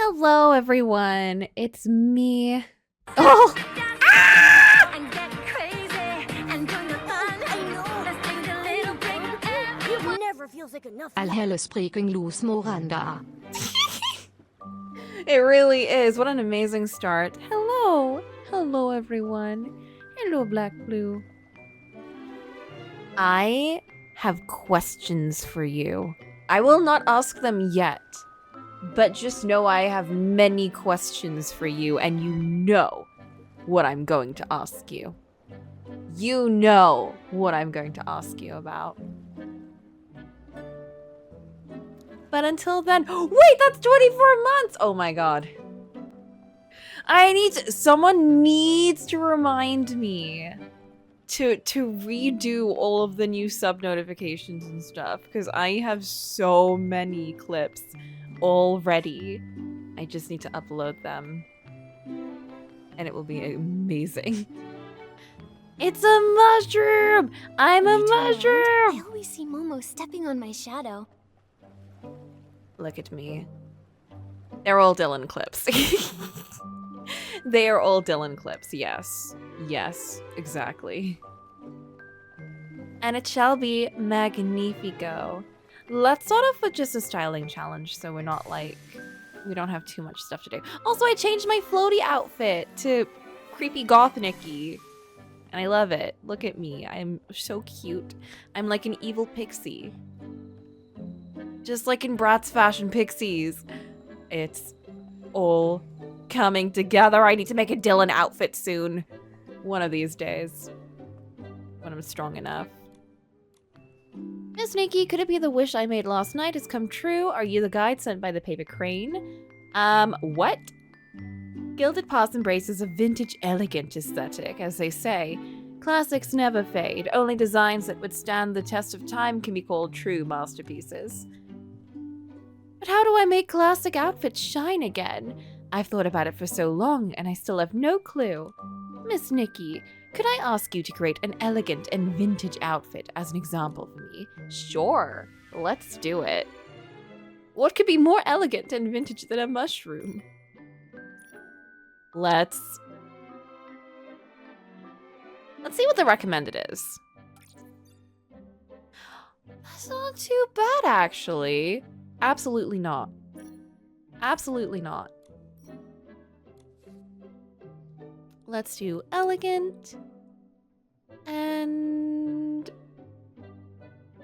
Hello, everyone. It's me. Oh! Alhelle spreking loose Moranda. It really is. What an amazing start. Hello. Hello, everyone. Hello, Black Blue. I have questions for you. I will not ask them yet, but just know I have many questions for you, and you know what I'm going to ask you. You know what I'm going to ask you about. But until then, wait, that's 24 months! Oh my god. Someone needs to remind me to redo all of the new sub notifications and stuff, because I have so many clips already. I just need to upload them. And it will be amazing. It's a mushroom! I'm a mushroom! I always see Momo stepping on my shadow. Look at me. They're all Dylan clips. They are all Dylan clips, yes. Yes, exactly. And it shall be magnifico. Let's start off with just a styling challenge so we're not like, we don't have too much stuff to do. Also, I changed my floaty outfit to creepy goth Nikki. And I love it. Look at me. I'm so cute. I'm like an evil pixie. Just like in Bratz Fashion Pixies. It's all coming together. I need to make a Dylan outfit soon. One of these days. When I'm strong enough. Miss Nikki, could it be the wish I made last night has come true? Are you the guide sent by the paper crane? What? Gilded Pass embraces a vintage elegant aesthetic, as they say. Classics never fade. Only designs that withstand the test of time can be called true masterpieces. But how do I make classic outfits shine again? I've thought about it for so long, and I still have no clue. Miss Nikki, could I ask you to create an elegant and vintage outfit as an example for me? Sure, let's do it. What could be more elegant and vintage than a mushroom? Let's see what the recommended is. That's not too bad, actually. Absolutely not. Absolutely not. Let's do elegant. And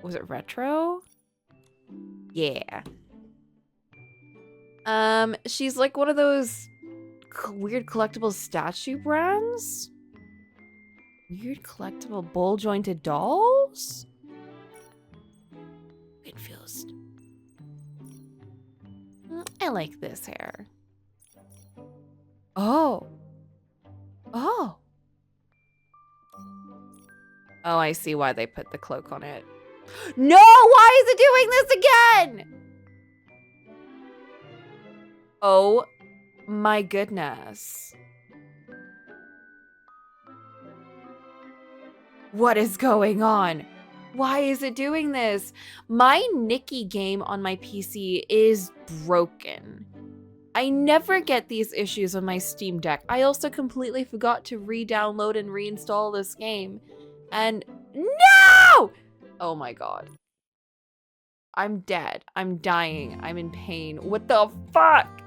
was it retro? Yeah. She's like one of those weird collectible statue brands? Weird collectible ball-jointed dolls? Confused. I like this hair. Oh. Oh. Oh, I see why they put the cloak on it. No! Why is it doing this again? Oh my goodness. What is going on? Why is it doing this? My Nikki game on my PC is broken. I never get these issues on my Steam Deck. I also completely forgot to re-download and reinstall this game. And no! Oh my god. I'm dead. I'm dying. I'm in pain. What the fuck?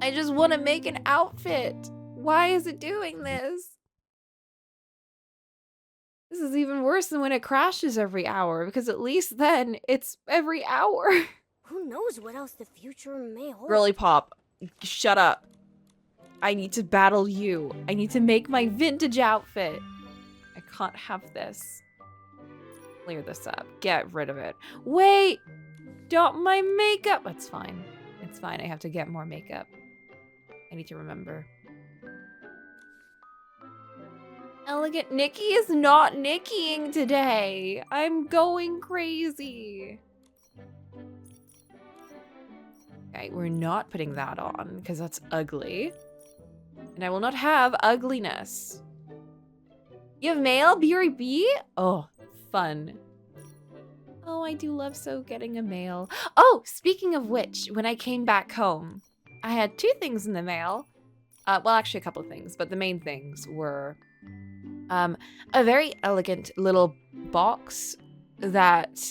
I just want to make an outfit. Why is it doing this? This is even worse than when it crashes every hour, because at least then it's every hour. Who knows what else the future may hold? Girly Pop, shut up. I need to battle you. I need to make my vintage outfit. I can't have this. Clear this up. Get rid of it. Wait! Don't my makeup. It's fine. It's fine. I have to get more makeup. I need to remember. Elegant Nikki is not Nikkiing today. I'm going crazy. Okay, we're not putting that on because that's ugly. And I will not have ugliness. You have mail? BRB? Oh, fun. Oh Oh, I do love so getting a mail. Oh, speaking of which, when I came back home, I had 2 things in the mail. Well, actually a couple of things, but the main things were a very elegant little box that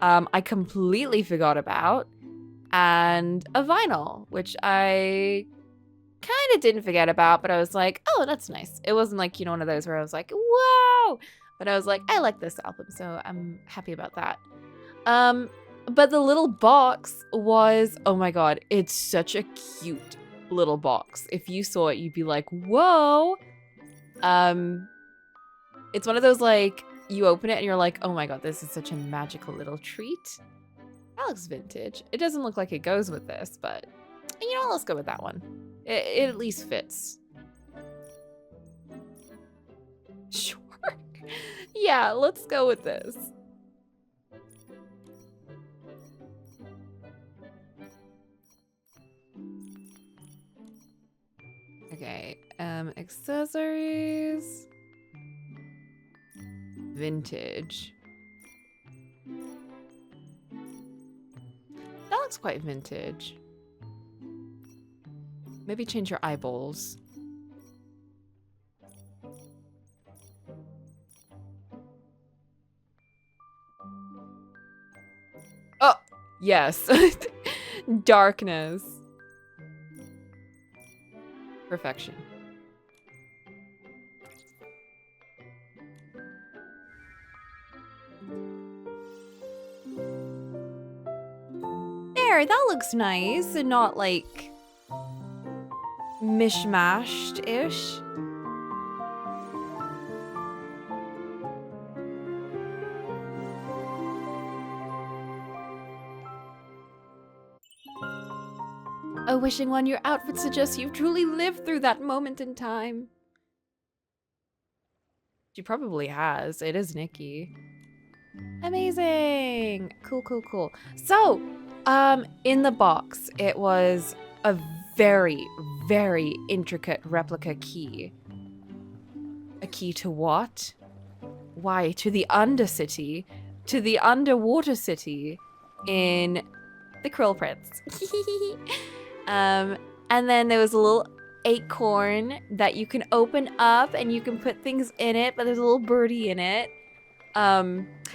I completely forgot about, and a vinyl, which I kind of didn't forget about, but I was like, oh, that's nice. It wasn't like, you know, one of those where I was like, wow, but I was like, I like this album, so I'm happy about that. But the little box was, oh my god, it's such a cute little box. If you saw it, you'd be like, whoa. It's one of those, like, you open it and you're like, oh my god, this is such a magical little treat. That looks vintage. It doesn't look like it goes with this, but you know what, let's go with that one. It at least fits. Sure. Yeah, let's go with this. Okay, accessories. Vintage. That looks quite vintage. Maybe change your eyeballs. Oh, yes. Darkness. Perfection. There, that looks nice and not like mishmashed-ish. Oh, wishing one, your outfit suggests you've truly lived through that moment in time. She probably has. It is Nikki. Amazing. Cool, cool, cool. So, in the box, it was a very, very intricate replica key. A key to what? Why? To the Undercity. To the underwater city in the Krill Prince. And then there was a little acorn that you can open up and you can put things in it, but there's a little birdie in it.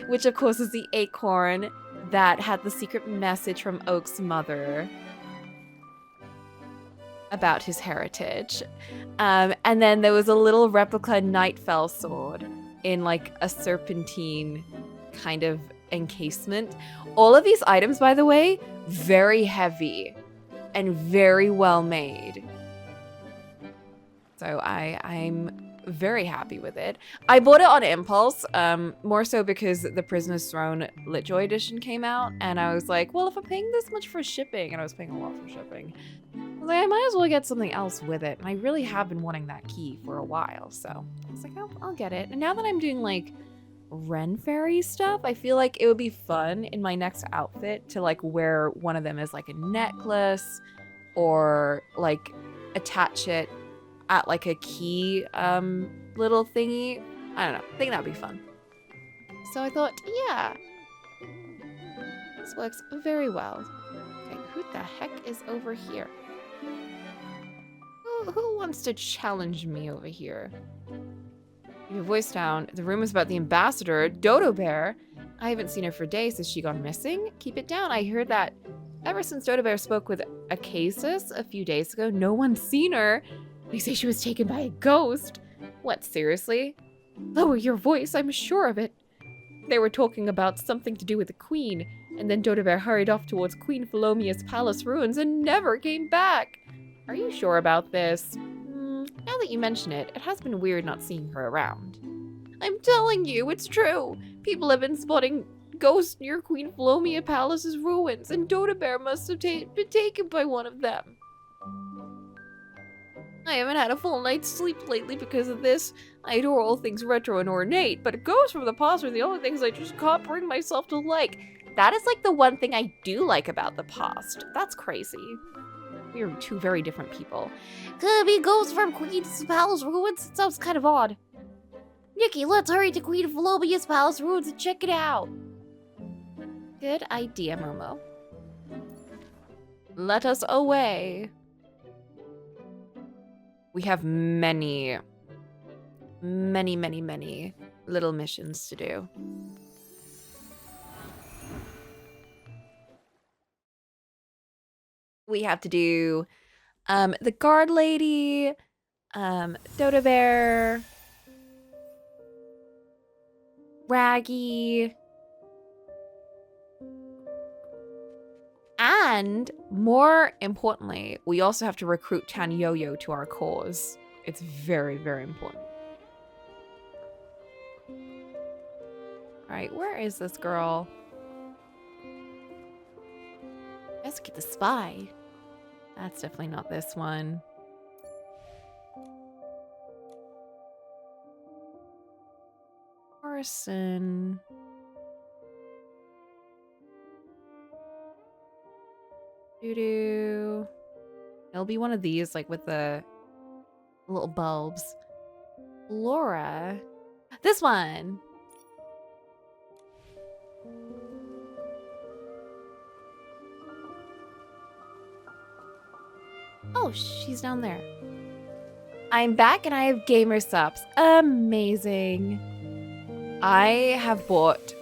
Which of course is the acorn that had the secret message from Oak's mother about his heritage. And then there was a little replica Nightfell sword in like a serpentine kind of encasement. All of these items, by the way, very heavy and very well made. So I'm very happy with it. I bought it on impulse, more so because the Prisoner's Throne Litjoy edition came out, and I was like, well, if I'm paying this much for shipping, and I was paying a lot for shipping, I was like, I might as well get something else with it, and I really have been wanting that key for a while, so I was like, I'll get it. And now that I'm doing, like, Ren Fairy stuff, I feel like it would be fun in my next outfit to, like, wear one of them as, like, a necklace, or, like, attach it at like a key little thingy. I don't know. I think that'd be fun. So I thought, yeah, this works very well. Okay, who the heck is over here? Who wants to challenge me over here? Keep your voice down. The rumors about the ambassador, Dodo Bear. I haven't seen her for days. Has she gone missing? Keep it down. I heard that ever since Dodo Bear spoke with Acasis a few days ago, no one's seen her. They say she was taken by a ghost. What, seriously? Lower your voice, I'm sure of it. They were talking about something to do with the queen, and then Dodo Bear hurried off towards Queen Philomea's palace ruins and never came back. Are you sure about this? Now that you mention it, it has been weird not seeing her around. I'm telling you, it's true. People have been spotting ghosts near Queen Philomea Palace's ruins, and Dodo Bear must have been taken by one of them. I haven't had a full night's sleep lately because of this. I adore all things retro and ornate, but ghosts from the past are the only things I just can't bring myself to like. That is like the one thing I do like about the past. That's crazy. We are two very different people. Could be ghosts from Queen's Palace ruins? It sounds kind of odd. Nikki, let's hurry to Queen Philomea's palace ruins and check it out. Good idea, Momo. Let us away. We have many little missions to do. We have to do the guard lady, Dodo Bear, Raggy, and more importantly, we also have to recruit Tan Yo-Yo to our cause. It's very, very important. All right, where is this girl? Let's get the spy. That's definitely not this one. Person. Doo-doo. It'll be one of these, like with the little bulbs. Laura. This one. Oh, she's down there. I'm back and I have gamer subs. Amazing. I have bought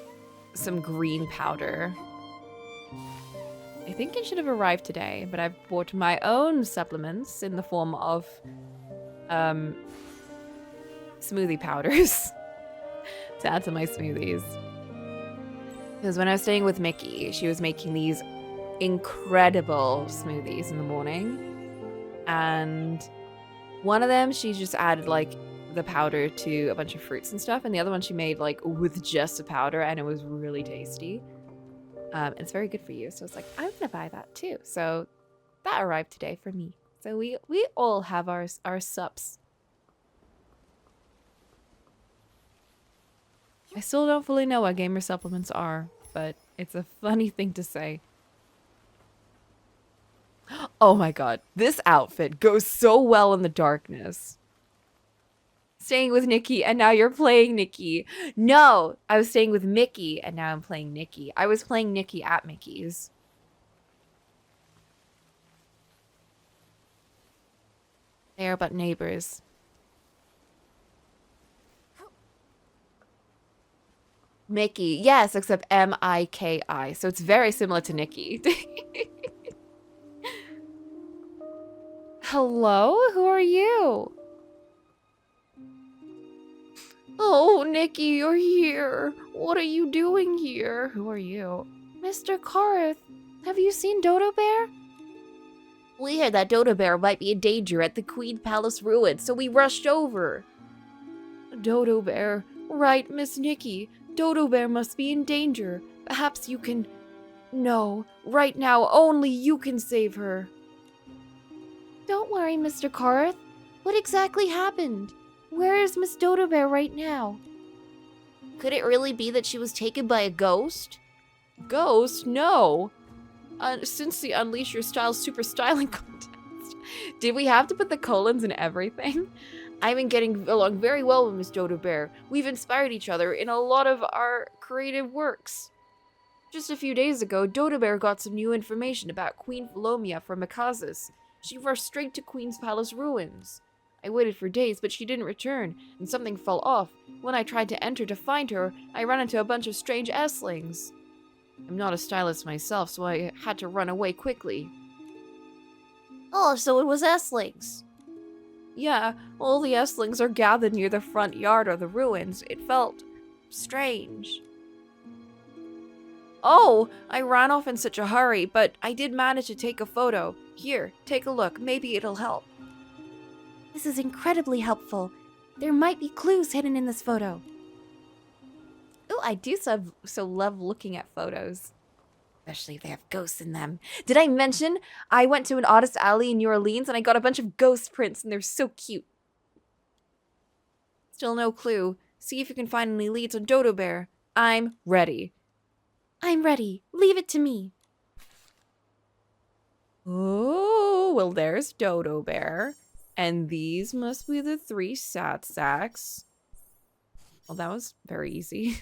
some green powder. I think it should have arrived today, but I've bought my own supplements in the form of smoothie powders to add to my smoothies. Because when I was staying with Mickey, she was making these incredible smoothies in the morning. And one of them, she just added like the powder to a bunch of fruits and stuff. And the other one she made like with just the powder, and it was really tasty. It's very good for you. So it's like, I'm gonna buy that too. So that arrived today for me. So we all have our sups. I still don't fully know what gamer supplements are, but it's a funny thing to say. Oh my god, this outfit goes so well in the darkness. Staying with Nikki, and now you're playing Nikki. No, I was staying with Mickey, and now I'm playing Nikki. I was playing Nikki at Mickey's. They are but neighbors. Mickey, yes, except M-I-K-I. So it's very similar to Nikki. Hello? Who are you? Oh, Nikki, you're here. What are you doing here? Who are you? Mr. Karth, have you seen Dodo Bear? We heard that Dodo Bear might be in danger at the Queen Palace ruins, so we rushed over. Dodo Bear. Right, Miss Nikki. Dodo Bear must be in danger. Perhaps you can... No, right now, only you can save her. Don't worry, Mr. Karth. What exactly happened? Where is Miss Dodo Bear right now? Could it really be that she was taken by a ghost? Ghost? No. Since the Unleash Your Style Super Styling Contest. Did we have to put the colons in everything? I've been getting along very well with Miss Dodo Bear. We've inspired each other in a lot of our creative works. Just a few days ago, Dodo Bear got some new information about Queen Philomia from Mikazis. She rushed straight to Queen's Palace ruins. I waited for days, but she didn't return, and something fell off. When I tried to enter to find her, I ran into a bunch of strange S-lings. I'm not a stylist myself, so I had to run away quickly. Oh, so it was S-lings. Yeah, all the S-lings are gathered near the front yard of the ruins. It felt strange. Oh, I ran off in such a hurry, but I did manage to take a photo. Here, take a look. Maybe it'll help. This is incredibly helpful. There might be clues hidden in this photo. Oh, I do so love looking at photos. Especially if they have ghosts in them. Did I mention I went to an artist alley in New Orleans and I got a bunch of ghost prints and they're so cute. Still no clue. See if you can find any leads on Dodo Bear. I'm ready. I'm ready. Leave it to me. Oh, well there's Dodo Bear. And these must be the 3 sat sacks. Well, that was very easy.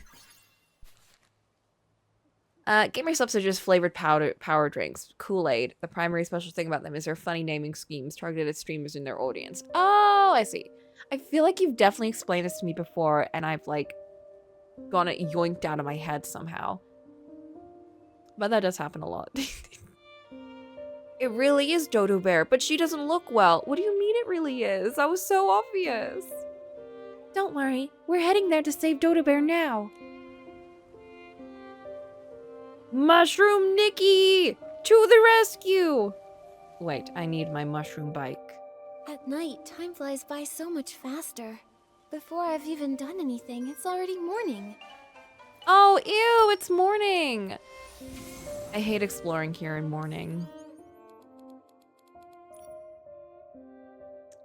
Gamer subs are just flavored power drinks. Kool-Aid. The primary special thing about them is their funny naming schemes targeted at streamers in their audience. Oh, I see. I feel like you've definitely explained this to me before, and I've, like, gotten it yoinked out of my head somehow. But that does happen a lot. It really is Dodo Bear, but she doesn't look well. What do you mean it really is? That was so obvious. Don't worry. We're heading there to save Dodo Bear now. Mushroom Nikki! To the rescue! Wait, I need my mushroom bike. At night, time flies by so much faster. Before I've even done anything, it's already morning. Oh, ew, it's morning! I hate exploring here in morning.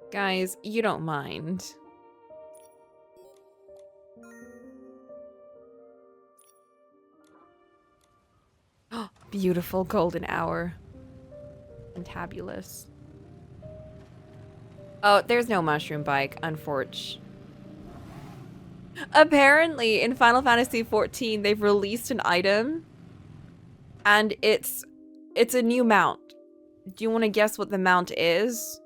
Guys, you don't mind. Oh, beautiful golden hour. Fantabulous. Oh, there's no mushroom bike, unfortunately. Apparently, in Final Fantasy XIV, they've released an item, and it's a new mount. Do you want to guess what the mount is?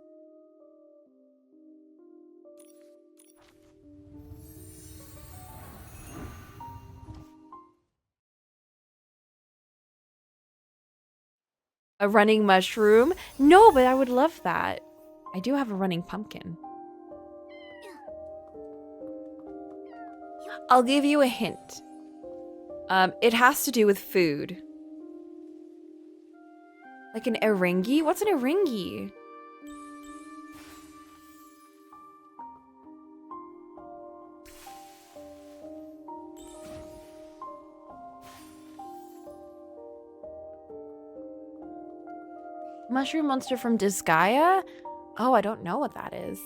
A running mushroom? No, but I would love that. I do have a running pumpkin. I'll give you a hint. It has to do with food. Like an eringi? What's an eringi? Mushroom monster from Disgaea? Oh, I don't know what that is.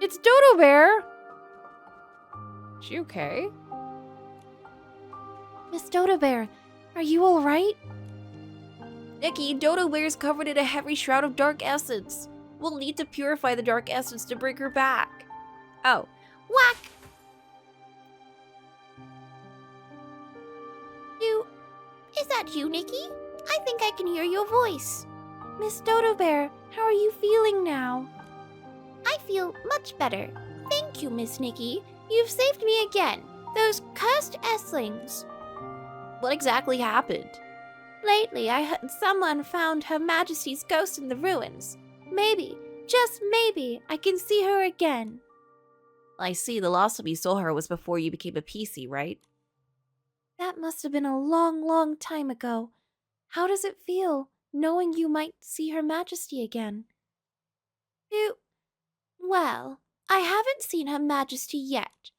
It's Dodo Bear! Is she okay? Miss Dodo Bear, are you alright? Nikki, Dodo Bear's covered in a heavy shroud of dark essence. We'll need to purify the dark essence to bring her back. Oh. Whack! Is that you, Nikki? I think I can hear your voice. Miss Dodo Bear, how are you feeling now? I feel much better. Thank you, Miss Nikki. You've saved me again. Those cursed Esslings. What exactly happened? Lately, I heard someone found Her Majesty's ghost in the ruins. Maybe, just maybe, I can see her again. I see. The last time you saw her was before you became a PC, right? That must have been a long, long time ago. How does it feel, knowing you might see Her Majesty again? Well, I haven't seen Her Majesty yet.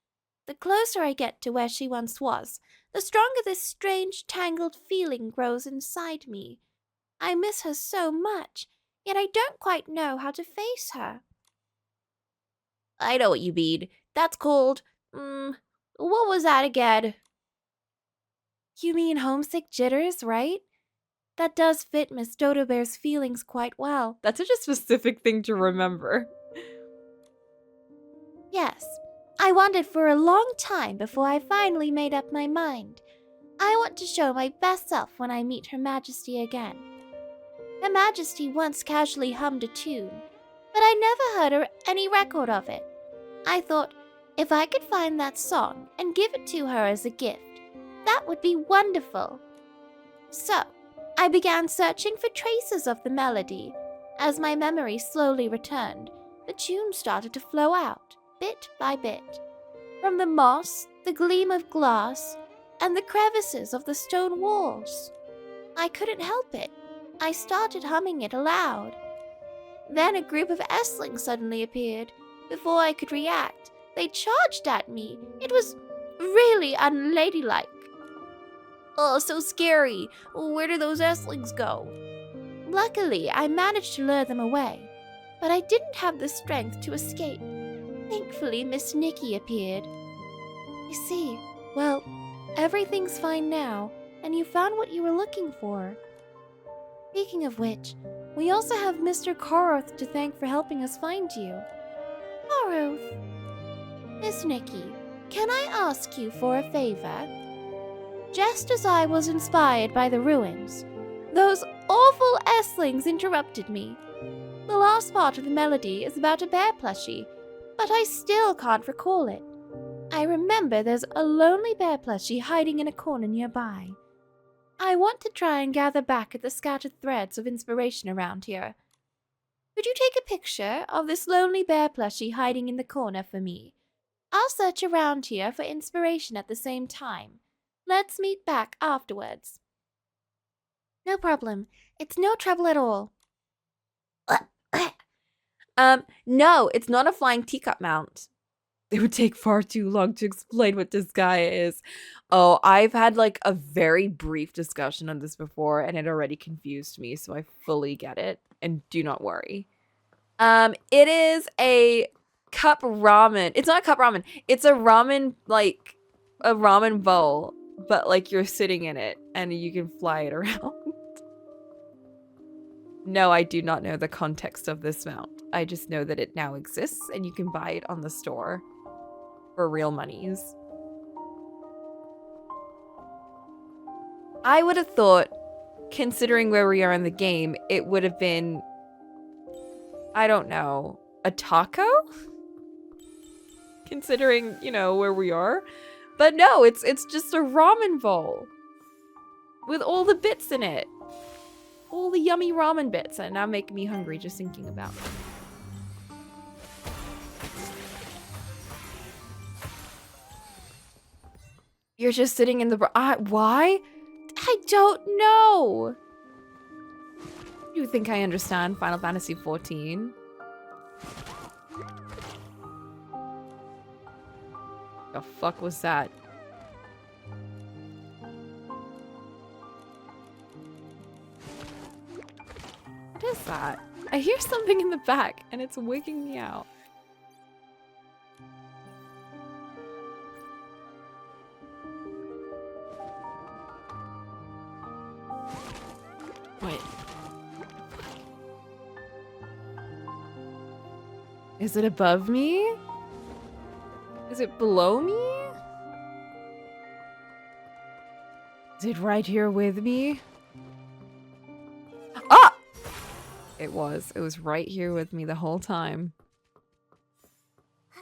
The closer I get to where she once was, the stronger this strange, tangled feeling grows inside me. I miss her so much, yet I don't quite know how to face her. I know what you mean. That's called, what was that again? You mean homesick jitters, right? That does fit Miss Dodo Bear's feelings quite well. That's such a specific thing to remember. Yes, I wanted for a long time before I finally made up my mind. I want to show my best self when I meet Her Majesty again. Her Majesty once casually hummed a tune, but I never heard any record of it. I thought, if I could find that song and give it to her as a gift, that would be wonderful. So, I began searching for traces of the melody. As my memory slowly returned, the tune started to flow out, bit by bit. From the moss, the gleam of glass, and the crevices of the stone walls. I couldn't help it. I started humming it aloud. Then a group of Esslings suddenly appeared. Before I could react, they charged at me. It was really unladylike. Oh, so scary. Where did those Esslings go? Luckily, I managed to lure them away, but I didn't have the strength to escape. Thankfully, Miss Nikki appeared. You see, well, everything's fine now, and you found what you were looking for. Speaking of which, we also have Mr. Koroth to thank for helping us find you. Koroth? Miss Nikki, Can I ask you for a favor? Just as I was inspired by the ruins, those awful Esslings interrupted me. The last part of the melody is about a bear plushie, but I still can't recall it. I remember there's a lonely bear plushie hiding in a corner nearby. I want to try and gather back at the scattered threads of inspiration around here. Could you take a picture of this lonely bear plushie hiding in the corner for me? I'll search around here for inspiration at the same time. Let's meet back afterwards. No problem. It's no trouble at all. No, it's not a flying teacup mount. It would take far too long to explain what this guy is. Oh, I've had like a very brief discussion on this before and it already confused me, so I fully get it. And do not worry. It is a cup ramen. It's not a cup ramen. It's a ramen, like a ramen bowl, but like you're sitting in it and you can fly it around. No, I do not know the context of this mount. I just know that it now exists and you can buy it on the store for real monies. I would have thought, considering where we are in the game, it would have been, I don't know, a taco? Considering, you know, where we are. But no, it's just a ramen bowl with all the bits in it. All the yummy ramen bits, and now making me hungry just thinking about it. You're just sitting in the why? I don't know. You think I understand Final Fantasy 14? The fuck was that? What is that? I hear something in the back and it's wigging me out. Wait. Is it above me? Is it below me? Is it right here with me? Ah! It was right here with me the whole time.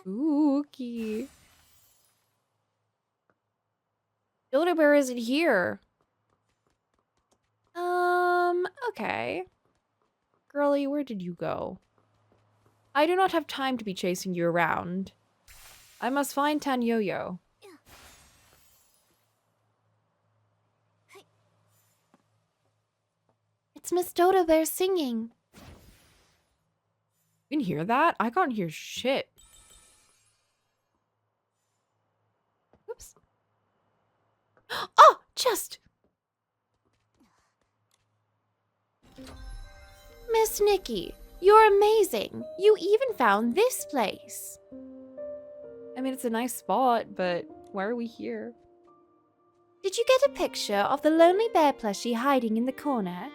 Spooky. Builder, where is it here? Okay. Girlie, where did you go? I do not have time to be chasing you around. I must find Tanyoyo. It's Miss Dodo Bear singing. You can hear that? I can't hear shit. Oops. Oh, just. Miss Nikki, you're amazing. You even found this place. I mean, it's a nice spot, but why are we here? Did you get a picture of the lonely bear plushie hiding in the corner?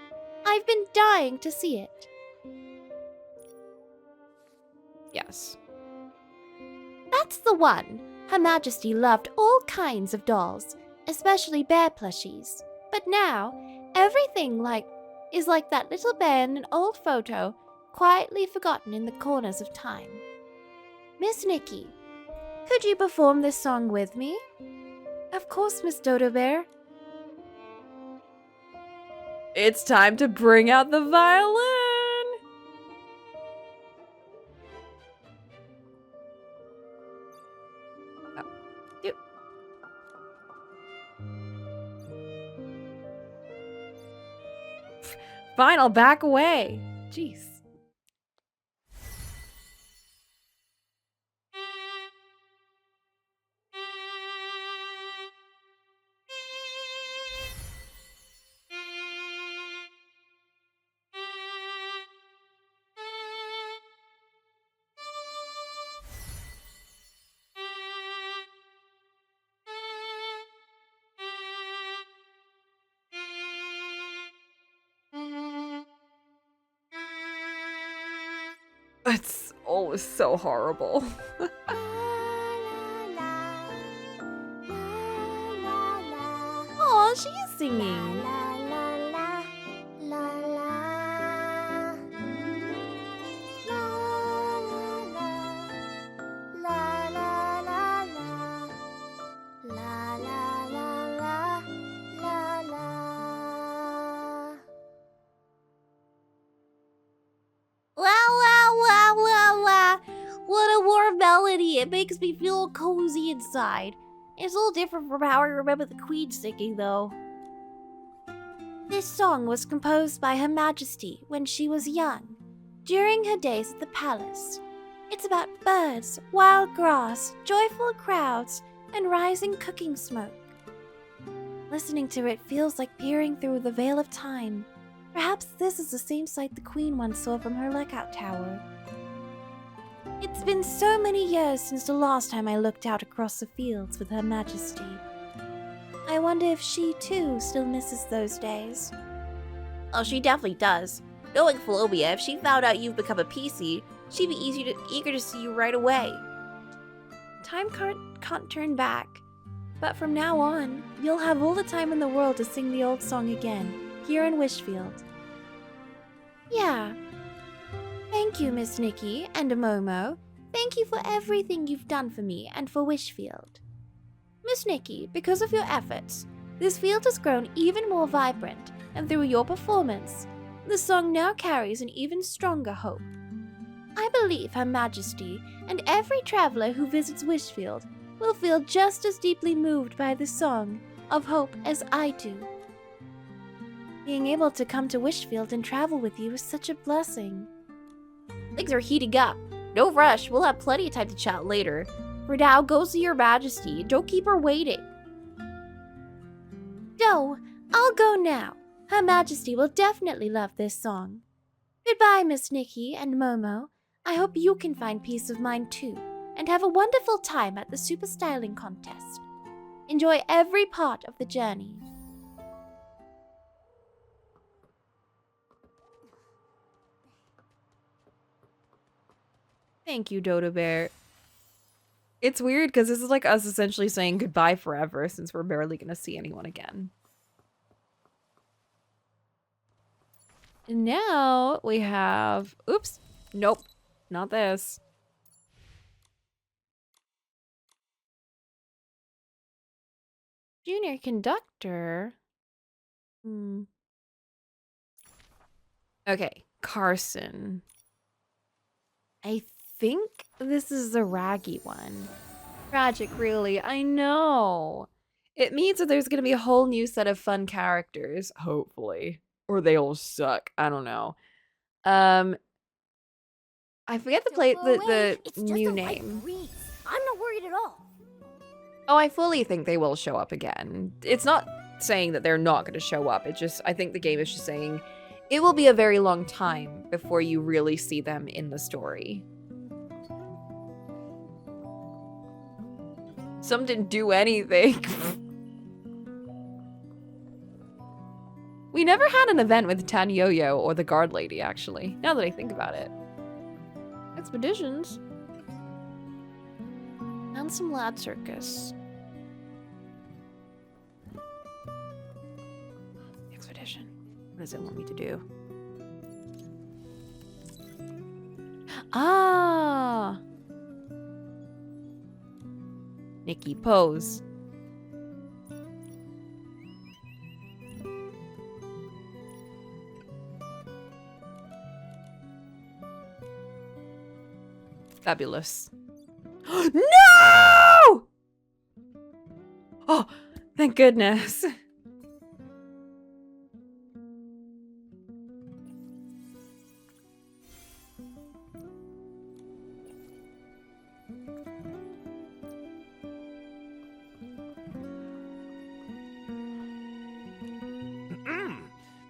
I've been dying to see it. Yes. That's the one. Her Majesty loved all kinds of dolls, especially bear plushies. But now, everything is like that little bear in an old photo, quietly forgotten in the corners of time. Miss Nikki, could you perform this song with me? Of course, Miss Dodo Bear. It's time to bring out the violin. Oh, dude. Fine, I'll back away. Jeez. It's always so horrible. she is singing. La la la la la. La la la la la. La la la la la la. La la la la la. What a warm melody. It makes me feel cozy inside. It's a little different from how I remember the Queen singing, though. This song was composed by Her Majesty when she was young, during her days at the palace. It's about birds, wild grass, joyful crowds, and rising cooking smoke. Listening to it feels like peering through the veil of time. Perhaps this is the same sight the Queen once saw from her lookout tower. It's been so many years since the last time I looked out across the fields with Her Majesty. I wonder if she, too, still misses those days. Oh, she definitely does. Knowing Philobia, if she found out you've become a PC, she'd be eager to see you right away. Time can't turn back. But from now on, you'll have all the time in the world to sing the old song again, here in Wishfield. Yeah. Thank you, Miss Nikki and Momo. Thank you for everything you've done for me and for Wishfield. Miss Nikki, because of your efforts, this field has grown even more vibrant, and through your performance, the song now carries an even stronger hope. I believe Her Majesty and every traveler who visits Wishfield will feel just as deeply moved by the song of hope as I do. Being able to come to Wishfield and travel with you is such a blessing. Things are heating up. No rush, we'll have plenty of time to chat later. For now, go see Your Majesty. Don't keep her waiting. No, I'll go now. Her Majesty will definitely love this song. Goodbye, Miss Nikki and Momo. I hope you can find peace of mind too, and have a wonderful time at the Super Styling Contest. Enjoy every part of the journey. Thank you, Dodo Bear. It's weird because this is like us essentially saying goodbye forever since we're barely going to see anyone again. And now we have... Oops. Nope. Not this. Junior conductor. Okay. Carson. I think this is the raggy one. Tragic, really. I know. It means that there's going to be a whole new set of fun characters, hopefully. Or they all suck. I don't know. I forget the new name. I'm not worried at all. Oh, I fully think they will show up again. It's not saying that they're not going to show up. It's just, I think the game is just saying it will be a very long time before you really see them in the story. Some didn't do anything. We never had an event with Tan Yo-Yo or the guard lady, actually, now that I think about it. Expeditions. And some lad circus. Expedition. What does it want me to do? Ah! Nikki, pose. Fabulous. No! Oh, thank goodness.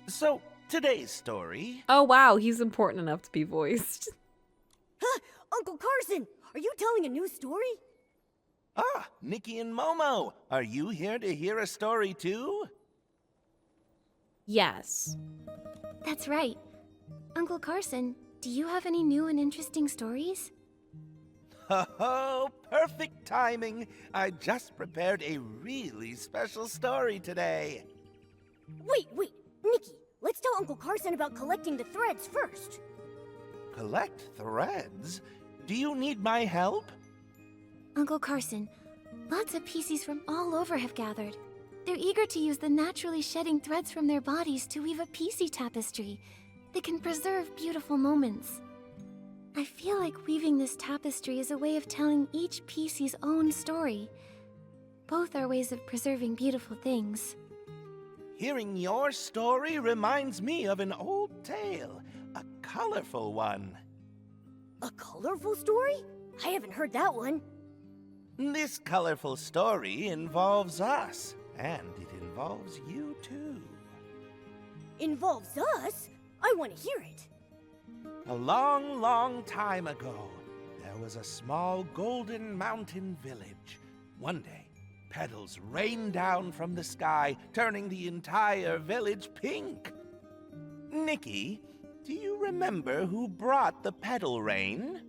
So, today's story... Oh wow, he's important enough to be voiced. Huh? Uncle Carson, are you telling a new story? Ah, Nikki and Momo, are you here to hear a story too? Yes. That's right. Uncle Carson, do you have any new and interesting stories? Ho, perfect timing. I just prepared a really special story today. Wait, Nikki, let's tell Uncle Carson about collecting the threads first. Collect threads? Do you need my help? Uncle Carson, lots of PCs from all over have gathered. They're eager to use the naturally shedding threads from their bodies to weave a PC tapestry that can preserve beautiful moments. I feel like weaving this tapestry is a way of telling each PC's own story. Both are ways of preserving beautiful things. Hearing your story reminds me of an old tale, a colorful one. A colorful story? I haven't heard that one. This colorful story involves us, and it involves you too. Involves us? I want to hear it. A long, long time ago, there was a small golden mountain village. One day, petals rained down from the sky, turning the entire village pink. Nikki, do you remember who brought the petal rain?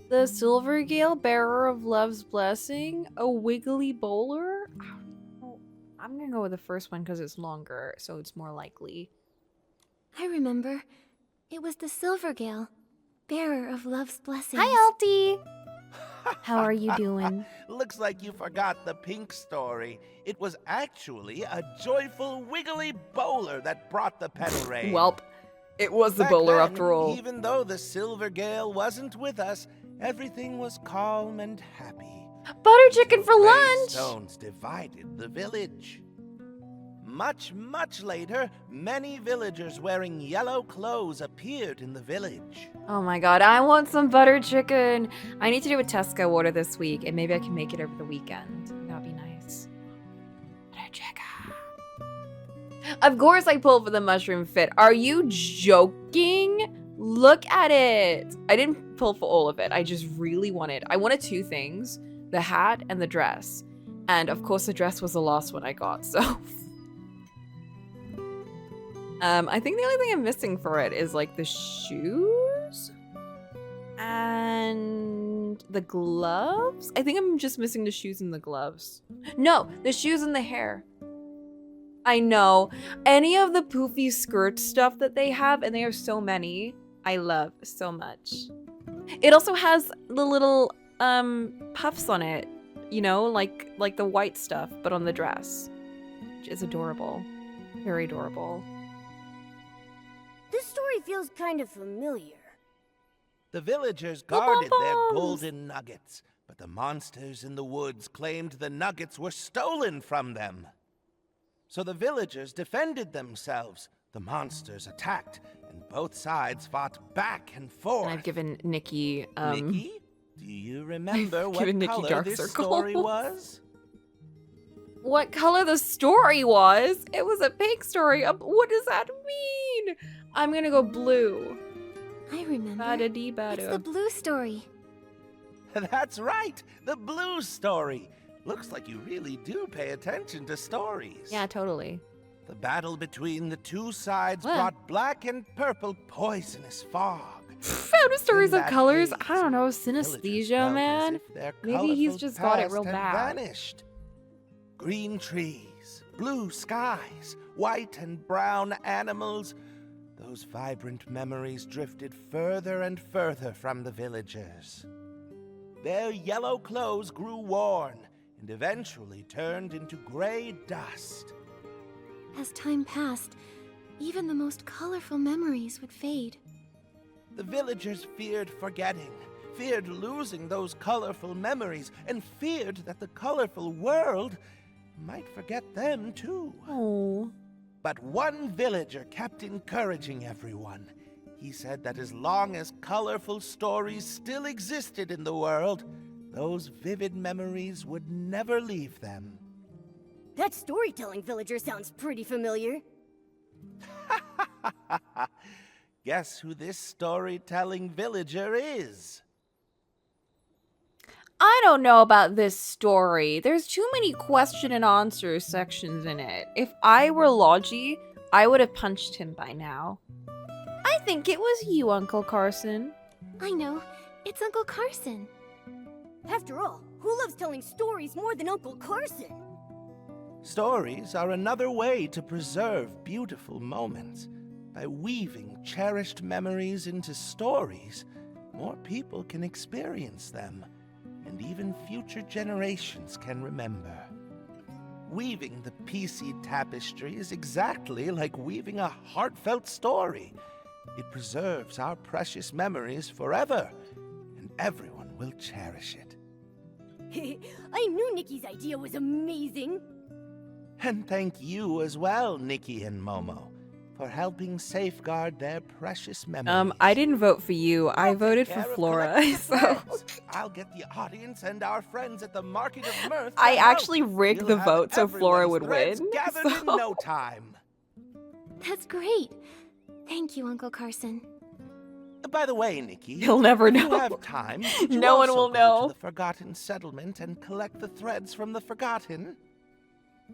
The Silvergale Bearer of Love's Blessing? A Wiggly Bowler? I don't know. I'm gonna go with the first one because it's longer, so it's more likely. I remember. It was the Silvergale, bearer of love's blessings. Hi, Alti! How are you doing? Looks like you forgot the pink story. It was actually a joyful, wiggly bowler that brought the petal rain. Welp, it was the Back bowler then, after all. Even though the Silvergale wasn't with us, everything was calm and happy. Butter chicken for Gray lunch! stones divided the village. Much, much later, many villagers wearing yellow clothes appeared in the village. Oh my god, I want some butter chicken. I need to do a Tesco order this week, and maybe I can make it over the weekend. That'd be nice. Butter chicken. Of course I pulled for the mushroom fit. Are you joking? Look at it. I didn't pull for all of it. I just really I wanted two things. The hat and the dress. And of course the dress was the last one I got, so... I think the only thing I'm missing for it is like the shoes and the gloves. I think I'm just missing the shoes and the gloves. No, the shoes and the hair. I know. Any of the poofy skirt stuff that they have, and they have so many, I love so much. It also has the little puffs on it, you know, like the white stuff, but on the dress. Which is adorable. Very adorable. This story feels kind of familiar. The villagers guarded their golden nuggets, but the monsters in the woods claimed the nuggets were stolen from them. So the villagers defended themselves. The monsters attacked, and both sides fought back and forth. And I've given Nikki, Nikki, do you remember what given Nikki color dark this circles. story was? What color the story was? It was a pink story. What does that mean? I'm gonna go blue. I remember. Ba-da-dee-ba-da. It's the blue story. That's right, the blue story. Looks like you really do pay attention to stories. Yeah, totally. The battle between the two sides What? brought black and purple poisonous fog. Found stories In of that colors. haze, I don't know, villagers synesthesia, felt as man. if their Maybe he's colorful just got it real past had bad. vanished. Green trees, blue skies, white and brown animals. Those vibrant memories drifted further and further from the villagers. Their yellow clothes grew worn and eventually turned into gray dust. As time passed, even the most colorful memories would fade. The villagers feared forgetting, feared losing those colorful memories, and feared that the colorful world might forget them too. Oh. But one villager kept encouraging everyone. He said that as long as colorful stories still existed in the world, those vivid memories would never leave them. That storytelling villager sounds pretty familiar. Guess who this storytelling villager is? I don't know about this story. There's too many question and answer sections in it. If I were Logi, I would have punched him by now. I think it was you, Uncle Carson. I know. It's Uncle Carson. After all, Who loves telling stories more than Uncle Carson? Stories are another way to preserve beautiful moments. By weaving cherished memories into stories, more people can experience them, and even future generations can remember. Weaving the PC tapestry is exactly like weaving a heartfelt story. It preserves our precious memories forever, and everyone will cherish it. I knew Nikki's idea was amazing. And thank you as well, Nikki and Momo, for helping safeguard their precious memories. I didn't vote for you. I I'll voted take for care of Flora. collecting So threads. I'll get the audience and our friends at the Market of Mirth. to I help. actually rigged We'll the have vote so Flora everyone's would threads win. Gathered So- in no time. That's great. Thank you, Uncle Carson. By the way, Nikki, You'll never if you know. have time, could you No one also will go know. to the Forgotten Settlement and collect the threads from the Forgotten?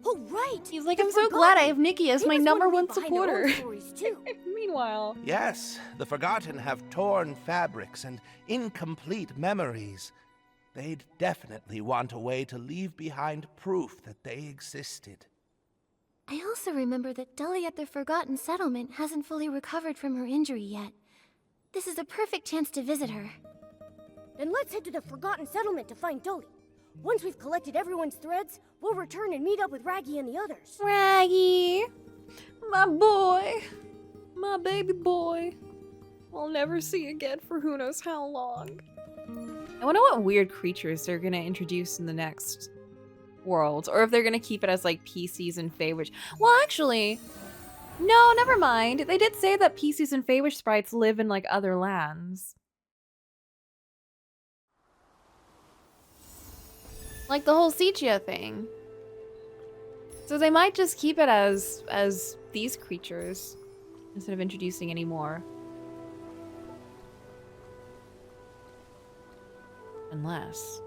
Oh, right. He's like, The I'm so glad I Forgotten. have Nikki as They my must number wanna one leave behind their own supporter. stories, too. Meanwhile, Yes, the Forgotten have torn fabrics and incomplete memories. They'd definitely want a way to leave behind proof that they existed. I also remember that Dully at the Forgotten Settlement hasn't fully recovered from her injury yet. This is a perfect chance to visit her. Then let's head to the Forgotten Settlement to find Dolly. Once we've collected everyone's threads, we'll return and meet up with Raggy and the others. Raggy, my boy, my baby boy, I'll never see again for who knows how long. I wonder what weird creatures they're gonna introduce in the next world, or if they're gonna keep it as like PCs and Feywish. Well, actually, no, never mind. They did say that PCs and Feywish sprites live in like other lands. Like the whole Sigia thing. So they might just keep it as these creatures instead of introducing any more. Unless.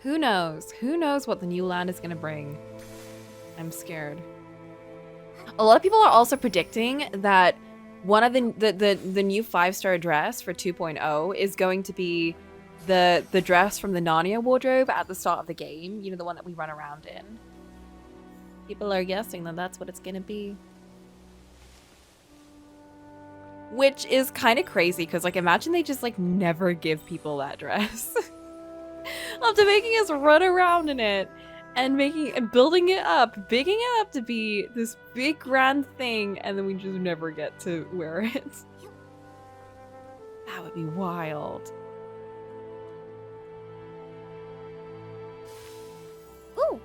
Who knows? Who knows what the new land is gonna bring? I'm scared. A lot of people are also predicting that one of the new 5-star dress for 2.0 is going to be the dress from the Narnia wardrobe at the start of the game. You know, the one that we run around in. People are guessing that that's what it's gonna be. Which is kind of crazy, because like imagine they just like never give people that dress. After making us run around in it and building it up, bigging it up to be this big grand thing, and then we just never get to wear it. That would be wild. Ooh.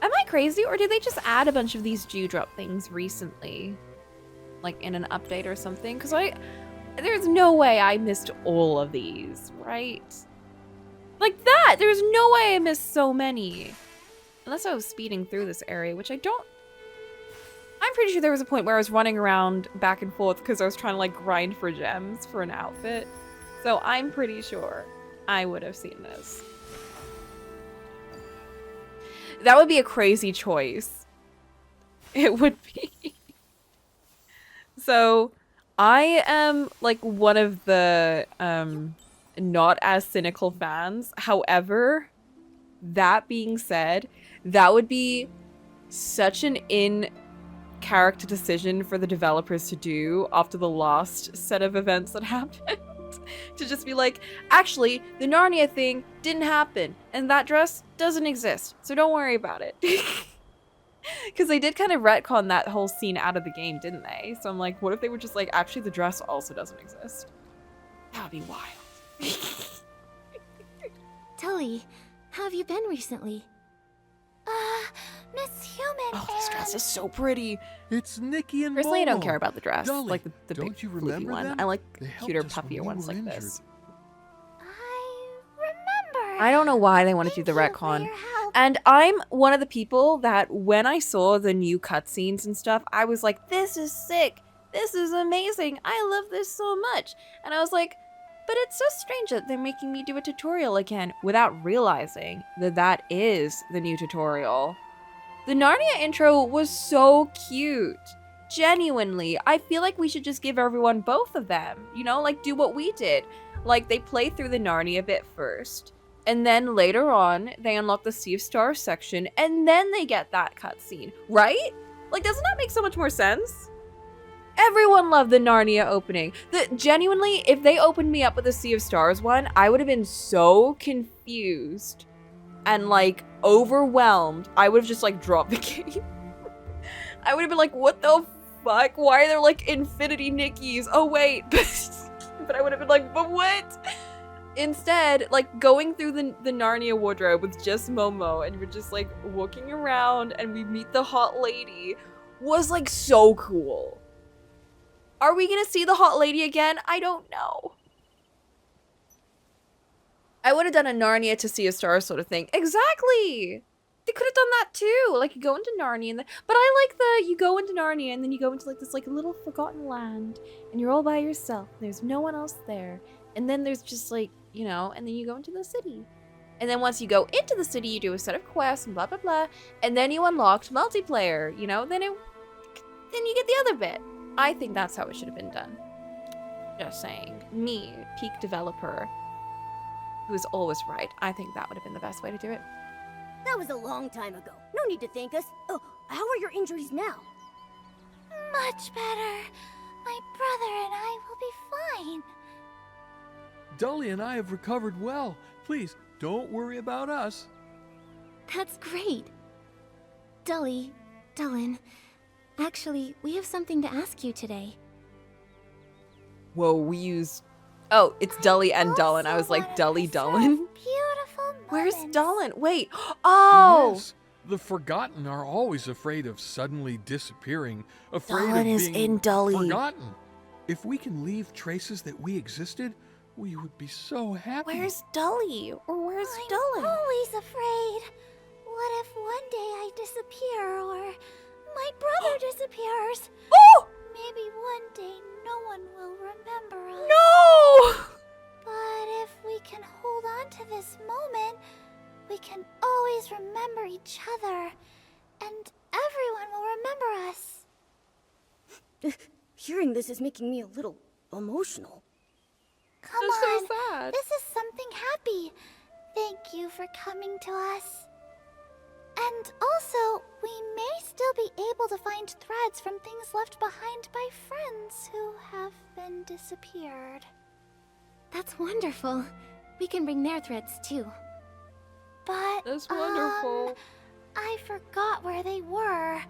Am I crazy, or did they just add a bunch of these dewdrop things recently? Like in an update or something? Because there's no way I missed all of these, right? Like that! There's no way I missed so many. Unless I was speeding through this area, which I don't... I'm pretty sure there was a point where I was running around back and forth because I was trying to like grind for gems for an outfit. So I'm pretty sure I would have seen this. That would be a crazy choice. It would be. So I am like one of the not as cynical fans. However, that being said, that would be such an in-character decision for the developers to do after the last set of events that happened. To just be like, actually, the Narnia thing didn't happen, and that dress doesn't exist, so don't worry about it. Because they did kind of retcon that whole scene out of the game, didn't they? So I'm like, what if they were just like, actually, the dress also doesn't exist? That would be wild. Tully, how have you been recently? Miss Human Oh, this dress is so pretty. It's Nikki and Personally, I don't Momo. care about the dress. Dolly, Like the don't big you floofy remember one. them? I like They helped cuter, us when puffier we ones were like injured. this. I remember. I don't know why they want to do the Thank you for retcon. your help. And I'm one of the people that when I saw the new cutscenes and stuff, I was like, this is sick. This is amazing. I love this so much. And I was like, but it's so strange that they're making me do a tutorial again without realizing that that is the new tutorial. The Narnia intro was so cute. Genuinely, I feel like we should just give everyone both of them. You know, like do what we did. Like they play through the Narnia bit first. And then later on, they unlock the Sea of Stars section, and then they get that cutscene, right? Like, doesn't that make so much more sense? Everyone loved the Narnia opening. Genuinely, if they opened me up with the Sea of Stars one, I would have been so confused and, like, overwhelmed. I would have just, like, dropped the game. I would have been like, what the fuck? Why are there, like, infinity Nickies? Oh, wait. But I would have been like, but what? Instead, like, going through the Narnia wardrobe with just Momo, and we're just, like, walking around, and we meet the hot lady, was, like, so cool. Are we gonna see the hot lady again? I don't know. I would have done a Narnia to Sea of Stars sort of thing. Exactly! They could have done that too. Like, you go into Narnia, but I like you go into Narnia, and then you go into, like, this, like, little forgotten land, and you're all by yourself. There's no one else there. And then there's just, like, you know, and then you go into the city. And then once you go into the city, you do a set of quests and blah, blah, blah. And then you unlocked multiplayer, you know? Then you get the other bit. I think that's how it should have been done. Just saying. Me, peak developer, who is always right. I think that would have been the best way to do it. That was a long time ago. No need to thank us. Oh, how are your injuries now? Much better. My brother and I will be fine. Dully and I have recovered well. Please, don't worry about us. That's great. Dully, Dullin, actually, we have something to ask you today. Whoa, we use... Oh, it's Dully and Dullin. I was like, Dully, Dullin? Beautiful Where's moments. Dullin? Wait. Oh! Yes, the forgotten are always afraid of suddenly disappearing, afraid Dullin of is being in Dully. forgotten. If we can leave traces that we existed, we would be so happy. Where's Dully? Or where's I'm Dullin? always afraid. What if one day I disappear or my brother disappears? Oh! Maybe one day no one will remember us. No! But if we can hold on to this moment, we can always remember each other, and everyone will remember us. Hearing this is making me a little emotional. Come That's on, so sad. this is something happy. Thank you for coming to us. And also, we may still be able to find threads from things left behind by friends who have been disappeared. That's wonderful. We can bring their threads too. But, That's wonderful. I forgot where they were.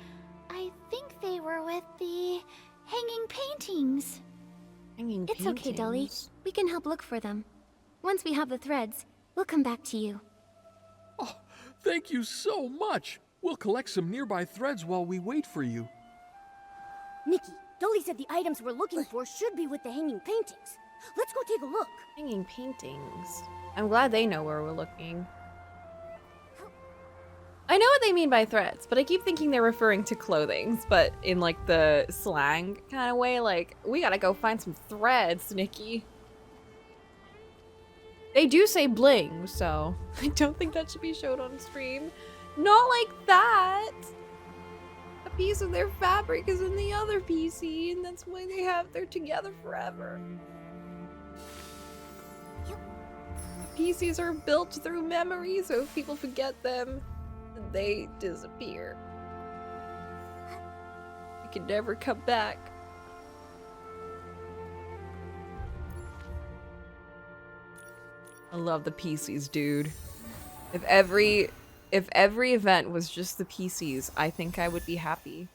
I think they were with the hanging paintings. Hanging It's okay, Dully. paintings. We can help look for them. Once we have the threads, we'll come back to you. Oh, thank you so much. We'll collect some nearby threads while we wait for you. Nikki, Dully said the items we're looking for should be with the hanging paintings. Let's go take a look. Hanging paintings. I'm glad they know where we're looking. I know what they mean by threads, but I keep thinking they're referring to clothings, but in like the slang kind of way, like, we gotta go find some threads, Nikki. They do say bling, so I don't think that should be showed on stream. Not like that. A piece of their fabric is in the other PC, and that's why they're together forever. PCs are built through memory, so if people forget them, they disappear. You can never come back. I love the PCs, dude. If every event was just the PCs, I think I would be happy.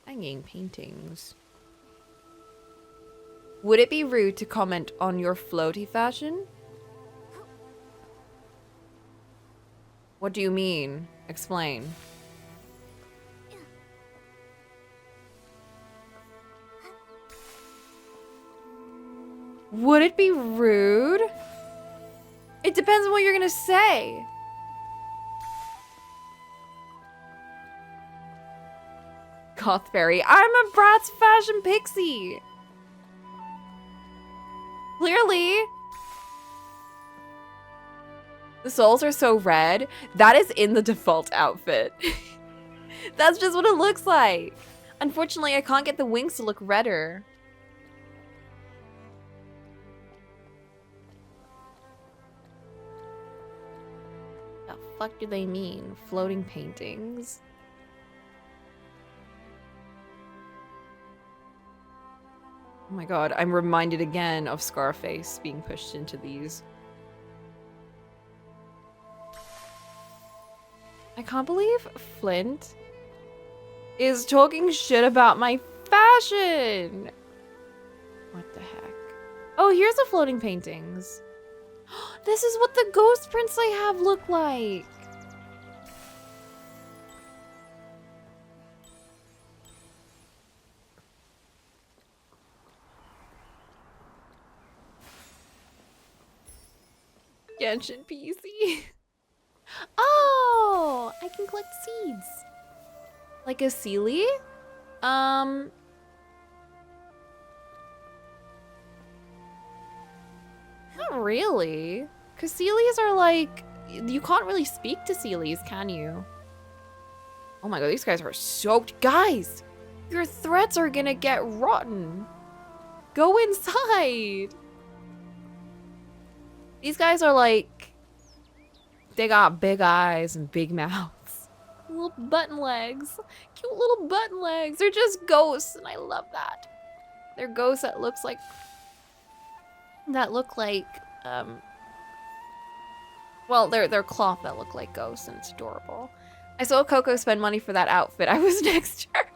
Hanging paintings. Would it be rude to comment on your floaty fashion? What do you mean? Explain. Would it be rude? It depends on what you're gonna say. Gothberry, I'm a Bratz fashion pixie. Clearly. The soles are so red. That is in the default outfit. That's just what it looks like. Unfortunately, I can't get the wings to look redder. The fuck do they mean? Floating paintings? Oh my god, I'm reminded again of Scarface being pushed into these. I can't believe Flint is talking shit about my fashion! What the heck? Oh, here's the floating paintings. This is what the ghost prints I have look like! Genshin PC. Oh, I can collect seeds. Like a Sealy? Not really. Because Sealies are like, you can't really speak to Sealies, can you? Oh my god, these guys are soaked. Guys, your threads are gonna get rotten. Go inside. These guys are like, they got big eyes and big mouths. Little button legs. Cute little button legs. They're just ghosts and I love that. They're ghosts that look like, well, they're cloth that look like ghosts and it's adorable. I saw Coco spend money for that outfit. I was next to her.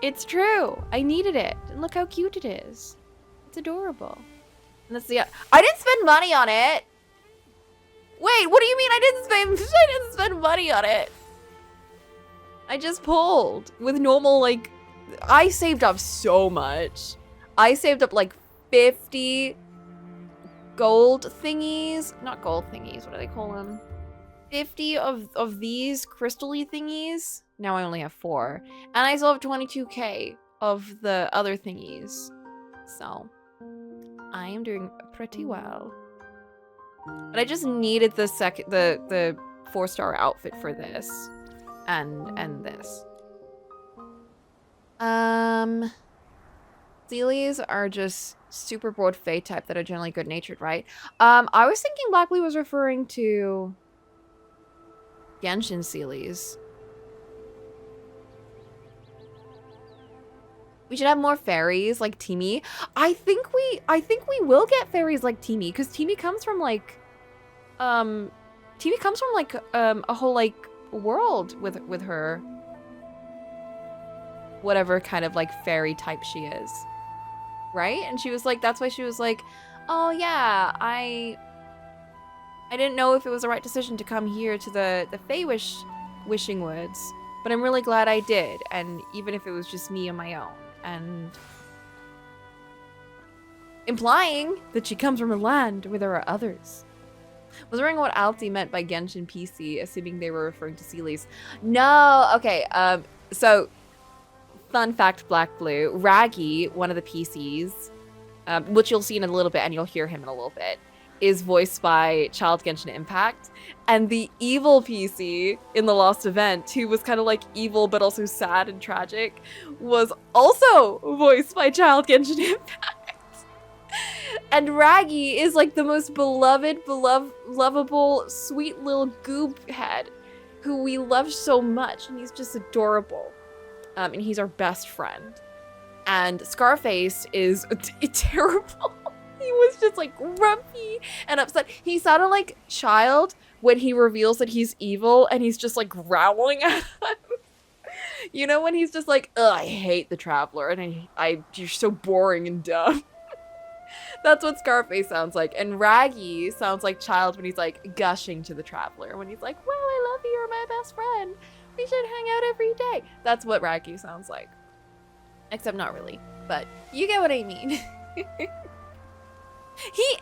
It's true. I needed it. And look how cute it is. It's adorable. And that's the, I didn't spend money on it. Wait, what do you mean I didn't spend money on it? I just pulled with normal, like, I saved up so much. I saved up like 50 gold thingies. Not gold thingies, what do they call them? 50 of these crystal-y thingies. Now I only have 4. And I still have 22k of the other thingies. So I am doing pretty well. But I just needed the 4-star outfit for this. And this. Sealies are just super broad fey type that are generally good-natured, right? I was thinking Black Blue was referring to Genshin Sealies. We should have more fairies like Teamy. I think we will get fairies like Teamy because Teamy comes from like a whole like world with her, whatever kind of like fairy type she is, right? And she was like, that's why she was like, oh yeah, I didn't know if it was the right decision to come here to the Fey Wishing Woods, but I'm really glad I did, and even if it was just me on my own. And implying that she comes from a land where there are others. Was wondering what Alti meant by Genshin PC, assuming they were referring to Sealies. No, okay, so fun fact, Black Blue, Raggy, one of the PCs, which you'll see in a little bit and you'll hear him in a little bit, is voiced by Child Genshin Impact. And the evil PC in the last event, who was kind of like evil but also sad and tragic, was also voiced by Child Genshin Impact. And Raggy is like the most beloved, lovable, sweet little goob head who we love so much, and he's just adorable. And he's our best friend. And Scarface is terrible. He was just like grumpy and upset. He sounded like Child when he reveals that he's evil and he's just like growling at him. You know, when he's just like, ugh, I hate the Traveler and you're so boring and dumb. That's what Scarface sounds like. And Raggy sounds like Child when he's like gushing to the Traveler. When he's like, well, I love you, you're my best friend. We should hang out every day. That's what Raggy sounds like. Except not really, but you get what I mean. He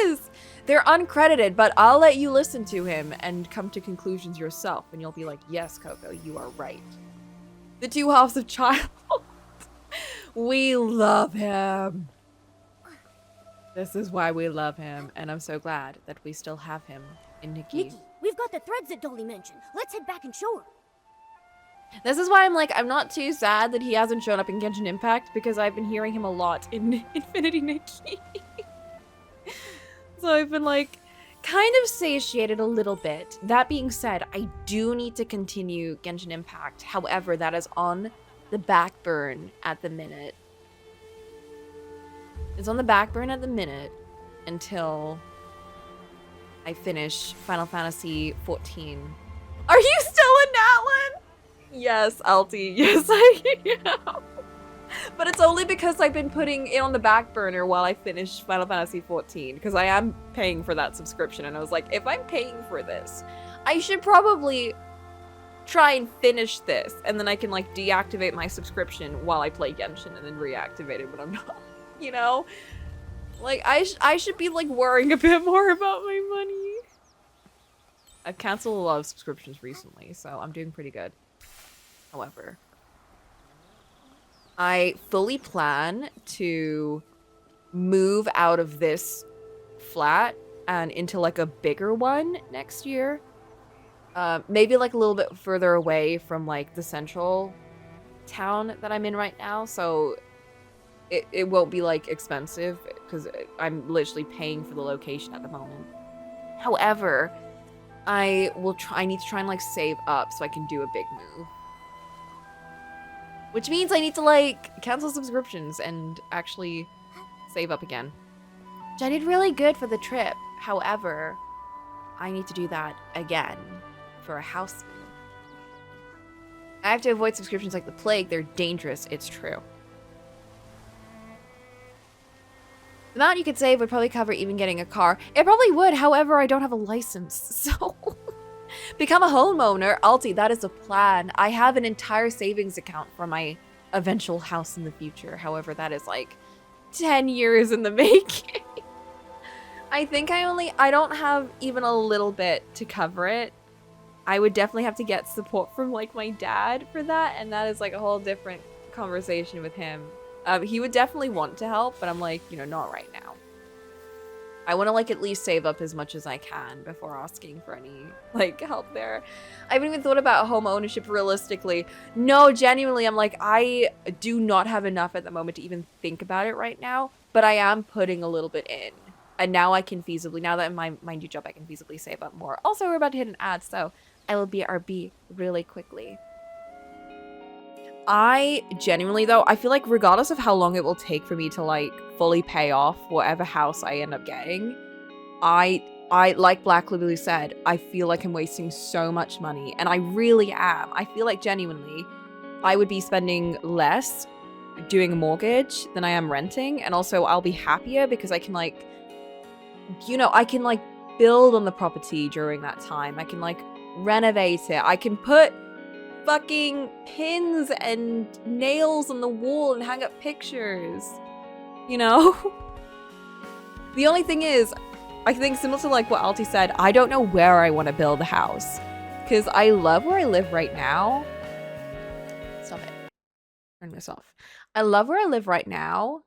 is! They're uncredited, but I'll let you listen to him and come to conclusions yourself, and you'll be like, yes, Coco, you are right. The two halves of Child. We love him. This is why we love him, and I'm so glad that we still have him in Nikki. Nikki, we've got the threads that Dolly mentioned. Let's head back and show her. This is why I'm like, I'm not too sad that he hasn't shown up in Genshin Impact, because I've been hearing him a lot in Infinity Nikki. So I've been like, kind of satiated a little bit. That being said, I do need to continue Genshin Impact. However, that is on the back burn at the minute. It's on the back burn at the minute until I finish Final Fantasy 14. Are you still in Natlan? Yes, Alti. Yes, I am. But it's only because I've been putting it on the back burner while I finish Final Fantasy 14, because I am paying for that subscription, and I was like, if I'm paying for this, I should probably try and finish this, and then I can like deactivate my subscription while I play Genshin and then reactivate it when I'm not, you know? Like, I should be like worrying a bit more about my money. I've canceled a lot of subscriptions recently, so I'm doing pretty good. However, I fully plan to move out of this flat and into like a bigger one next year. Maybe like a little bit further away from like the central town that I'm in right now. So it won't be like expensive because I'm literally paying for the location at the moment. However, I need to try and like save up so I can do a big move. Which means I need to, like, cancel subscriptions and actually save up again. Which I did really good for the trip. However, I need to do that again for a house move. I have to avoid subscriptions like the plague. They're dangerous. It's true. The amount you could save would probably cover even getting a car. It probably would. However, I don't have a license, so... Become a homeowner. Alti, that is a plan. I have an entire savings account for my eventual house in the future. However, that is like 10 years in the making. I think I don't have even a little bit to cover it. I would definitely have to get support from like my dad for that. And that is like a whole different conversation with him. He would definitely want to help, but I'm like, you know, not right now. I want to like at least save up as much as I can before asking for any like help there. I haven't even thought about home ownership realistically. No, genuinely, I'm like, I do not have enough at the moment to even think about it right now, but I am putting a little bit in. And now I can feasibly, now that in my new job, I can feasibly save up more. Also, we're about to hit an ad, so I will BRB really quickly. I genuinely though, I feel like regardless of how long it will take for me to like fully pay off whatever house I end up getting, I like Black Liberty said, I feel like I'm wasting so much money, and I really am. I feel like genuinely I would be spending less doing a mortgage than I am renting, and also I'll be happier because I can like, you know, I can like build on the property during that time. I can like renovate it. I can put fucking pins and nails on the wall and hang up pictures, you know? The only thing is, I think similar to like what Alti said, I don't know where I want to build a house because I love where I live right now. Stop it. Turn this off. I love where I live right now.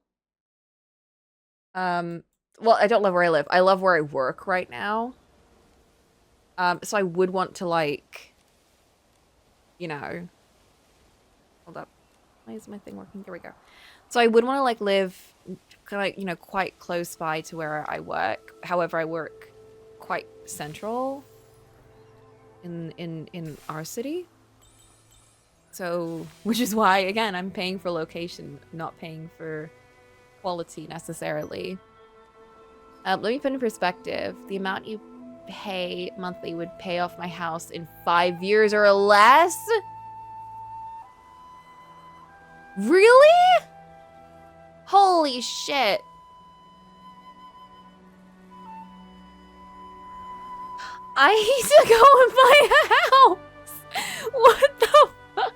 Well, I don't love where I live. I love where I work right now. So I would want to like, you know, hold up. Why is my thing working? There we go. So I would want to like live kind of, you know, quite close by to where I work. However, I work quite central in our city. So, which is why, again, I'm paying for location, not paying for quality necessarily. Let me put in perspective. The amount you pay monthly would pay off my house in 5 years or less? Really? Holy shit. I need to go and buy a house. What the fuck?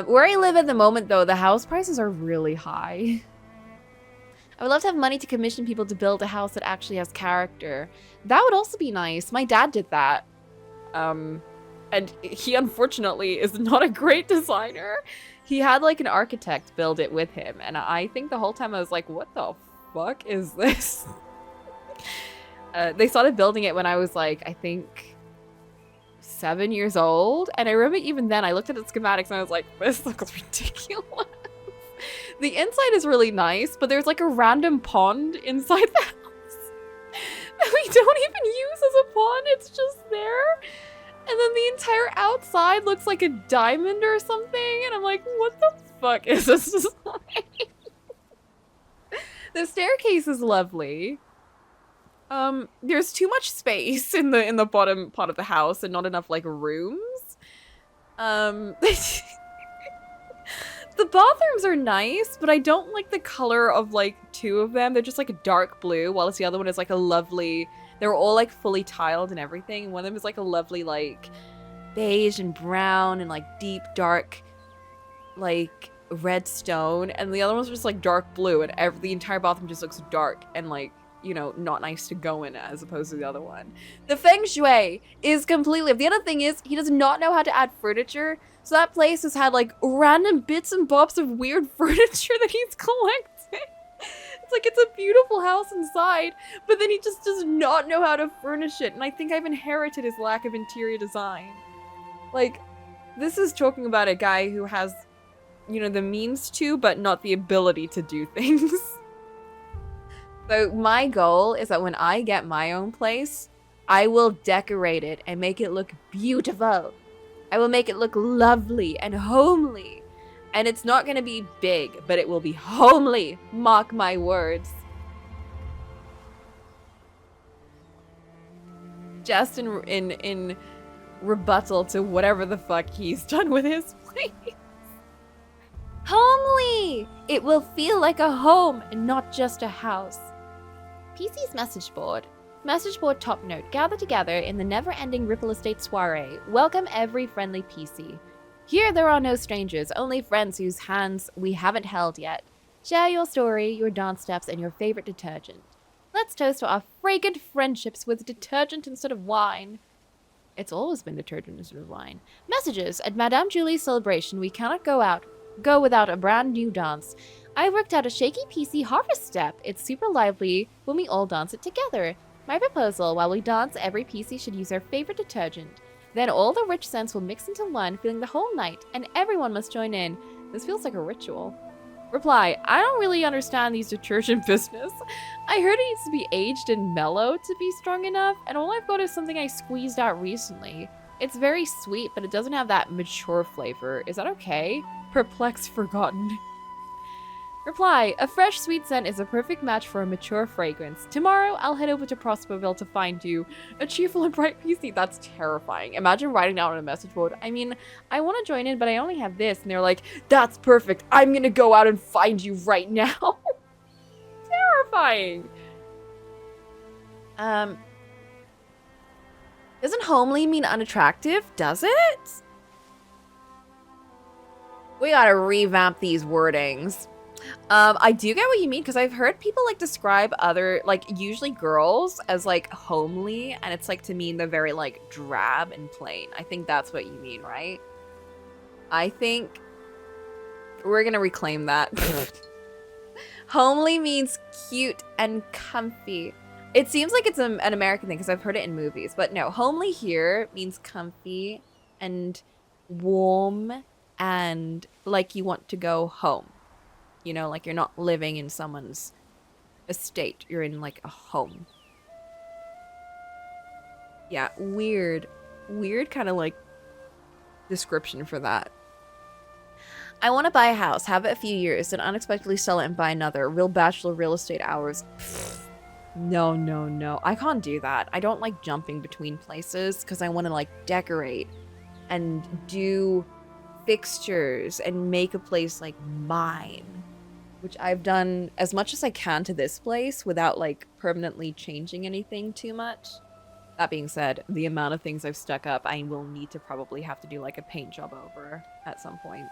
Where I live at the moment, though, the house prices are really high. I would love to have money to commission people to build a house that actually has character. That would also be nice. My dad did that. And he unfortunately is not a great designer. He had like an architect build it with him. And I think the whole time I was like, what the fuck is this? They started building it when I was like, I think 7 years old. And I remember even then I looked at the schematics and I was like, this looks ridiculous. The inside is really nice, but there's like a random pond inside the house we don't even use as a pond. It's just there. And then the entire outside looks like a diamond or something. And I'm like, what the fuck is this design? The staircase is lovely. There's too much space in the bottom part of the house and not enough like rooms. The bathrooms are nice, but I don't like the color of like two of them. They're just like a dark blue, whilst the other one is like a lovely, they're all like fully tiled and everything. One of them is like a lovely like beige and brown and like deep dark like red stone, and the other one's just like dark blue, and the entire bathroom just looks dark and like, you know, not nice to go in as opposed to the other one. The feng shui is completely, the other thing is he does not know how to add furniture. So that place has had like random bits and bobs of weird furniture that he's collected. It's like it's a beautiful house inside, but then he just does not know how to furnish it. And I think I've inherited his lack of interior design. Like, this is talking about a guy who has, you know, the means to, but not the ability to do things. So my goal is that when I get my own place, I will decorate it and make it look beautiful. I will make it look lovely and homely. And it's not going to be big, but it will be homely. Mark my words. Just in rebuttal to whatever the fuck he's done with his place. Homely! It will feel like a home and not just a house. PC's message board. Message board top note. Gather together in the never-ending Ripple Estate soiree. Welcome every friendly PC. Here there are no strangers, only friends whose hands we haven't held yet. Share your story, your dance steps, and your favorite detergent. Let's toast to our fragrant friendships with detergent instead of wine. It's always been detergent instead of wine. Messages. At Madame Julie's celebration, we cannot go without a brand new dance. I worked out a shaky PC harvest step. It's super lively when we all dance it together. My proposal, while we dance, every PC should use their favorite detergent. Then all the rich scents will mix into one, filling the whole night, and everyone must join in. This feels like a ritual. Reply, I don't really understand these detergent business. I heard it needs to be aged and mellow to be strong enough, and all I've got is something I squeezed out recently. It's very sweet, but it doesn't have that mature flavor. Is that okay? Perplexed, forgotten. Reply, a fresh sweet scent is a perfect match for a mature fragrance. Tomorrow, I'll head over to Prosperville to find you. A cheerful and bright PC. That's terrifying. Imagine writing down on a message board, I mean, I want to join in, but I only have this. And they're like, that's perfect. I'm going to go out and find you right now. Terrifying. Doesn't homely mean unattractive? Does it? We gotta revamp these wordings. I do get what you mean, because I've heard people like describe other, like usually girls as like homely, and it's like to mean they're very like drab and plain. I think that's what you mean, right? I think we're gonna reclaim that. Homely means cute and comfy. It seems like it's an American thing because I've heard it in movies, but no, homely here means comfy and warm and like you want to go home. You know, like you're not living in someone's estate. You're in like a home. Yeah, weird kind of like description for that. I want to buy a house, have it a few years, then unexpectedly sell it and buy another. Real bachelor real estate hours. No. I can't do that. I don't like jumping between places because I want to like decorate and do fixtures and make a place like mine, which I've done as much as I can to this place without like permanently changing anything too much. That being said, the amount of things I've stuck up, I will need to probably have to do like a paint job over at some point.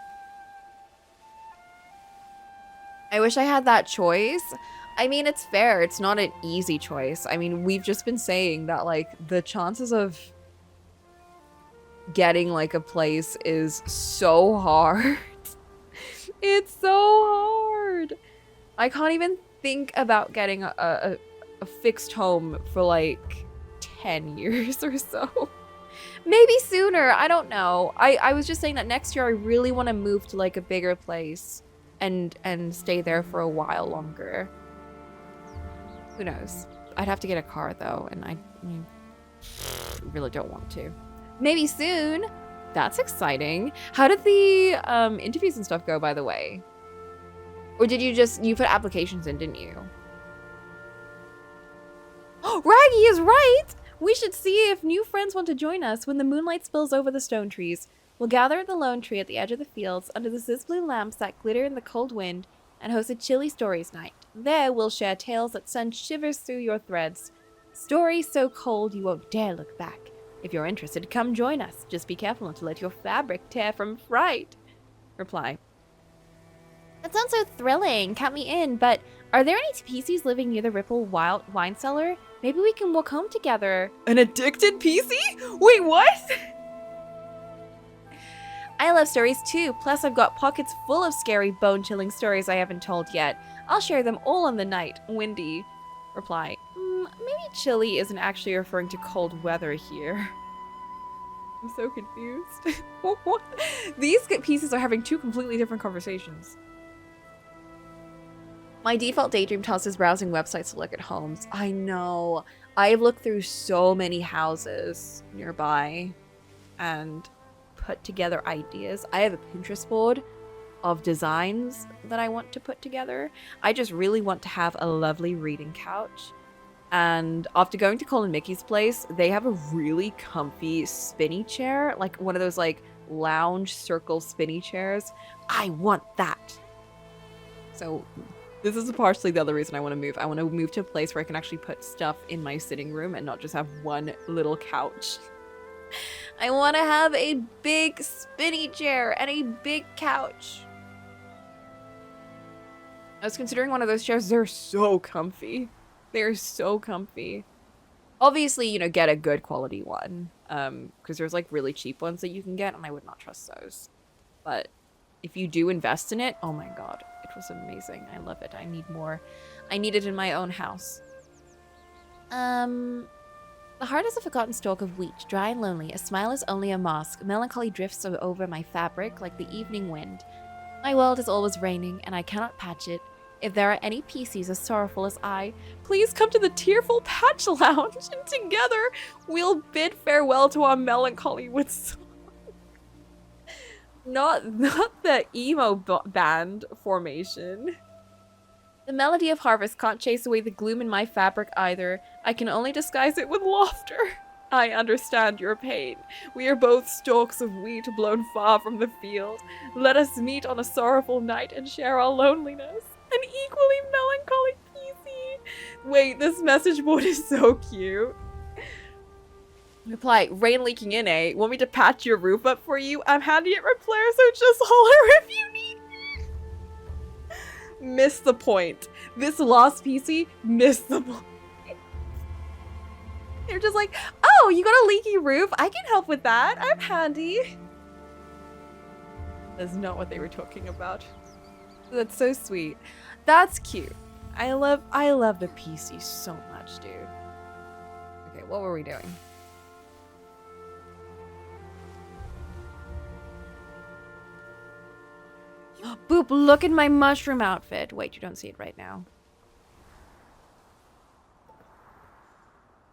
I wish I had that choice. I mean, it's fair. It's not an easy choice. I mean, we've just been saying that like the chances of getting like a place is so hard. It's so hard. I can't even think about getting a fixed home for like 10 years or so. Maybe sooner. I don't know. I was just saying that next year I really want to move to like a bigger place and stay there for a while longer. Who knows? I'd have to get a car though, and I really don't want to. Maybe soon. That's exciting. How did the interviews and stuff go, by the way? Or did you put applications in, didn't you? Raggy is right! We should see if new friends want to join us when the moonlight spills over the stone trees. We'll gather at the lone tree at the edge of the fields under the sizzling lamps that glitter in the cold wind and host a chilly stories night. There we'll share tales that send shivers through your threads. Stories so cold you won't dare look back. If you're interested, come join us. Just be careful not to let your fabric tear from fright. Reply. That sounds so thrilling. Count me in, but are there any PCs living near the Ripple wine cellar? Maybe we can walk home together. An addicted PC? Wait, what? I love stories too. Plus, I've got pockets full of scary, bone-chilling stories I haven't told yet. I'll share them all on the night. Windy. Reply. Maybe chilly isn't actually referring to cold weather here. I'm so confused. These pieces are having two completely different conversations. My default daydream task is browsing websites to look at homes. I know. I've looked through so many houses nearby and put together ideas. I have a Pinterest board of designs that I want to put together. I just really want to have a lovely reading couch. And after going to Cole and Mickey's place, they have a really comfy spinny chair, like one of those like lounge circle spinny chairs. I want that. So this is partially the other reason I want to move. I want to move to a place where I can actually put stuff in my sitting room and not just have one little couch. I want to have a big spinny chair and a big couch. I was considering one of those chairs. They're so comfy. They're so comfy. Obviously, you know, get a good quality one. Because there's like really cheap ones that you can get and I would not trust those. But if you do invest in it, oh my god, it was amazing. I love it. I need more. I need it in my own house. The heart is a forgotten stalk of wheat, dry and lonely. A smile is only a mask. Melancholy drifts over my fabric like the evening wind. My world is always raining, and I cannot patch it. If there are any PCs as sorrowful as I, please come to the Tearful Patch Lounge, and together we'll bid farewell to our melancholy with song. Not the emo band formation. The melody of harvest can't chase away the gloom in my fabric either. I can only disguise it with laughter. I understand your pain. We are both stalks of wheat blown far from the field. Let us meet on a sorrowful night and share our loneliness. An equally melancholy PC. Wait, this message board is so cute. Reply, rain leaking in, eh? Want me to patch your roof up for you? I'm handy at repair, so just holler if you need me. Missed the point. This lost PC missed the point. They're just like, oh, you got a leaky roof? I can help with that. I'm handy. That's not what they were talking about. That's so sweet. That's cute. I love the PC so much, dude. Okay, what were we doing? Boop, look at my mushroom outfit. Wait, you don't see it right now.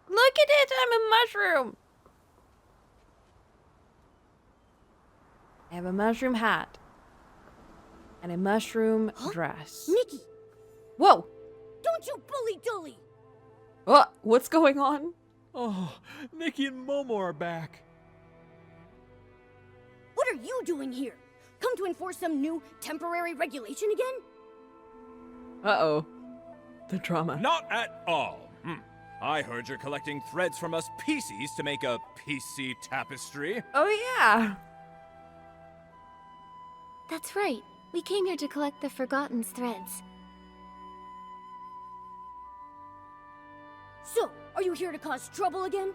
Look at it, I'm a mushroom. I have a mushroom hat. And a mushroom dress. Nikki! Whoa! Don't you bully Dully! What? What's going on? Oh, Nikki and Momo are back. What are you doing here? Come to enforce some new temporary regulation again? Uh-oh. The drama. Not at all. I heard you're collecting threads from us PCs to make a PC tapestry. Oh, yeah. That's right. We came here to collect the Forgotten's threads. So, are you here to cause trouble again?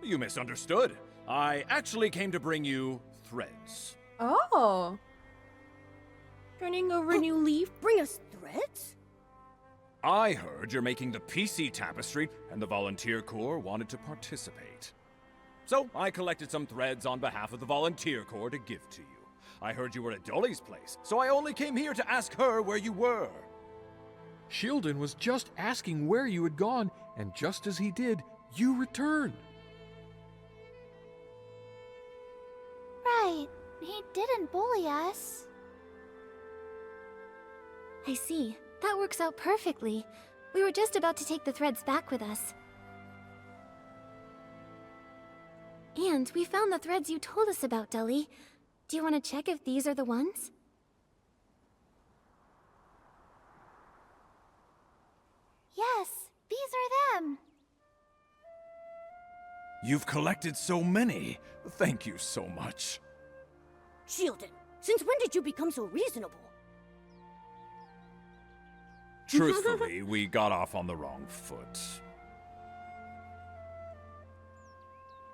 You misunderstood. I actually came to bring you threads. Oh. Turning over a new leaf. Bring us threads? I heard you're making the PC tapestry, and the Volunteer Corps wanted to participate. So I collected some threads on behalf of the Volunteer Corps to give to you. I heard you were at Dolly's place, so I only came here to ask her where you were. Shieldon was just asking where you had gone, and just as he did, you returned. Right. He didn't bully us. I see. That works out perfectly. We were just about to take the threads back with us. And we found the threads you told us about, Dully. Do you want to check if these are the ones? Yes, these are them. You've collected so many. Thank you so much. Shieldon, since when did you become so reasonable? Truthfully, we got off on the wrong foot.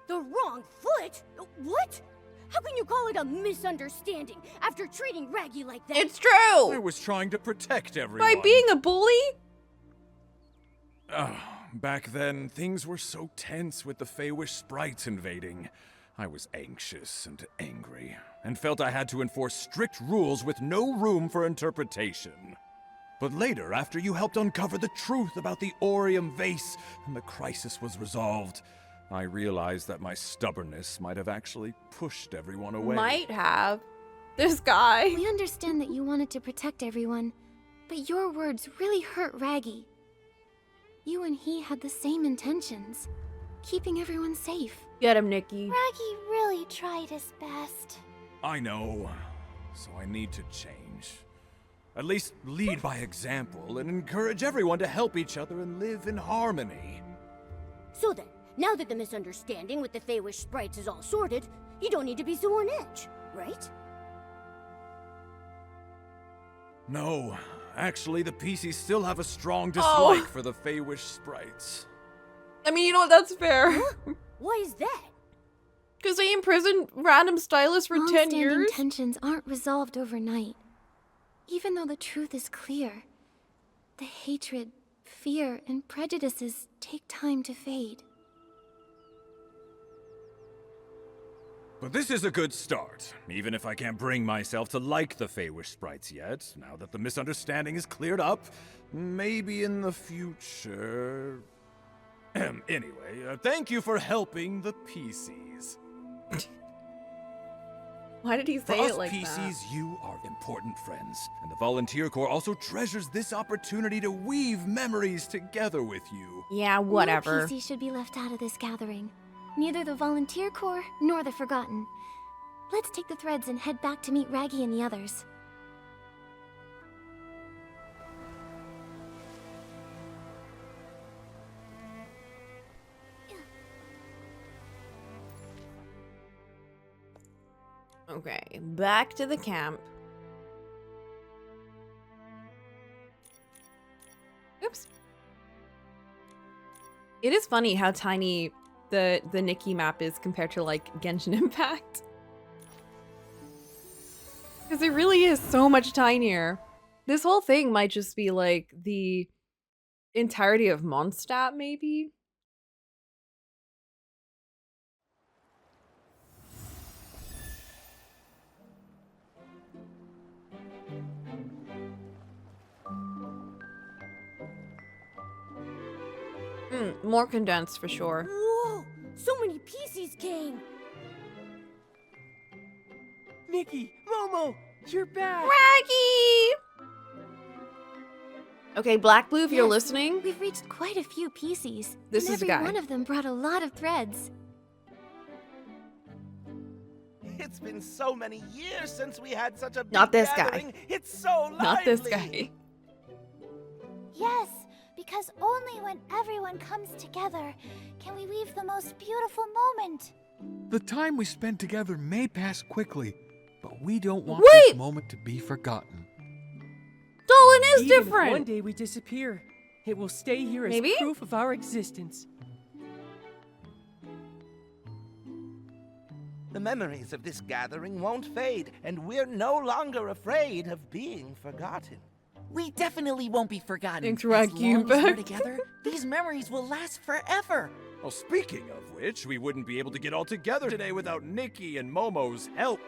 The wrong foot? What? How can you call it a misunderstanding after treating Raggy like that? It's true! I was trying to protect everyone. By being a bully? Back then, things were so tense with the Feywish sprites invading. I was anxious and angry, and felt I had to enforce strict rules with no room for interpretation. But later, after you helped uncover the truth about the Orium vase and the crisis was resolved, I realized that my stubbornness might have actually pushed everyone away. Might have. This guy. We understand that you wanted to protect everyone, but your words really hurt Raggy. You and he had the same intentions, keeping everyone safe. Get him, Nikki. Raggy really tried his best. I know, so I need to change. At least lead by example and encourage everyone to help each other and live in harmony. So then, now that the misunderstanding with the Feywish sprites is all sorted, you don't need to be so on edge, right? No, actually the PCs still have a strong dislike for the Feywish sprites. I mean, you know what? That's fair. Why is that? Because they imprisoned random stylists for 10 Long-standing years? tensions aren't resolved overnight. Even though the truth is clear, the hatred, fear, and prejudices take time to fade. But this is a good start, even if I can't bring myself to like the Feywish sprites yet. Now that the misunderstanding is cleared up, maybe in the future... Anyway, thank you for helping the PCs. Why did he For say us it like PCs, that? you are important friends, and the Volunteer Corps also treasures this opportunity to weave memories together with you. Yeah, whatever. No PC should be left out of this gathering. Neither the Volunteer Corps nor the Forgotten. Let's take the threads and head back to meet Raggy and the others. Okay, back to the camp. Oops. It is funny how tiny the Nikki map is compared to like Genshin Impact. Because it really is so much tinier. This whole thing might just be like the entirety of Mondstadt, maybe? More condensed for sure. Whoa! So many PCs came! Nikki, Momo, you're back! Raggy! Okay, Black Blue, if you're Yes, listening, We've reached quite a few PCs. This and is a every guy. one of them brought a lot of threads. It's been so many years since we had such a big Not this guy. gathering. It's so lively. not this guy. Yes, because only when everyone comes together can we weave the most beautiful moment. The time we spend together may pass quickly, but we don't want Wait! this moment to be forgotten. Dolan is Even if different! one day we disappear, it will stay here as Maybe? proof of our existence. The memories of this gathering won't fade, and we're no longer afraid of being forgotten. We definitely won't be forgotten. Thanks, As Rocky, long as we're back. together, these memories will last forever. Well, speaking of which, we wouldn't be able to get all together today without Nikki and Momo's help.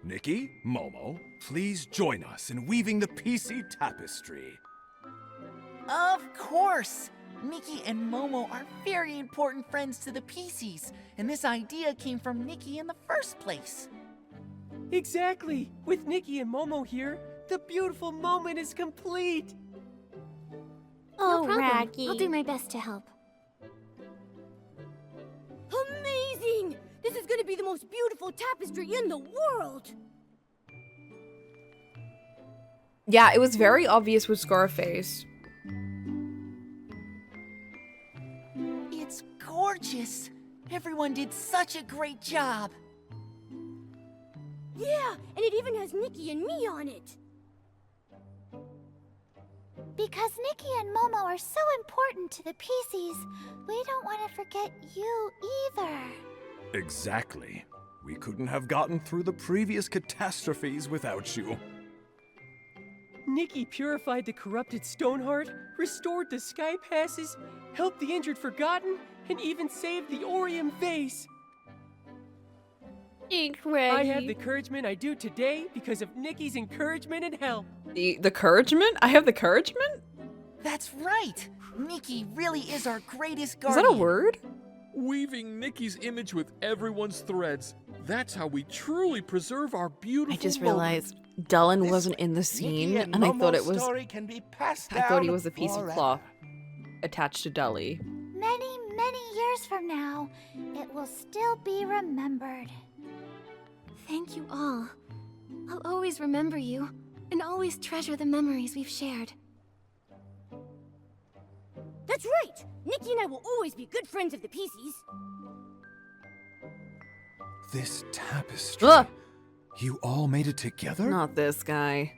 Nikki, Momo, please join us in weaving the PC tapestry. Of course! Nikki and Momo are very important friends to the PCs, and this idea came from Nikki in the first place. Exactly! With Nikki and Momo here, the beautiful moment is complete! No Oh, problem. Raggy. I'll do my best to help. Amazing! This is gonna be the most beautiful tapestry in the world! Yeah, it was very obvious with Scarface. It's gorgeous! Everyone did such a great job! Yeah, and it even has Nikki and me on it! Because Nikki and Momo are so important to the PCs, we don't want to forget you either. Exactly. We couldn't have gotten through the previous catastrophes without you. Nikki purified the corrupted Stoneheart, restored the Sky Passes, helped the injured Forgotten, and even saved the Orium vase. Thanks, I Raggy. have the encouragement I do today because of Nikki's encouragement and help. The encouragement? I have the encouragement? That's right! Nikki really is our greatest Is guardian. that a word? Weaving Nikki's image with everyone's threads. That's how we truly preserve our beautiful I just moment. realized Dylan This wasn't in the scene, Nikki and I thought Momo's it was. story can be passed I thought he down was a piece of forever. cloth attached to Dully. Many, many years from now, it will still be remembered. Thank you all. I'll always remember you, and always treasure the memories we've shared. That's right! Nikki and I will always be good friends of the PCs. This tapestry. Ugh! You all made it together? Not this guy.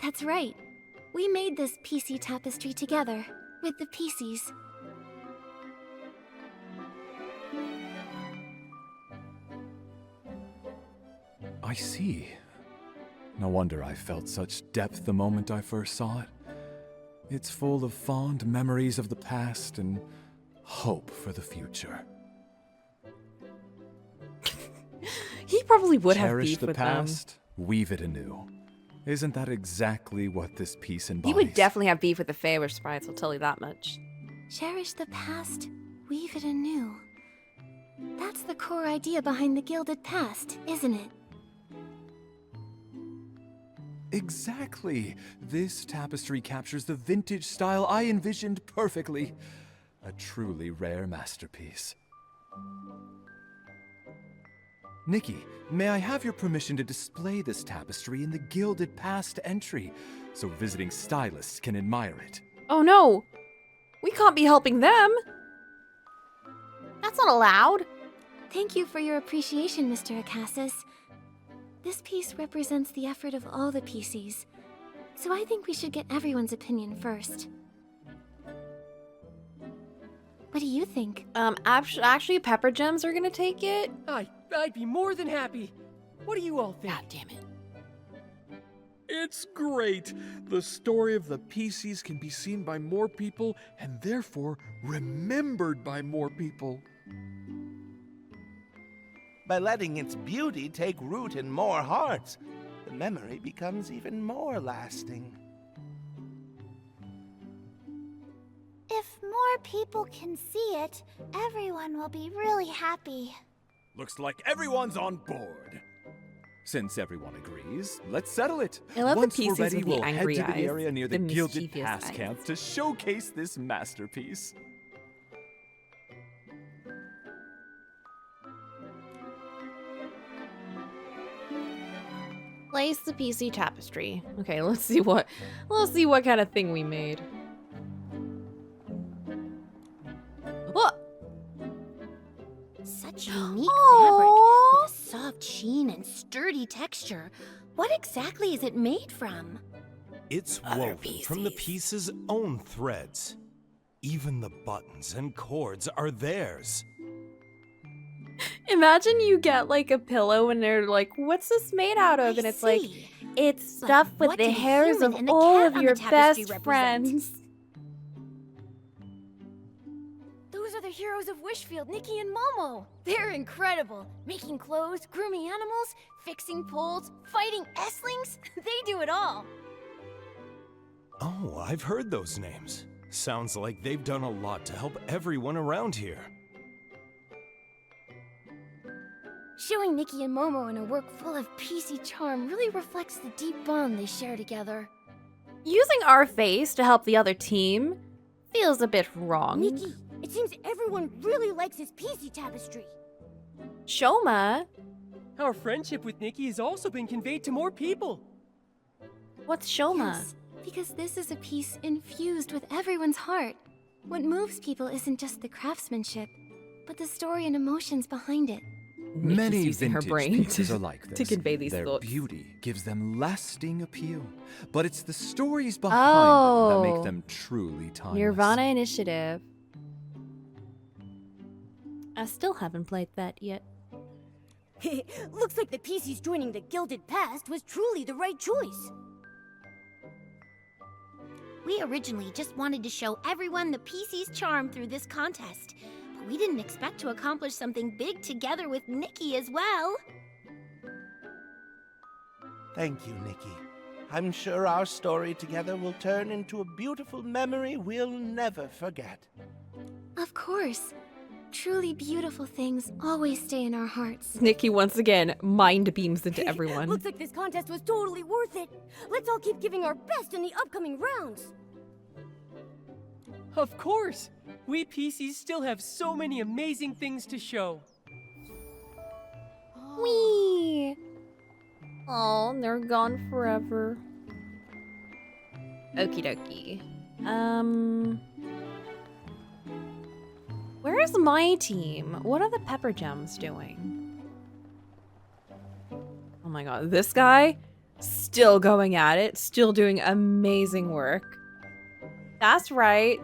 That's right. We made this PC tapestry together, with the PCs. I see. No wonder I felt such depth the moment I first saw it. It's full of fond memories of the past and hope for the future. He probably would have Cherish beef the with past, weave it anew. Isn't that exactly what this piece them. embodies? He would definitely have beef with the Feywish sprites, I'll tell you that much. Cherish the past, weave it anew. That's the core idea behind the Gilded Past, isn't it? Exactly. This tapestry captures the vintage style I envisioned perfectly. A truly rare masterpiece. Nikki, may I have your permission to display this tapestry in the Gilded Past entry, so visiting stylists can admire it? Oh no! We can't be helping them! That's not allowed! Thank you for your appreciation, Mr. Akasis. This piece represents the effort of all the PCs, so I think we should get everyone's opinion first. What do you think? Actually, PEPPERGEMS are gonna take it. I'd be more than happy. What do you all think? God damn it. It's great! The story of the PCs can be seen by more people and therefore remembered by more people. By letting its beauty take root in more hearts, the memory becomes even more lasting. If more people can see it, everyone will be really happy. Looks like everyone's on board. Since everyone agrees, let's settle it. I love the Once we're pieces ready, with the we'll head angry to the eyes, area near the the Gilded mischievous Past eyes. camp to showcase this masterpiece. Place the PC tapestry. Okay, let's see what kind of thing we made. What? Such unique Aww. fabric with a soft sheen and sturdy texture. What exactly is it made from? It's Other woven from the PCs. piece's own threads. Even the buttons and cords are theirs. Imagine you get like a pillow and they're like, what's this made out of? And it's like, it's But stuffed with what the do the hairs human of and the all cat of on your the tapestry best represent? friends. Those are the heroes of Wishfield, Nikki and Momo. They're incredible. Making clothes, grooming animals, fixing poles, fighting S-lings. They do it all. Oh, I've heard those names. Sounds like they've done a lot to help everyone around here. Showing Nikki and Momo in a work full of PC charm really reflects the deep bond they share together. Using our face to help the other team feels a bit wrong. Nikki, it seems everyone really likes his PC tapestry. Shoma? Our friendship with Nikki has also been conveyed to more people. What's Shoma? Yes, because this is a piece infused with everyone's heart. What moves people isn't just the craftsmanship, but the story and emotions behind it. Many using her vintage brain pieces are like this. to convey these Their thoughts. beauty gives them lasting appeal, but it's the stories behind them that make them truly timeless. Nirvana Initiative. I still haven't played that yet. Looks like the PCs joining the Gilded Past was truly the right choice. We originally just wanted to show everyone the PC's charm through this contest, but we didn't expect to accomplish something big together with Nikki as well. Thank you, Nikki. I'm sure our story together will turn into a beautiful memory we'll never forget. Of course. Truly beautiful things always stay in our hearts. Nikki once again mind beams into everyone. Looks like this contest was totally worth it. Let's all keep giving our best in the upcoming rounds. Of course! We PCs still have so many amazing things to show. Whee! Oh, they're gone forever. Okie dokie. Where's my team? What are the PEPPERGEMS doing? Oh my god, this guy? Still going at it, still doing amazing work. That's right,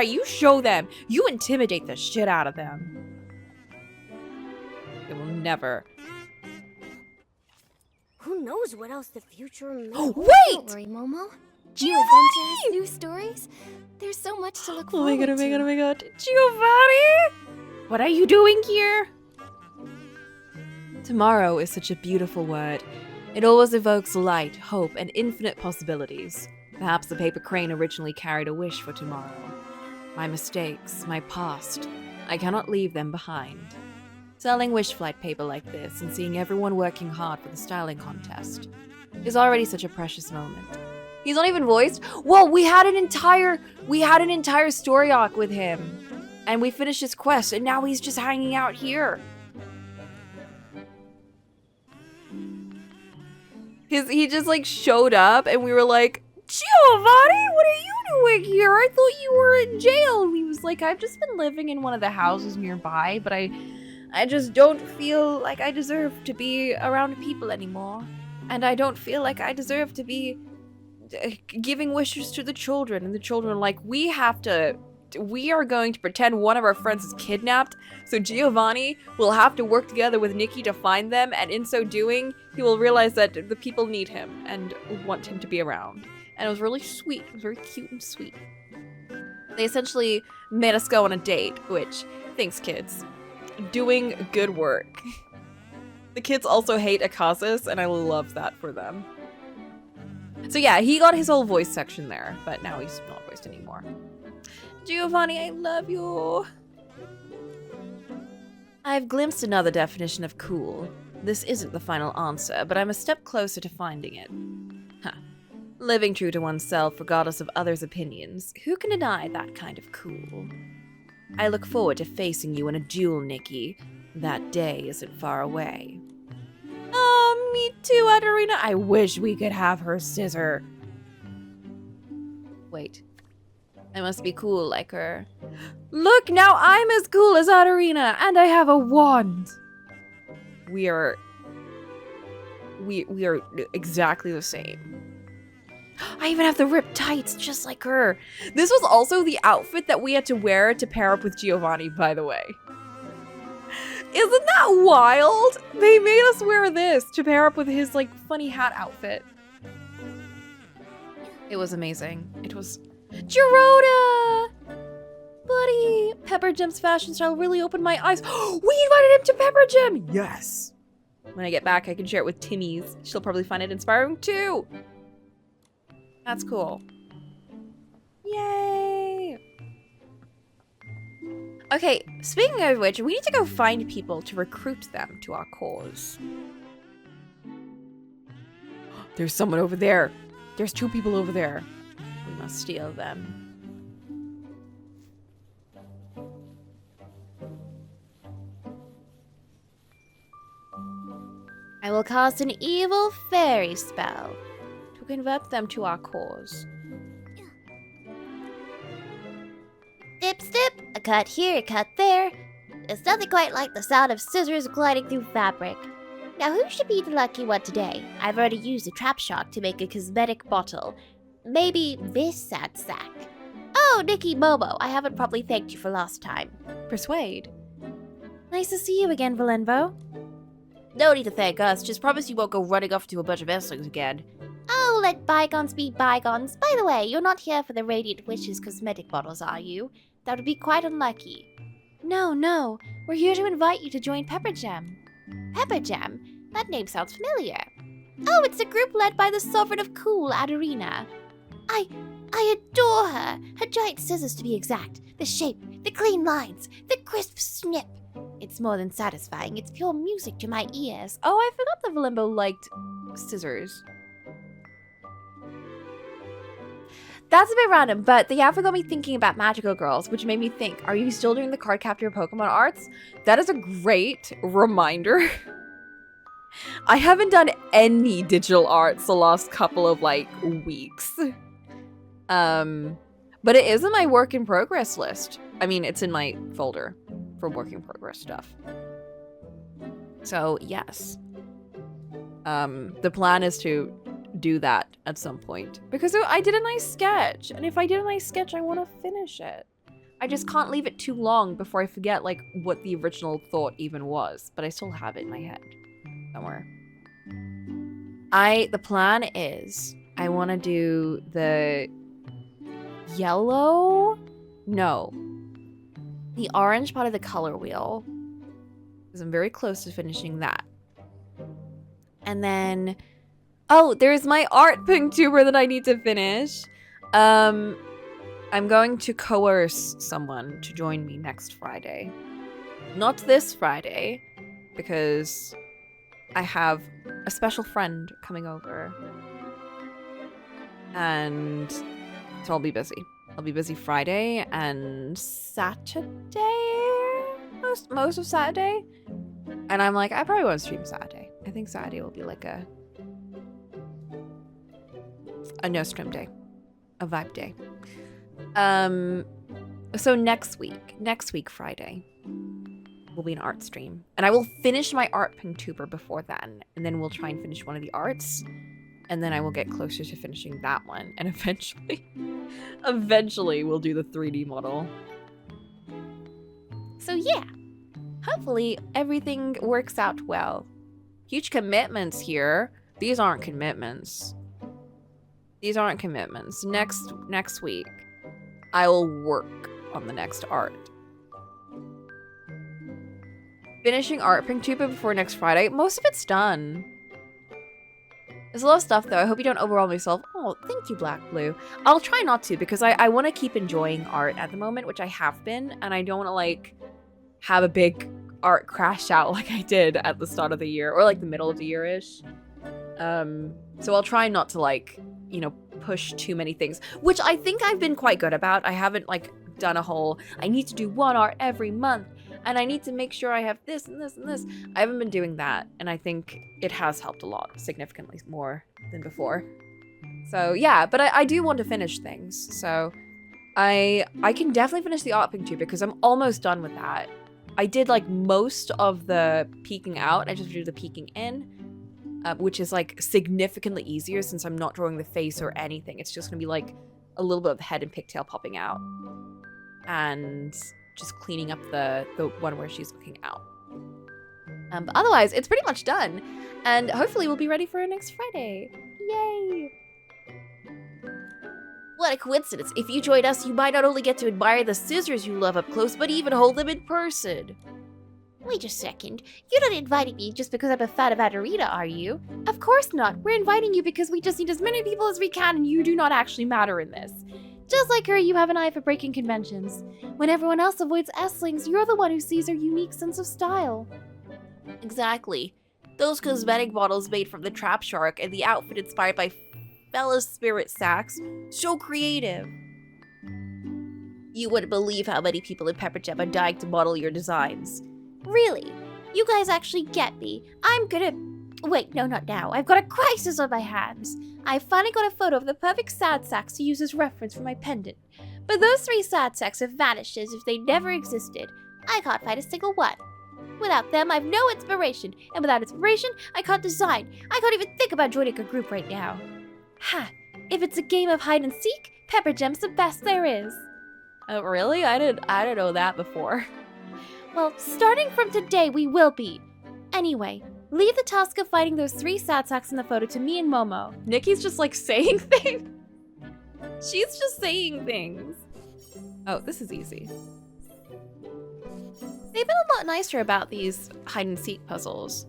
you show them. You intimidate the shit out of them. They will never. Who knows what else the future may Oh, hold. wait! Don't worry, Momo. Giovanni! New adventures, new stories. There's so much to look Oh my forward god, oh my god, oh to. my god. Giovanni! What are you doing here? Tomorrow is such a beautiful word. It always evokes light, hope, and infinite possibilities. Perhaps the paper crane originally carried a wish for tomorrow. My mistakes, my past, I cannot leave them behind. Selling wish flight paper like this and seeing everyone working hard for the styling contest is already such a precious moment. He's not even voiced? Whoa, we had an entire story arc with him. And we finished his quest, and now he's just hanging out here. He just like showed up and we were like, Giovanni, what are you doing here? I thought you were in jail. And he was like, I've just been living in one of the houses nearby, but I just don't feel like I deserve to be around people anymore. And I don't feel like I deserve to be giving wishes to the children. And the children are like, we are going to pretend one of our friends is kidnapped, so Giovanni will have to work together with Nikki to find them, and in so doing, he will realize that the people need him and want him to be around. And it was really sweet. It was very cute and sweet. They essentially made us go on a date, which, thanks kids. Doing good work. The kids also hate Akasis, and I love that for them. So yeah, he got his whole voice section there, but now he's not voiced anymore. Giovanni, I love you. I've glimpsed another definition of cool. This isn't the final answer, but I'm a step closer to finding it. Huh. Living true to oneself regardless of others' opinions. Who can deny that kind of cool? I look forward to facing you in a duel, Nikki. That day isn't far away. Oh, me too, Adarina. I wish we could have her scissor. Wait. I must be cool like her. Look, now I'm as cool as Adarina, and I have a wand. We are exactly the same. I even have the ripped tights, just like her. This was also the outfit that we had to wear to pair up with Giovanni, by the way. Isn't that wild? They made us wear this to pair up with his, like, funny hat outfit. It was amazing. It was... Gerota! Buddy! PEPPERGEM's fashion style really opened my eyes. We invited him to PEPPERGEM! Yes! When I get back, I can share it with Timmy's. She'll probably find it inspiring, too! That's cool. Okay, speaking of which, we need to go find people to recruit them to our cause. There's someone over there. There's 2 people over there. We must steal them. I will cast an evil fairy spell to convert them to our cause. Dip, stip, a cut here, a cut there. There's nothing quite like the sound of scissors gliding through fabric. Now who should be the lucky one today? I've already used a trap shock to make a cosmetic bottle. Maybe this sad sack. Oh, Nikki, Momo, I haven't properly thanked you for last time. Persuade. Nice to see you again, Valenvo. No need to thank us, just promise you won't go running off to a bunch of Esslings again. Oh, let bygones be bygones. By the way, you're not here for the Radiant Witch's cosmetic bottles, are you? That would be quite unlucky. No. We're here to invite you to join PEPPERGEM. PEPPERGEM? That name sounds familiar. Oh, it's a group led by the Sovereign of Cool, Adarina. I adore her. Her giant scissors, to be exact. The shape, the clean lines, the crisp snip. It's more than satisfying. It's pure music to my ears. Oh, I forgot that Valimbo liked scissors. That's a bit random, but the outfit got me thinking about magical girls, which made me think, are you still doing the card capture Pokemon arts? That is a great reminder. I haven't done any digital arts the last couple of, weeks. But it is in my work in progress list. I mean, it's in my folder for work in progress stuff. So, yes. The plan is to do that at some point. Because I did a nice sketch. And if I did a nice sketch, I want to finish it. I just can't leave it too long before I forget, what the original thought even was. But I still have it in my head. Somewhere. The plan is I want to do the yellow? No. The orange part of the color wheel. Because I'm very close to finishing that. And then... Oh, there's my art Pinktuber that I need to finish. I'm going to coerce someone to join me next Friday. Not this Friday, because I have a special friend coming over. And so I'll be busy. I'll be busy Friday and Saturday? Most of Saturday. And I'm like, I probably won't stream Saturday. I think Saturday will be like a no stream day. A vibe day. So next week Friday will be an art stream. And I will finish my art Pinktuber before then. And then we'll try and finish one of the arts. And then I will get closer to finishing that one. And eventually we'll do the 3D model. So yeah, hopefully everything works out well. Huge commitments here. These aren't commitments. These aren't commitments. Next week, I will work on the next art. Finishing art Pinktuber before next Friday. Most of it's done. There's a lot of stuff though. I hope you don't overwhelm yourself. Oh, thank you, Black Blue. I'll try not to because I want to keep enjoying art at the moment, which I have been, and I don't want to have a big art crash out like I did at the start of the year or the middle of the year-ish. So I'll try not to push too many things, which I think I've been quite good about. I haven't done a whole, I need to do one art every month and I need to make sure I have this and this and this. I haven't been doing that, and I think it has helped a lot, significantly more than before. So yeah, but I do want to finish things. So I can definitely finish the art Pinktuber because I'm almost done with that. I did most of the peeking out. I just do the peeking in. Which is significantly easier since I'm not drawing the face or anything. It's just gonna be a little bit of the head and pigtail popping out. And just cleaning up the one where she's looking out. But otherwise, it's pretty much done. And hopefully we'll be ready for next Friday. Yay! What a coincidence. If you join us, you might not only get to admire the scissors you love up close, but even hold them in person. Wait a second. You're not inviting me just because I'm a fan of Adarina, are you? Of course not. We're inviting you because we just need as many people as we can and you do not actually matter in this. Just like her, you have an eye for breaking conventions. When everyone else avoids S-lings, you're the one who sees her unique sense of style. Exactly. Those cosmetic bottles made from the trap shark and the outfit inspired by fellow spirit sacks. So creative. You wouldn't believe how many people in Peppergem are dying to model your designs. Really? You guys actually get me. I'm gonna... Wait, no, not now. I've got a crisis on my hands. I finally got a photo of the perfect sad sacks to use as reference for my pendant. But those 3 sad sacks have vanished as if they never existed. I can't find a single one. Without them, I've no inspiration. And without inspiration, I can't design. I can't even think about joining a group right now. Ha! If it's a game of hide and seek, Peppergem's the best there is. Oh, really? I didn't know that before. Well, starting from today, we will be. Anyway, leave the task of finding those 3 sad sacks in the photo to me and Momo. Nikki's just like saying things. She's just saying things. Oh, this is easy. They've been a lot nicer about these hide and seek puzzles.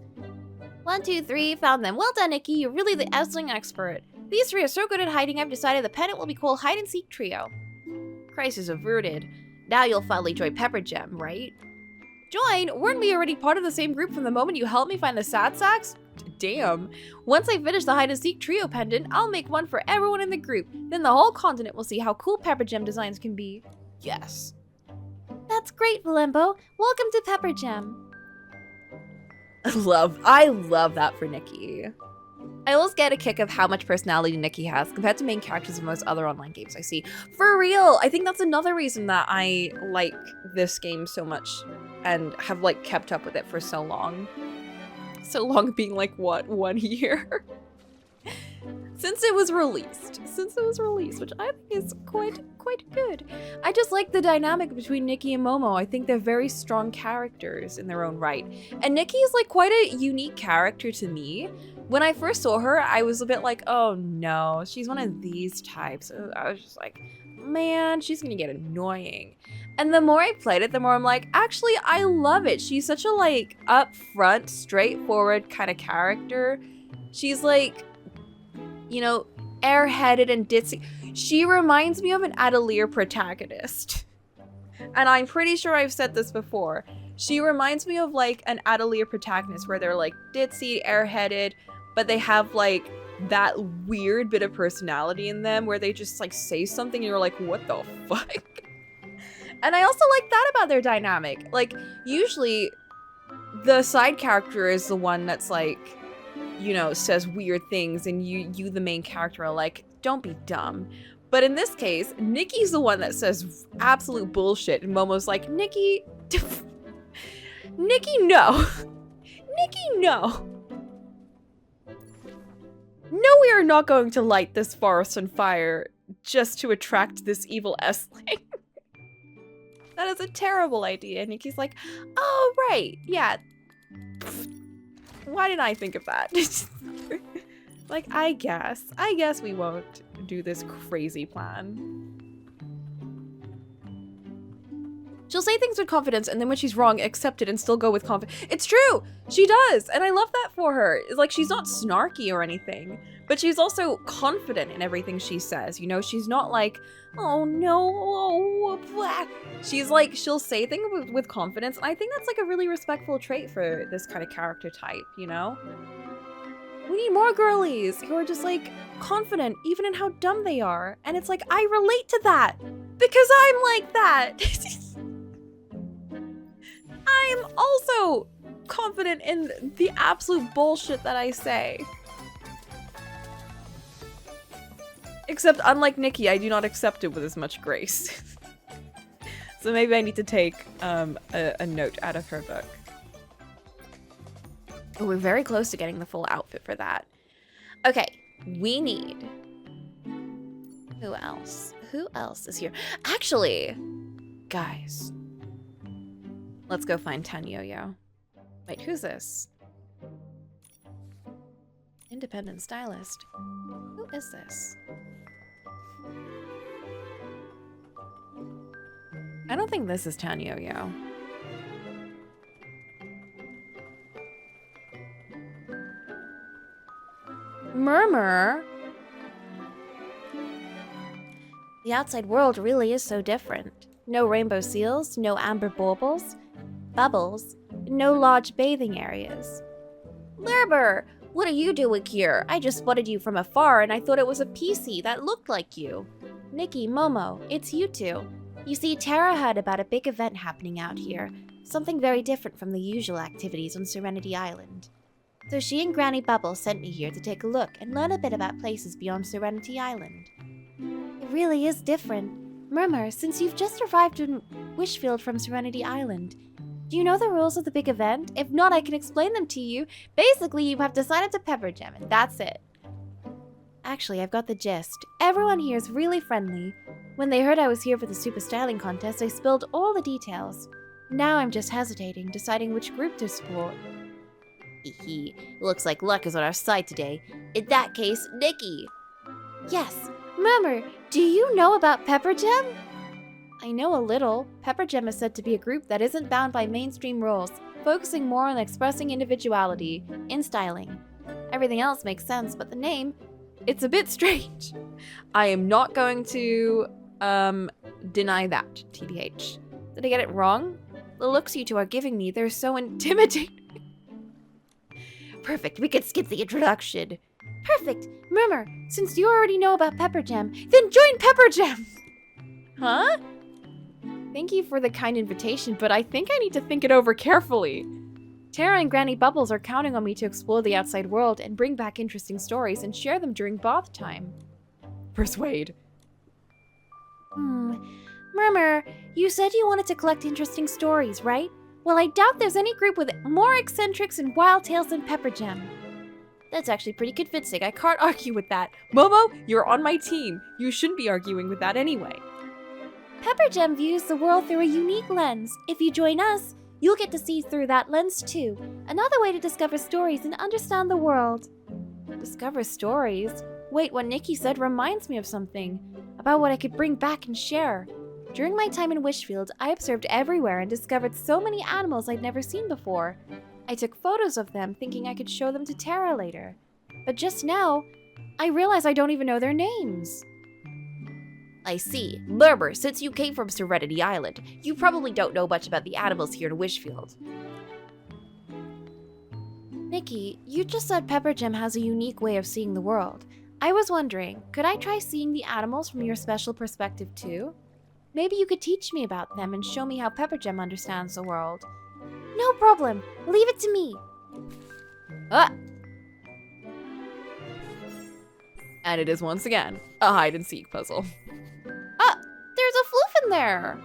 1, 2, 3, found them. Well done, Nikki. You're really the S-ling expert. These 3 are so good at hiding, I've decided the pendant will be called Hide and Seek Trio. Crisis averted. Now you'll finally join Peppergem, right? Join? Weren't we already part of the same group from the moment you helped me find the sad sacks? Damn. Once I finish the hide and seek trio pendant, I'll make one for everyone in the group. Then the whole continent will see how cool Peppergem designs can be. Yes. That's great, Valembo. Welcome to Peppergem. I love that for Nikki. I always get a kick of how much personality Nikki has compared to main characters in most other online games I see. For real, I think that's another reason that I like this game so much and have like kept up with it for so long. So long being like, what, 1 year? Since it was released, which I think is quite good. I just like the dynamic between Nikki and Momo. I think they're very strong characters in their own right. And Nikki is like quite a unique character to me. When I first saw her, I was a bit like, oh no, she's one of these types. I was just like, man, she's gonna get annoying. And the more I played it, the more I'm like, actually, I love it. She's such a like upfront, straightforward kind of character. She's like, you know, airheaded and ditzy. She reminds me of an Atelier protagonist. And I'm pretty sure I've said this before. She reminds me of like an Atelier protagonist where they're like ditzy, airheaded, but they have like that weird bit of personality in them where they just like say something and you're like, what the fuck? And I also like that about their dynamic. Like, usually the side character is the one that's like, you know, says weird things and you the main character are like, don't be dumb. But in this case, Nikki's the one that says absolute bullshit and Momo's like, Nikki, Nikki, no. Nikki, no. No, we are not going to light this forest on fire just to attract this evil S-ling. That is a terrible idea. Nikki's like, oh, right, yeah. Why didn't I think of that? Like, I guess we won't do this crazy plan. She'll say things with confidence, and then when she's wrong, accept it and still go with confidence. It's true! She does! And I love that for her. It's like, she's not snarky or anything, but she's also confident in everything she says. You know, she's not like, oh no, oh, blah. She's like, she'll say things with confidence, and I think that's like a really respectful trait for this kind of character type, you know? We need more girlies who are just like confident, even in how dumb they are. And it's like, I relate to that because I'm like that. I'm also confident in the absolute bullshit that I say. Except unlike Nikki, I do not accept it with as much grace. So maybe I need to take a note out of her book. Oh, we're very close to getting the full outfit for that. Okay, we need... Who else? Who else is here? Actually, guys, let's go find Tan Yo-Yo. Wait, who's this? Independent stylist. Who is this? I don't think this is Tan Yo-Yo. Murmur? The outside world really is so different. No rainbow seals, no amber baubles, bubbles, no large bathing areas. Murmur, what are you doing here? I just spotted you from afar and I thought it was a PC that looked like you. Nikki, Momo, it's you two. You see, Tara heard about a big event happening out here. Something very different from the usual activities on Serenity Island. So she and Granny Bubble sent me here to take a look and learn a bit about places beyond Serenity Island. It really is different. Murmur, since you've just arrived in Wishfield from Serenity Island, do you know the rules of the big event? If not, I can explain them to you. Basically, you have to sign up to PEPPERGEM, and that's it. Actually, I've got the gist. Everyone here is really friendly. When they heard I was here for the Super Styling Contest, I spilled all the details. Now I'm just hesitating, deciding which group to support. Looks like luck is on our side today. In that case, Nikki. Yes. Murmur, do you know about PEPPERGEM? I know a little. PEPPERGEM is said to be a group that isn't bound by mainstream rules, focusing more on expressing individuality in styling. Everything else makes sense, but the name, it's a bit strange. I am not going to deny that, TBH. Did I get it wrong? The looks you two are giving me, they're so intimidating. Perfect, we could skip the introduction. Perfect! Murmur, since you already know about PEPPERGEM, then join PEPPERGEM! Huh? Thank you for the kind invitation, but I think I need to think it over carefully. Tara and Granny Bubbles are counting on me to explore the outside world and bring back interesting stories and share them during bath time. Persuade. Murmur, you said you wanted to collect interesting stories, right? Well, I doubt there's any group with more eccentrics and wild tales than PEPPERGEM. That's actually pretty convincing. I can't argue with that. Momo, you're on my team. You shouldn't be arguing with that anyway. PEPPERGEM views the world through a unique lens. If you join us, you'll get to see through that lens too. Another way to discover stories and understand the world. Discover stories? Wait, what Nikki said reminds me of something. About what I could bring back and share. During my time in Wishfield, I observed everywhere and discovered so many animals I'd never seen before. I took photos of them, thinking I could show them to Tara later. But just now, I realize I don't even know their names. I see. Murmur, since you came from Serenity Island, you probably don't know much about the animals here in Wishfield. Nikki, you just said PEPPERGEM has a unique way of seeing the world. I was wondering, could I try seeing the animals from your special perspective too? Maybe you could teach me about them and show me how PEPPERGEM understands the world. No problem. Leave it to me. Ah! And it is once again a hide-and-seek puzzle. Ah! There's a floof in there!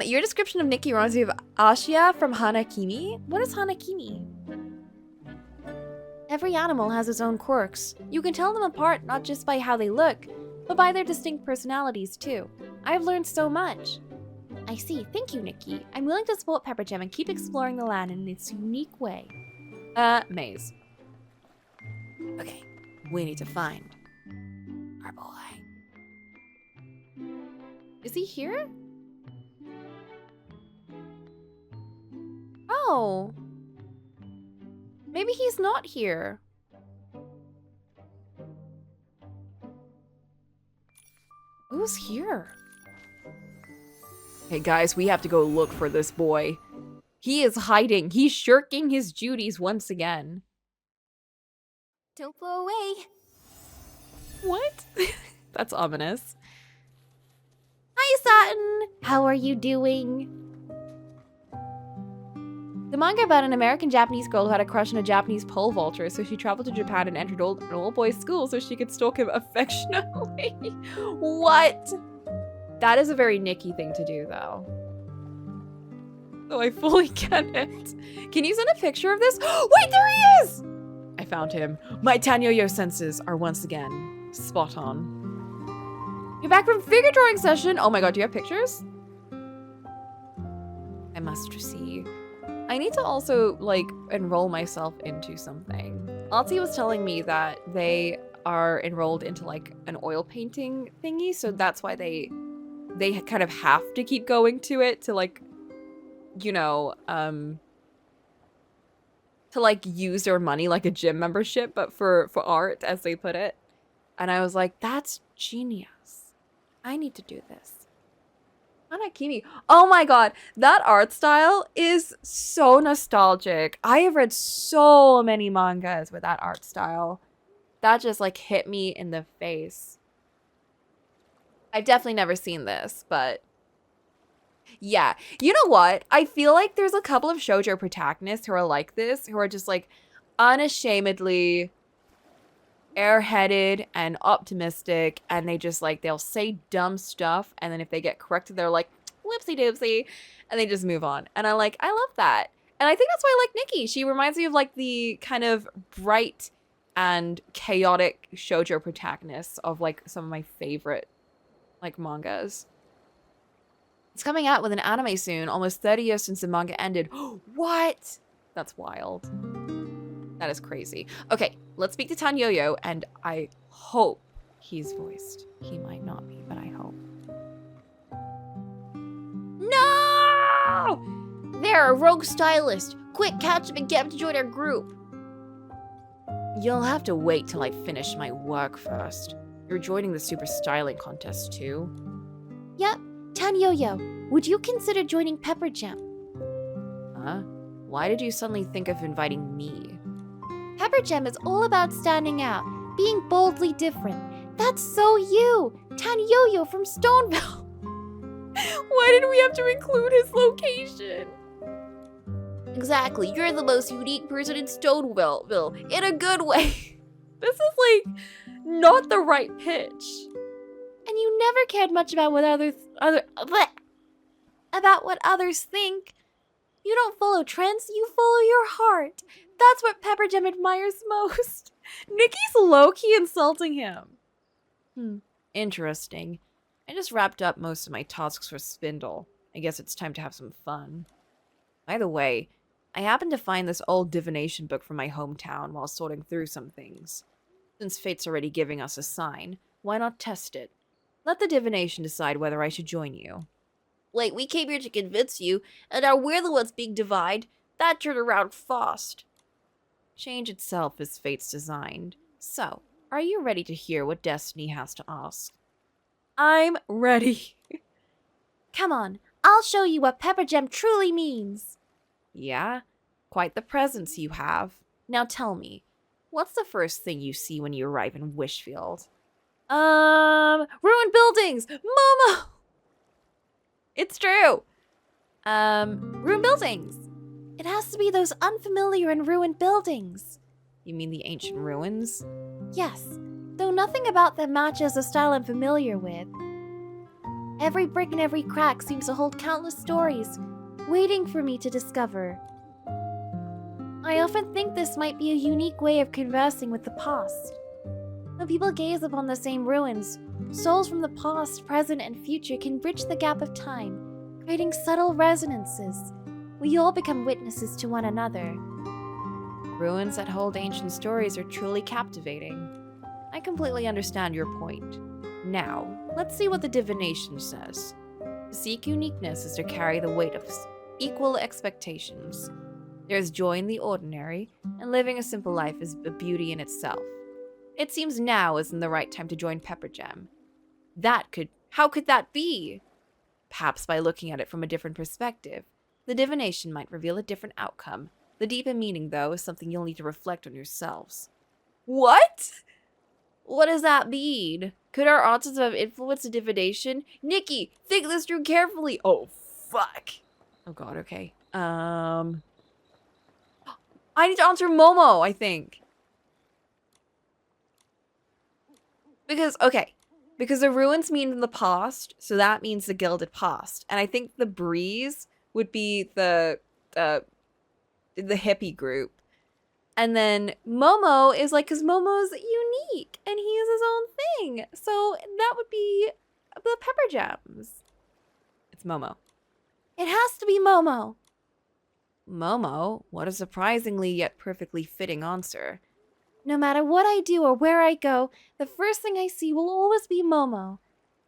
Your description of Nikki reminds me of Ashia from Hanakimi. What is Hanakimi? Every animal has its own quirks. You can tell them apart not just by how they look, but by their distinct personalities too. I've learned so much. I see. Thank you, Nikki. I'm willing to support PEPPERGEM and keep exploring the land in its unique way. Maze. Okay, we need to find our boy. Is he here? Oh. Maybe he's not here. Who's here? Hey guys, we have to go look for this boy. He is hiding. He's shirking his duties once again. Don't blow away. What? That's ominous. Hi, Satin. How are you doing? The manga about an American-Japanese girl who had a crush on a Japanese pole vaulter, so she traveled to Japan and entered an all-boys school so she could stalk him affectionately. What? That is a very Nikki thing to do, though. So I fully get it. Can you send a picture of this? Wait, there he is! I found him. My Tanyo-yo senses are once again spot on. You're back from figure drawing session. Oh my god, do you have pictures? I must see. I need to also, like, enroll myself into something. Alti was telling me that they are enrolled into, like, an oil painting thingy, so that's why they kind of have to keep going to it to, like, you know, to like use their money like a gym membership, but for art, as they put it. And I was like, that's genius. I need to do this. Hanakimi. Oh my god, that art style is so nostalgic. I have read so many mangas with that art style. That just like hit me in the face. I've definitely never seen this, but yeah. You know what? I feel like there's a couple of shoujo protagonists who are like this, who are just like unashamedly airheaded and optimistic, and they just like, they'll say dumb stuff, and then if they get corrected, they're like, whoopsie doopsie, and they just move on. And I love that. And I think that's why I like Nikki. She reminds me of like the kind of bright and chaotic shoujo protagonists of like some of my favorite like mangas. It's coming out with an anime soon, almost 30 years since the manga ended. What? That's wild. That is crazy. Okay, let's speak to Tanyoyo, and I hope he's voiced. He might not be, but I hope. No! They're a rogue stylist. Quick, catch him and get him to join our group. You'll have to wait till I finish my work first. You're joining the super styling contest too? Yep. Tanyoyo, would you consider joining PEPPERGEM? Huh? Why did you suddenly think of inviting me? PEPPERGEM is all about standing out, being boldly different. That's so you, Tanyoyo from Stoneville. Why did we have to include his location? Exactly, you're the most unique person in Stoneville, in a good way. This is like not the right pitch. And you never cared much about what others think. You don't follow trends, you follow your heart. That's what PEPPERGEM admires most. Nikki's low-key insulting him. Interesting. I just wrapped up most of my tasks for Spindle. I guess it's time to have some fun. By the way, I happened to find this old divination book from my hometown while sorting through some things. Since fate's already giving us a sign, why not test it? Let the divination decide whether I should join you. Wait, we came here to convince you, and now we're the ones being divined. That turned around fast. Change itself is fate's designed. So, are you ready to hear what Destiny has to ask? I'm ready. Come on, I'll show you what PEPPERGEM truly means. Yeah? Quite the presence you have. Now tell me, what's the first thing you see when you arrive in Wishfield? Ruined buildings! Momo! It's true. Ruined buildings. It has to be those unfamiliar and ruined buildings. You mean the ancient ruins? Yes, though nothing about them matches the style I'm familiar with. Every brick and every crack seems to hold countless stories, waiting for me to discover. I often think this might be a unique way of conversing with the past. When people gaze upon the same ruins, souls from the past, present, and future can bridge the gap of time, creating subtle resonances. We all become witnesses to one another. Ruins that hold ancient stories are truly captivating. I completely understand your point. Now, let's see what the divination says. To seek uniqueness is to carry the weight of equal expectations. There's joy in the ordinary, and living a simple life is a beauty in itself. It seems now isn't the right time to join PEPPERGEM. How could that be? Perhaps by looking at it from a different perspective. The divination might reveal a different outcome. The deeper meaning, though, is something you'll need to reflect on yourselves. What? What does that mean? Could our autism have influenced the divination? Nikki, think this through carefully. Oh, fuck. Oh god, okay. I need to answer Momo, I think. Because the ruins mean the past, so that means the gilded past. And I think the breeze would be the hippie group. And then Momo is like, because Momo's unique and he is his own thing. So that would be the PEPPERGEMS. It's Momo. It has to be Momo. Momo? What a surprisingly yet perfectly fitting answer. No matter what I do or where I go, the first thing I see will always be Momo.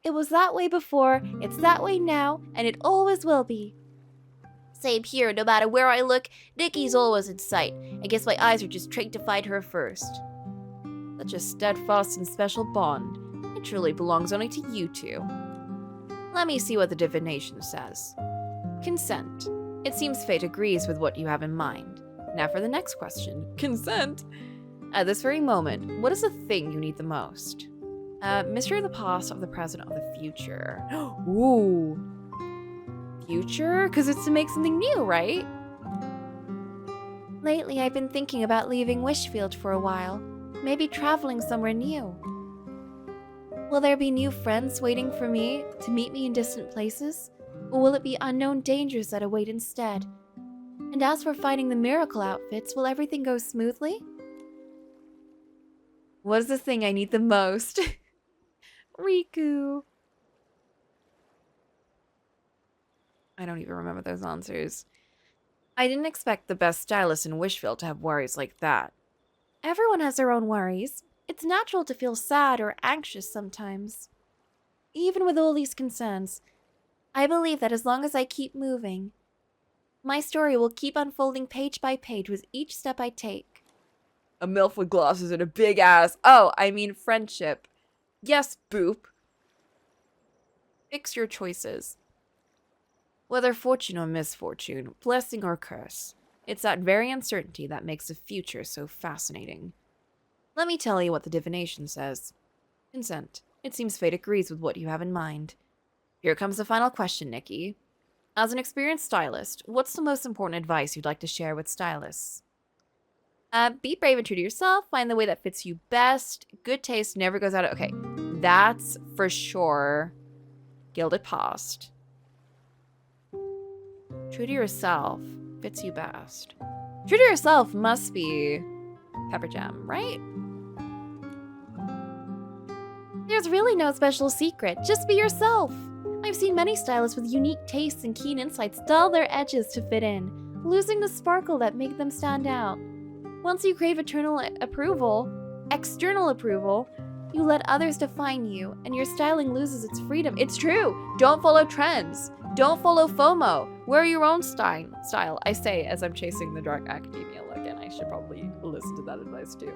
It was that way before, it's that way now, and it always will be. Same here, no matter where I look, Nikki's always in sight. I guess my eyes are just trained to find her first. Such a steadfast and special bond. It truly belongs only to you two. Let me see what the divination says. Consent. It seems fate agrees with what you have in mind. Now for the next question. Consent? At this very moment, what is the thing you need the most? Mystery of the past, of the present, of the future. Ooh. Future? Because it's to make something new, right? Lately, I've been thinking about leaving Wishfield for a while. Maybe traveling somewhere new. Will there be new friends waiting for me to meet me in distant places? Or will it be unknown dangers that await instead? And as for finding the miracle outfits, will everything go smoothly? What is the thing I need the most? Riku. I don't even remember those answers. I didn't expect the best stylist in Wishfield to have worries like that. Everyone has their own worries. It's natural to feel sad or anxious sometimes. Even with all these concerns, I believe that as long as I keep moving, my story will keep unfolding page by page with each step I take. A MILF with glasses and a big ass. Oh, I mean friendship. Yes, boop. Fix your choices. Whether fortune or misfortune, blessing or curse, it's that very uncertainty that makes the future so fascinating. Let me tell you what the divination says. Consent. It seems fate agrees with what you have in mind. Here comes the final question, Nikki. As an experienced stylist, what's the most important advice you'd like to share with stylists? Be brave and true to yourself. Find the way that fits you best. Good taste never goes out of... Okay, that's for sure. Gilded past. True to yourself. Fits you best. True to yourself must be PEPPERGEM, right? There's really no special secret. Just be yourself. I've seen many stylists with unique tastes and keen insights dull their edges to fit in, losing the sparkle that make them stand out. Once you crave external approval, you let others define you, and your styling loses its freedom. It's true. Don't follow trends. Don't follow FOMO. Wear your own style. I say as I'm chasing the dark academia look, and I should probably listen to that advice too.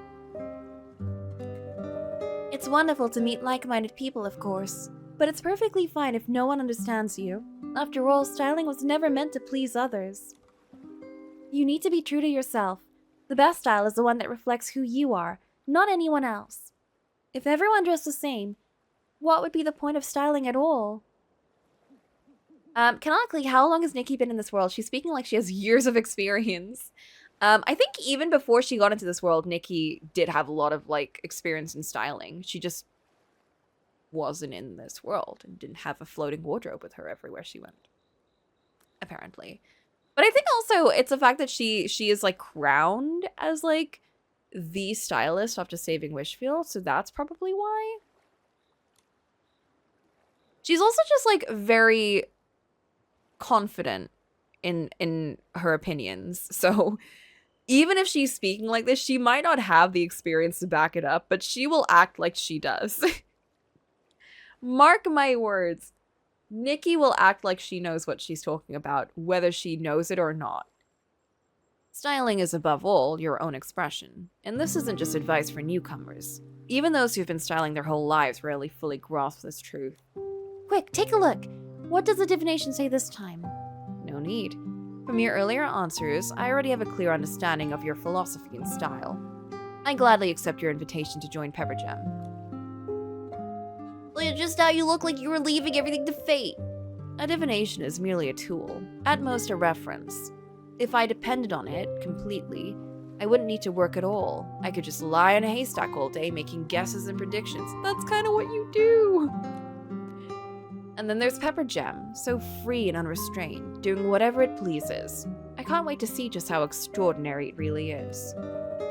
It's wonderful to meet like-minded people, of course, but it's perfectly fine if no one understands you. After all, styling was never meant to please others. You need to be true to yourself. The best style is the one that reflects who you are, not anyone else. If everyone dressed the same, what would be the point of styling at all? Canonically, how long has Nikki been in this world? She's speaking like she has years of experience. I think even before she got into this world, Nikki did have a lot of, like, experience in styling. She just wasn't in this world and didn't have a floating wardrobe with her everywhere she went. Apparently. But I think also it's the fact that she is, like, crowned as, like, the stylist after saving Wishfield, so that's probably why. She's also just, like, very confident in her opinions, so even if she's speaking like this, she might not have the experience to back it up, but she will act like she does. Mark my words. Nikki will act like she knows what she's talking about, whether she knows it or not. Styling is above all your own expression, and this isn't just advice for newcomers. Even those who've been styling their whole lives rarely fully grasp this truth. Quick, take a look! What does the divination say this time? No need. From your earlier answers, I already have a clear understanding of your philosophy and style. I gladly accept your invitation to join PEPPERGEM. Just now you look like you were leaving everything to fate. A divination is merely a tool, at most a reference. If I depended on it completely, I wouldn't need to work at all. I could just lie in a haystack all day making guesses and predictions. That's kind of what you do. And then there's PEPPERGEM, so free and unrestrained, doing whatever it pleases. I can't wait to see just how extraordinary it really is.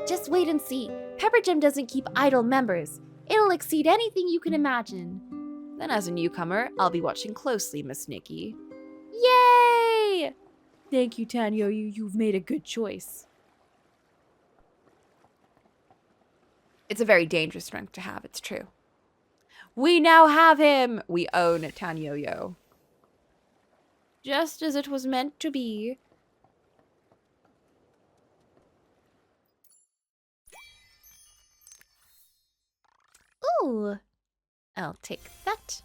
Just wait and see. PEPPERGEM doesn't keep idle members. It'll exceed anything you can imagine. Then as a newcomer, I'll be watching closely, Miss Nikki. Yay! Thank you, Tanyo. You've made a good choice. It's a very dangerous strength to have, it's true. We now have him! We own Tanyo-yo. Just as it was meant to be. Oh, I'll take that.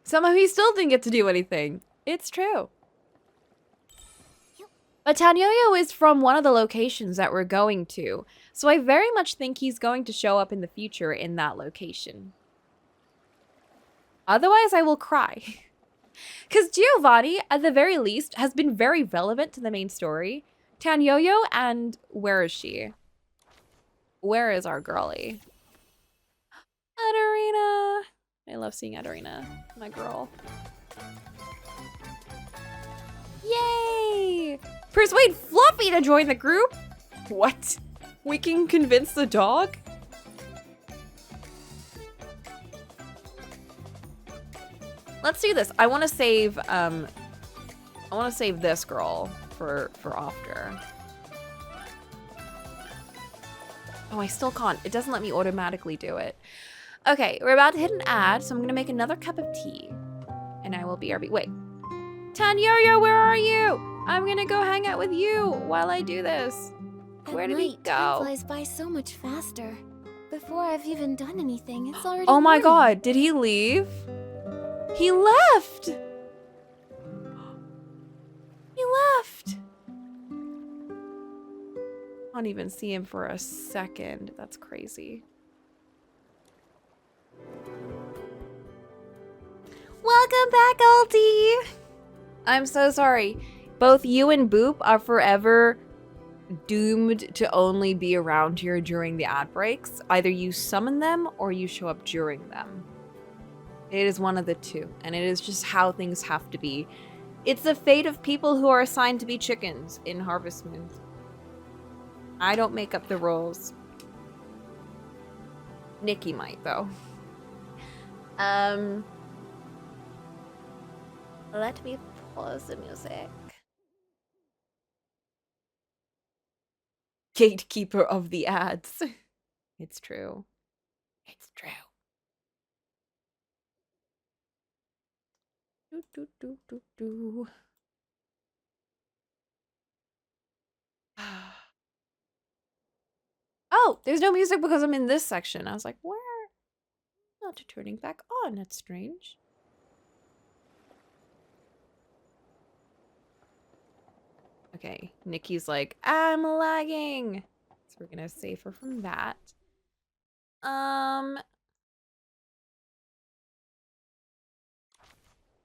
Somehow he still didn't get to do anything. It's true. But Tanyoyo is from one of the locations that we're going to, so I very much think he's going to show up in the future in that location. Otherwise, I will cry. Because Giovanni, at the very least, has been very relevant to the main story. Tanyoyo and... where is she? Where is our girlie? Adarina! I love seeing Adarina, my girl. Yay! Persuade Fluffy to join the group? What? We can convince the dog? Let's do this. I want to save this girl for after. Oh, I still can't. It doesn't let me automatically do it. Okay, we're about to hit an ad, so I'm gonna make another cup of tea. And I will BRB. Wait. Tanyoyo, where are you? I'm gonna go hang out with you while I do this. Where did he go? Time flies by so much faster. Before I've even done anything, it's already Oh my morning. god, did he leave? He left! He left! Can't even see him for a second. That's crazy. Welcome back, Alti! I'm so sorry. Both you and Boop are forever doomed to only be around here during the ad breaks. Either you summon them or you show up during them. It is one of the two, and it is just how things have to be. It's the fate of people who are assigned to be chickens in Harvest Moon. I don't make up the rules. Nikki might, though. Let me pause the music. Gatekeeper of the ads. It's true. It's true. Do, do, do, do, do. Oh, there's no music because I'm in this section. I was like, where? Not turning back on. That's strange. Okay, Nikki's like, I'm lagging. So we're gonna save her from that.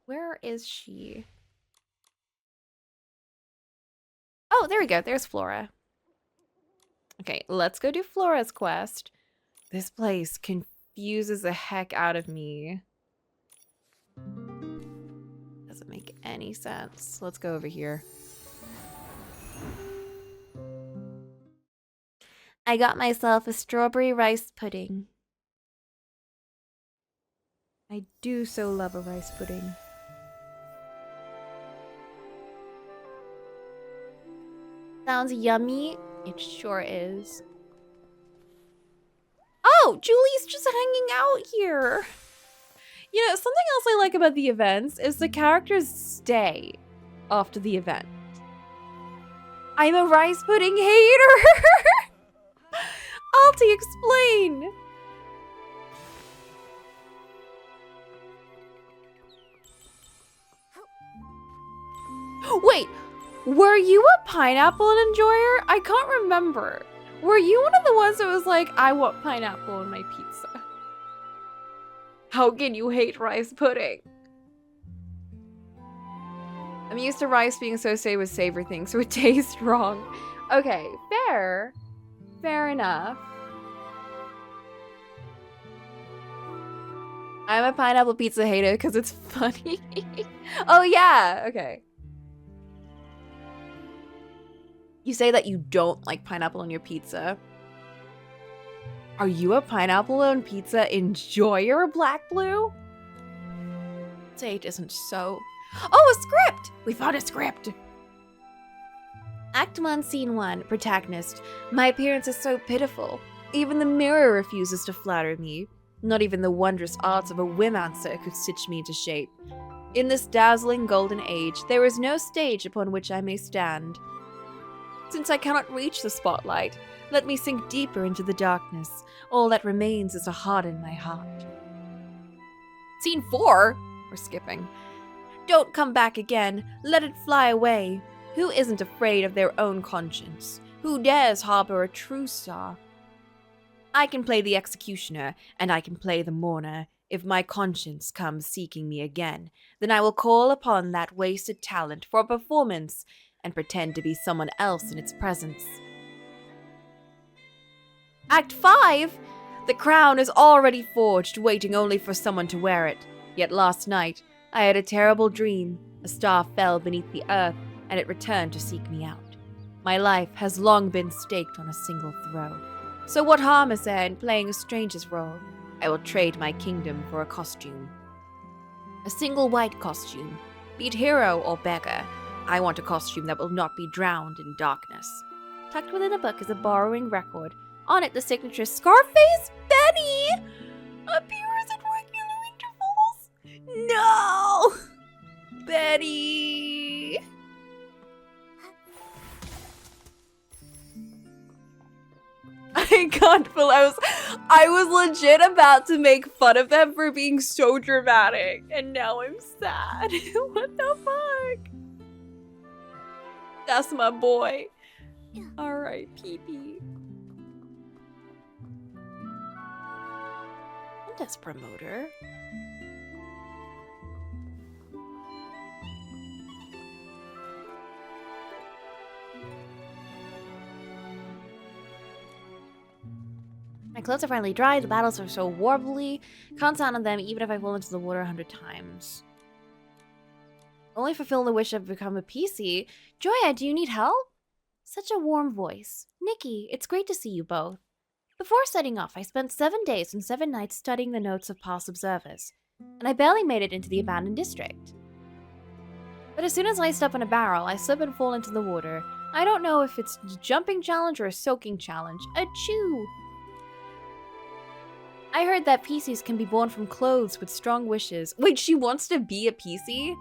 Where is she? Oh, there we go. There's Flora. Okay, let's go do Flora's quest. This place confuses the heck out of me. Doesn't make any sense. Let's go over here. I got myself a strawberry rice pudding. I do so love a rice pudding. Sounds yummy. It sure is. Oh, Julie's just hanging out here. You know, something else I like about the events is the characters stay after the event. I'm a rice pudding hater. Alti, explain. Wait, were you a pineapple enjoyer? I can't remember. Were you one of the ones that was like, I want pineapple in my pizza? How can you hate rice pudding? I'm used to rice being associated with savory things, so it tastes wrong. Okay, fair. Fair enough. I'm a pineapple pizza hater because it's funny. Oh yeah, okay. You say that you don't like pineapple on your pizza. Are you a pineapple on pizza enjoyer, Black Blue? Say it isn't so. Oh, a script! We found a script! Act 1, Scene 1, Protagonist. My appearance is so pitiful. Even the mirror refuses to flatter me. Not even the wondrous arts of a whimmancer could stitch me into shape. In this dazzling golden age, there is no stage upon which I may stand. Since I cannot reach the spotlight, let me sink deeper into the darkness. All that remains is a heart in my heart. Scene 4? We're skipping. Don't come back again. Let it fly away. Who isn't afraid of their own conscience? Who dares harbor a true star? I can play the executioner, and I can play the mourner. If my conscience comes seeking me again, then I will call upon that wasted talent for a performance and pretend to be someone else in its presence. Act 5? The crown is already forged, waiting only for someone to wear it. Yet last night, I had a terrible dream. A star fell beneath the earth, and it returned to seek me out. My life has long been staked on a single throw. So what harm is there in playing a stranger's role? I will trade my kingdom for a costume. A single white costume. Be it hero or beggar, I want a costume that will not be drowned in darkness. Tucked within the book is a borrowing record. On it, the signature Scarface Benny appears at regular intervals. No! Betty! I can't believe I was legit about to make fun of them for being so dramatic, and now I'm sad. What the fuck? That's my boy. Alright, PP. That's promoter. My clothes are finally dry, the battles are so warbly. Can't stand on them even if I fall into the water 100 times. Only fulfill the wish of become a PC. Joya, do you need help? Such a warm voice. Nikki, it's great to see you both. Before setting off, I spent 7 days and 7 nights studying the notes of past observers, and I barely made it into the abandoned district. But as soon as I step on a barrel, I slip and fall into the water. I don't know if it's a jumping challenge or a soaking challenge. Achoo! I heard that PCs can be born from clothes with strong wishes. Wait, she wants to be a PC?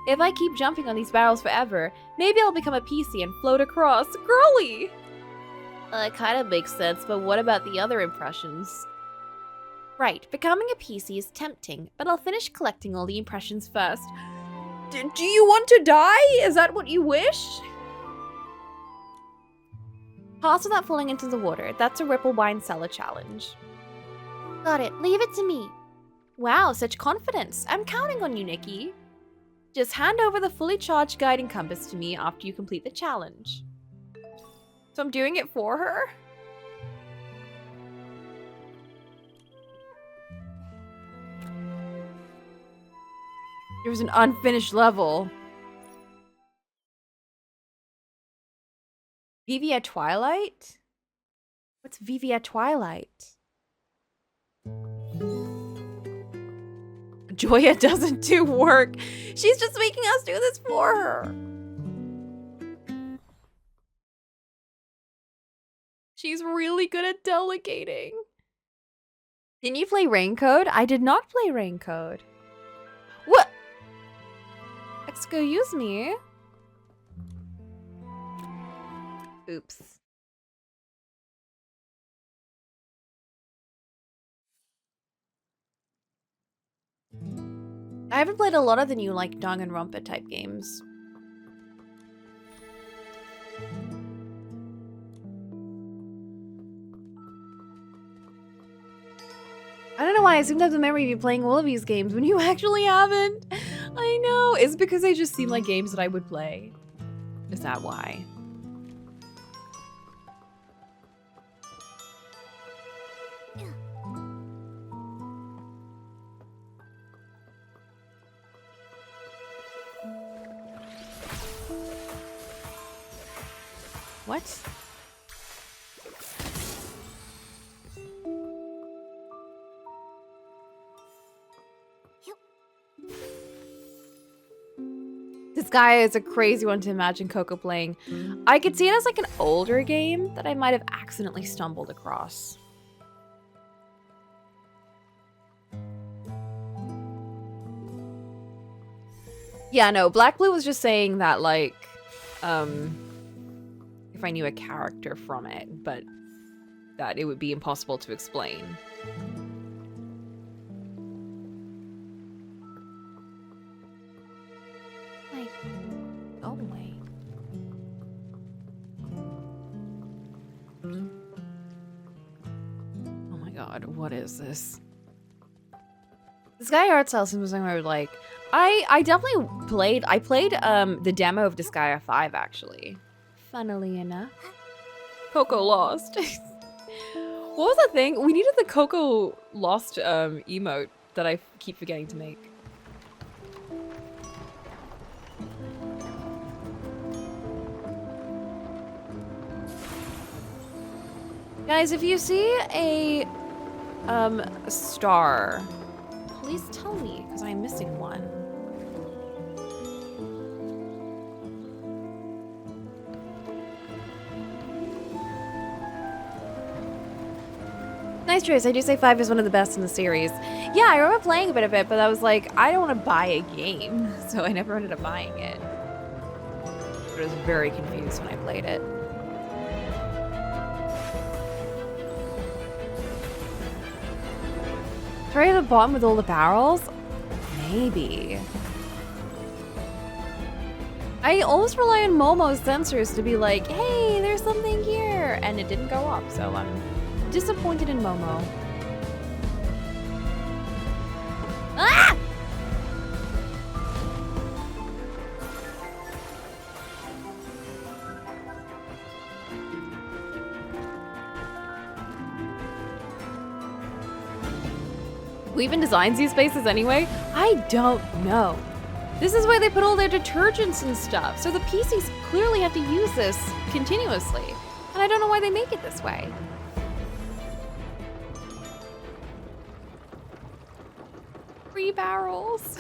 If I keep jumping on these barrels forever, maybe I'll become a PC and float across. Girly! It kind of makes sense, but what about the other impressions? Right, becoming a PC is tempting, but I'll finish collecting all the impressions first. Do you want to die? Is that what you wish? Pass without falling into the water. That's a Ripple Wine Cellar challenge. Got it. Leave it to me. Wow, such confidence. I'm counting on you, Nikki. Just hand over the fully charged guiding compass to me after you complete the challenge. So I'm doing it for her? There's an unfinished level. Vivi at Twilight? What's Vivi at Twilight? Joya doesn't do work. She's just making us do this for her. She's really good at delegating. Didn't you play Raincode? I did not play Raincode. What? Excuse me. Oops. I haven't played a lot of the new, like, Danganronpa type games. I don't know why I seem to have the memory of you playing all of these games when you actually haven't. I know. It's because they just seem like games that I would play. Is that why? What? This guy is a crazy one to imagine Coco playing. I could see it as like an older game that I might have accidentally stumbled across. Yeah, no, Black Blue was just saying that, like, if if I knew a character from it, but that it would be impossible to explain. Like, go away. Oh my god, what is this? This guy art style seems something I would like. I definitely played the demo of Disgaea 5 actually. Funnily enough. Coco Lost. What was that thing? We needed the Coco Lost emote that I keep forgetting to make. Guys, if you see a star, please tell me, because I'm missing one. Nice choice. I do say 5 is one of the best in the series. Yeah, I remember playing a bit of it, but I was like, I don't want to buy a game, so I never ended up buying it. But I was very confused when I played it. Right at the bottom with all the barrels? Maybe. I almost rely on Momo's sensors to be like, hey, there's something here, and it didn't go up, so I'm disappointed in Momo. Ah! Who even designs these spaces anyway? I don't know. This is why they put all their detergents and stuff, so the PCs clearly have to use this continuously. And I don't know why they make it this way. Three barrels.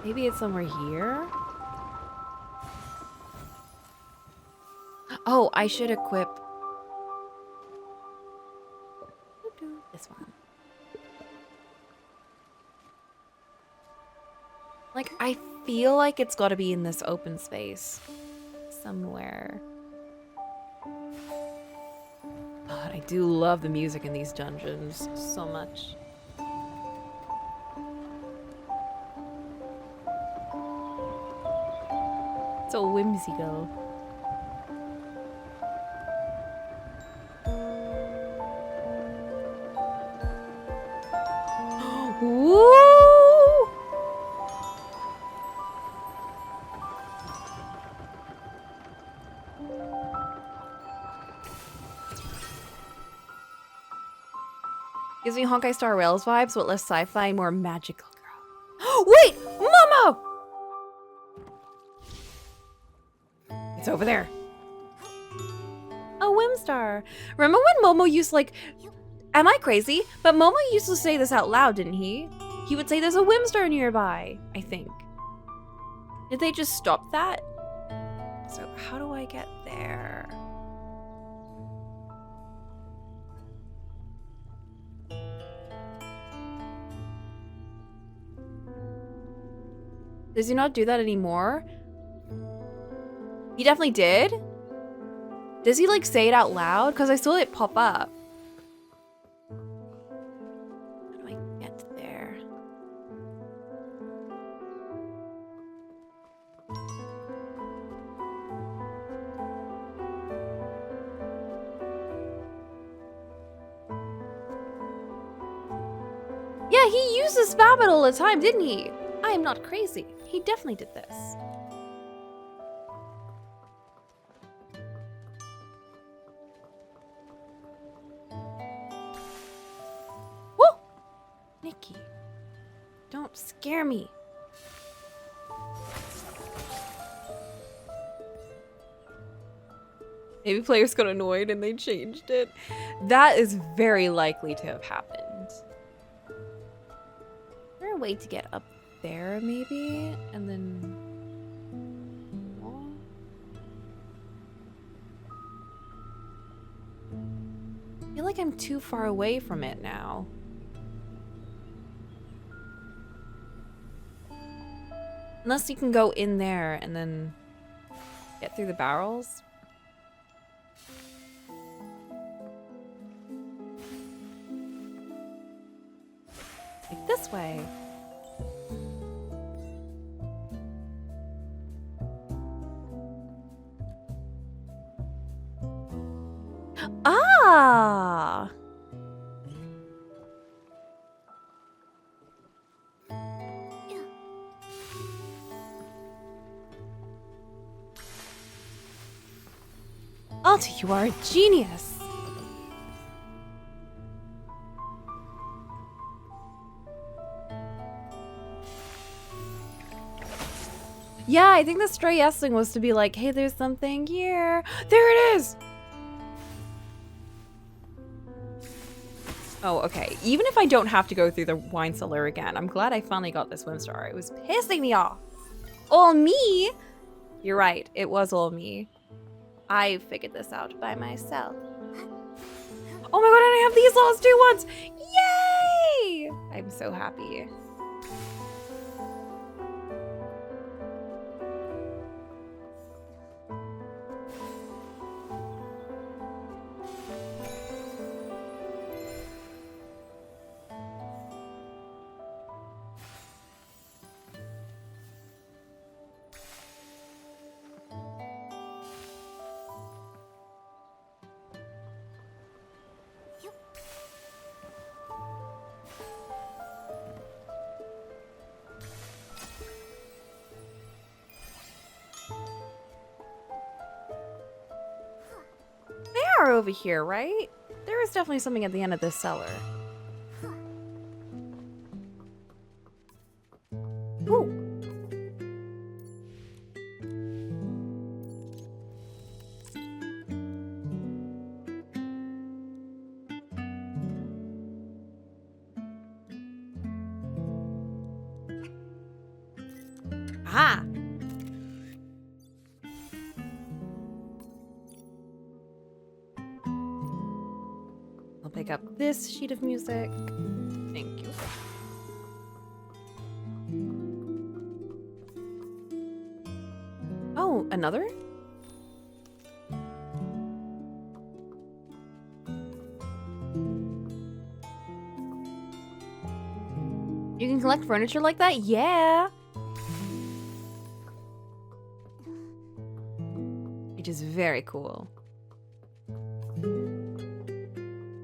Maybe it's somewhere here? Oh, I should equip this one. Like, I feel like it's got to be in this open space somewhere. God, I do love the music in these dungeons so much. So whimsical. Woo! Gives me Honkai Star Rails vibes, but less sci-fi, more magical girl. Wait! Momo! It's over there. A Whimstar. Remember when Momo used like... Am I crazy? But Momo used to say this out loud, didn't he? He would say there's a Whimstar nearby, I think. Did they just stop that? So how do I get there? Does he not do that anymore? He definitely did? Does he like say it out loud? Because I saw it pop up. How do I get there? Yeah, he uses Spabit all the time, didn't he? I am not crazy. He definitely did this. Woo! Nikki, don't scare me. Maybe players got annoyed and they changed it. That is very likely to have happened. Is there a way to get up there, maybe? And then... I feel like I'm too far away from it now. Unless you can go in there and then get through the barrels. Like this way. Ah! Alta, you are a genius! Yeah, I think the stray Essling was to be like, hey, there's something here. There it is! Oh, okay. Even if I don't have to go through the wine cellar again, I'm glad I finally got this Whimstar. It was pissing me off. All me? You're right, it was all me. I figured this out by myself. Oh my god, I have these last two ones! Yay! I'm so happy. Over here, right? There is definitely something at the end of this cellar. Ooh. Ah. Pick up this sheet of music. Thank you. Oh, another? You can collect furniture like that? Yeah. Which is very cool.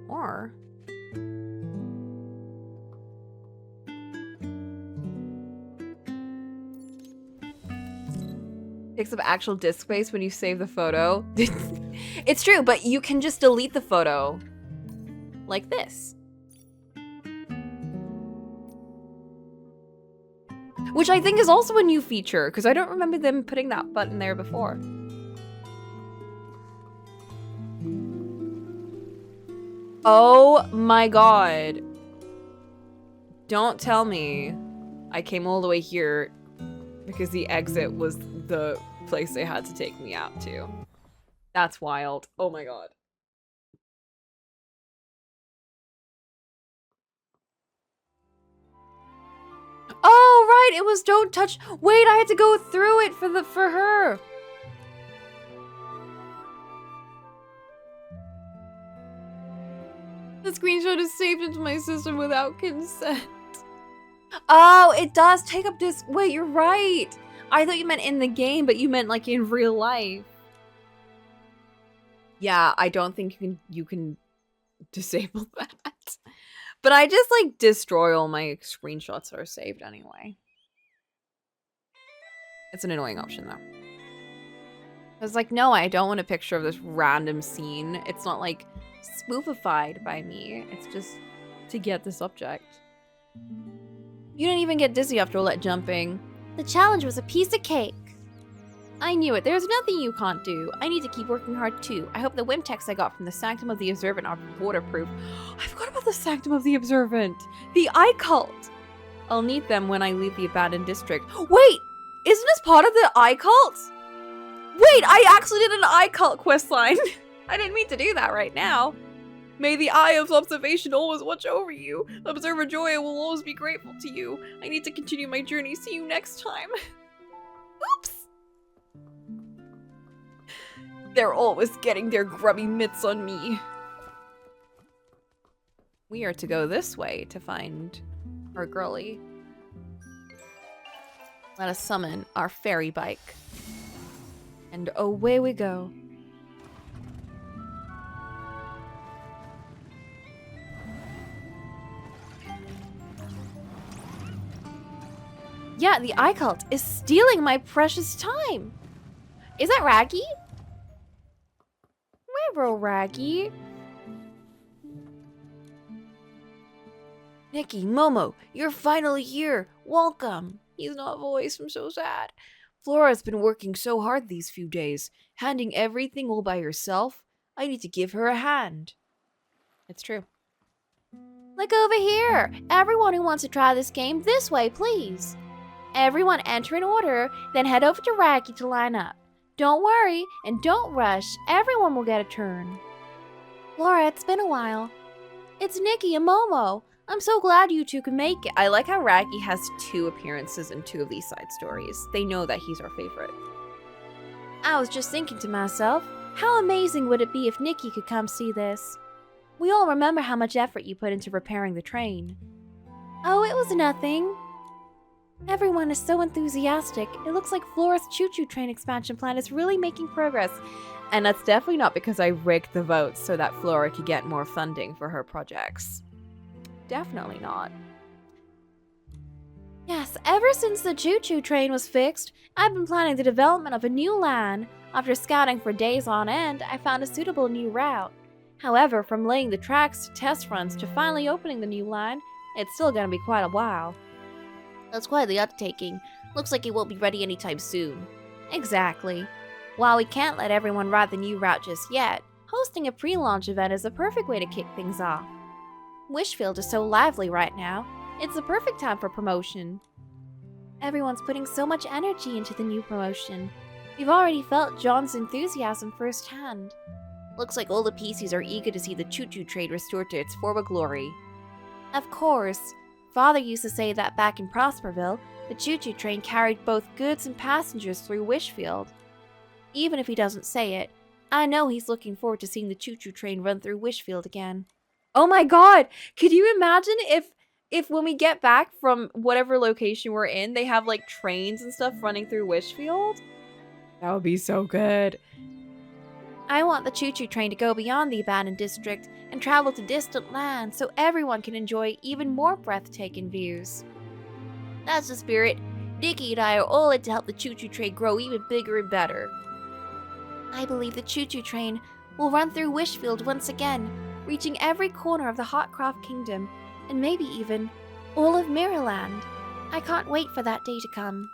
Or takes up actual disk space when you save the photo. It's true, but you can just delete the photo like this. Which I think is also a new feature, because I don't remember them putting that button there before. Oh my god. Don't tell me I came all the way here because the exit was the place they had to take me out to. That's wild. Oh my god. Oh, right, it was don't touch. Wait, I had to go through it for her. The screenshot is saved into my system without consent. Oh, it does take up disk. Wait, you're right. I thought you meant in the game, but you meant like in real life. Yeah, I don't think you can disable that. But I just like destroy all my screenshots that are saved anyway. It's an annoying option though. I was like, no, I don't want a picture of this random scene. It's not like spoofified by me. It's just to get this object. You didn't even get dizzy after all that jumping. The challenge was a piece of cake. I knew it. There's nothing you can't do. I need to keep working hard too. I hope the Wimtex I got from the Sanctum of the Observant are waterproof. I forgot about the Sanctum of the Observant. The eye cult. I'll need them when I leave the abandoned district. Wait! Isn't this part of the eye cult? Wait, I actually did an eye cult questline. I didn't mean to do that right now. May the eye of observation always watch over you. Observer Joya will always be grateful to you. I need to continue my journey. See you next time. They're always getting their grubby mitts on me. We are to go this way to find our girly. Let us summon our fairy bike. And away we go. Yeah, the eye cult is stealing my precious time. Is that Raggy? Where, Raggy? Nikki, Momo, you're finally here. Welcome. He's not voiced. I'm so sad. Flora's been working so hard these few days, handling everything all by herself. I need to give her a hand. It's true. Look over here. Everyone who wants to try this game, this way, please. Everyone enter in order, then head over to Raggy to line up. Don't worry, and don't rush. Everyone will get a turn. Flora, it's been a while. It's Nikki and Momo. I'm so glad you two can make it. I like how Raggy has 2 appearances in 2 of these side stories. They know that he's our favorite. I was just thinking to myself, how amazing would it be if Nikki could come see this? We all remember how much effort you put into repairing the train. Oh, it was nothing. Everyone is so enthusiastic. It looks like Flora's choo-choo train expansion plan is really making progress. And that's definitely not because I rigged the votes so that Flora could get more funding for her projects. Definitely not. Yes, ever since the choo-choo train was fixed, I've been planning the development of a new line. After scouting for days on end, I found a suitable new route. However, from laying the tracks to test runs to finally opening the new line, it's still gonna be quite a while. That's quite the undertaking. Looks like it won't be ready anytime soon. Exactly. While we can't let everyone ride the new route just yet, hosting a pre-launch event is a perfect way to kick things off. Wishfield is so lively right now. It's the perfect time for promotion. Everyone's putting so much energy into the new promotion. We've already felt John's enthusiasm firsthand. Looks like all the PCs are eager to see the choo-choo trade restored to its former glory. Of course. Father used to say that back in Prosperville, the choo-choo train carried both goods and passengers through Wishfield. Even if he doesn't say it, I know he's looking forward to seeing the choo-choo train run through Wishfield again. Oh my god! Could you imagine if when we get back from whatever location we're in, they have like trains and stuff running through Wishfield? That would be so good. I want the choo-choo train to go beyond the abandoned district and travel to distant lands so everyone can enjoy even more breathtaking views. That's the spirit. Nikki and I are all in to help the choo-choo train grow even bigger and better. I believe the choo-choo train will run through Wishfield once again, reaching every corner of the Hotcroft Kingdom, and maybe even all of Mirrorland. I can't wait for that day to come.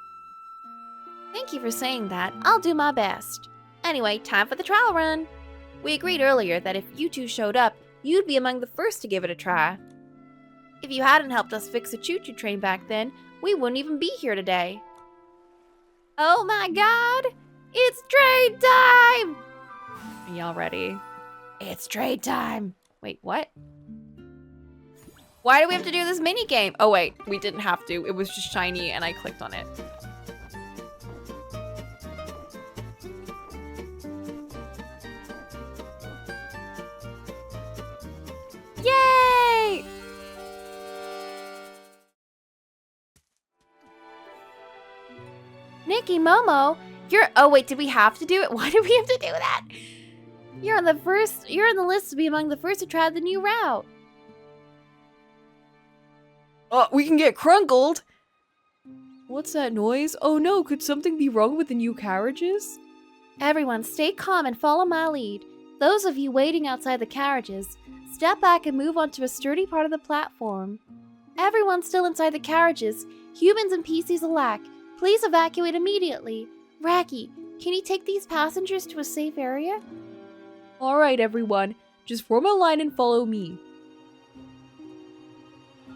Thank you for saying that. I'll do my best. Anyway, time for the trial run. We agreed earlier that if you two showed up, you'd be among the first to give it a try. If you hadn't helped us fix the choo-choo train back then, we wouldn't even be here today. Oh my god! It's trade time! Are y'all ready? It's trade time! Wait, what? Why do we have to do this mini game? Oh wait, we didn't have to. It was just shiny and I clicked on it. Yay! Nikki, Momo, oh wait, did we have to do it? Why did we have to do that? You're on the list to be among the first to try the new route. We can get crunkled. What's that noise? Oh no, could something be wrong with the new carriages? Everyone, stay calm and follow my lead. Those of you waiting outside the carriages, step back and move onto a sturdy part of the platform. Everyone still inside the carriages, humans and PCs alike, please evacuate immediately. Raggy, can you take these passengers to a safe area? Alright everyone, just form a line and follow me.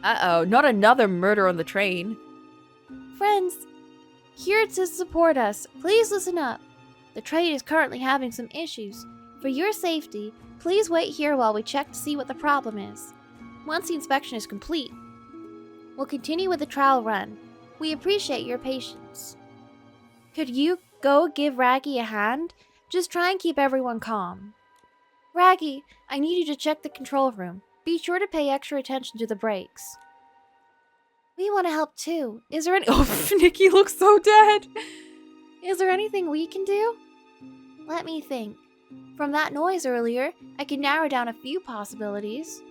Uh-oh, not another murder on the train. Friends, here to support us, please listen up. The train is currently having some issues. For your safety, please wait here while we check to see what the problem is. Once the inspection is complete, we'll continue with the trial run. We appreciate your patience. Could you go give Raggy a hand? Just try and keep everyone calm. Raggy, I need you to check the control room. Be sure to pay extra attention to the brakes. We want to help too. Is there any— Oh, Nikki looks so dead! Is there anything we can do? Let me think. From that noise earlier, I can narrow down a few possibilities.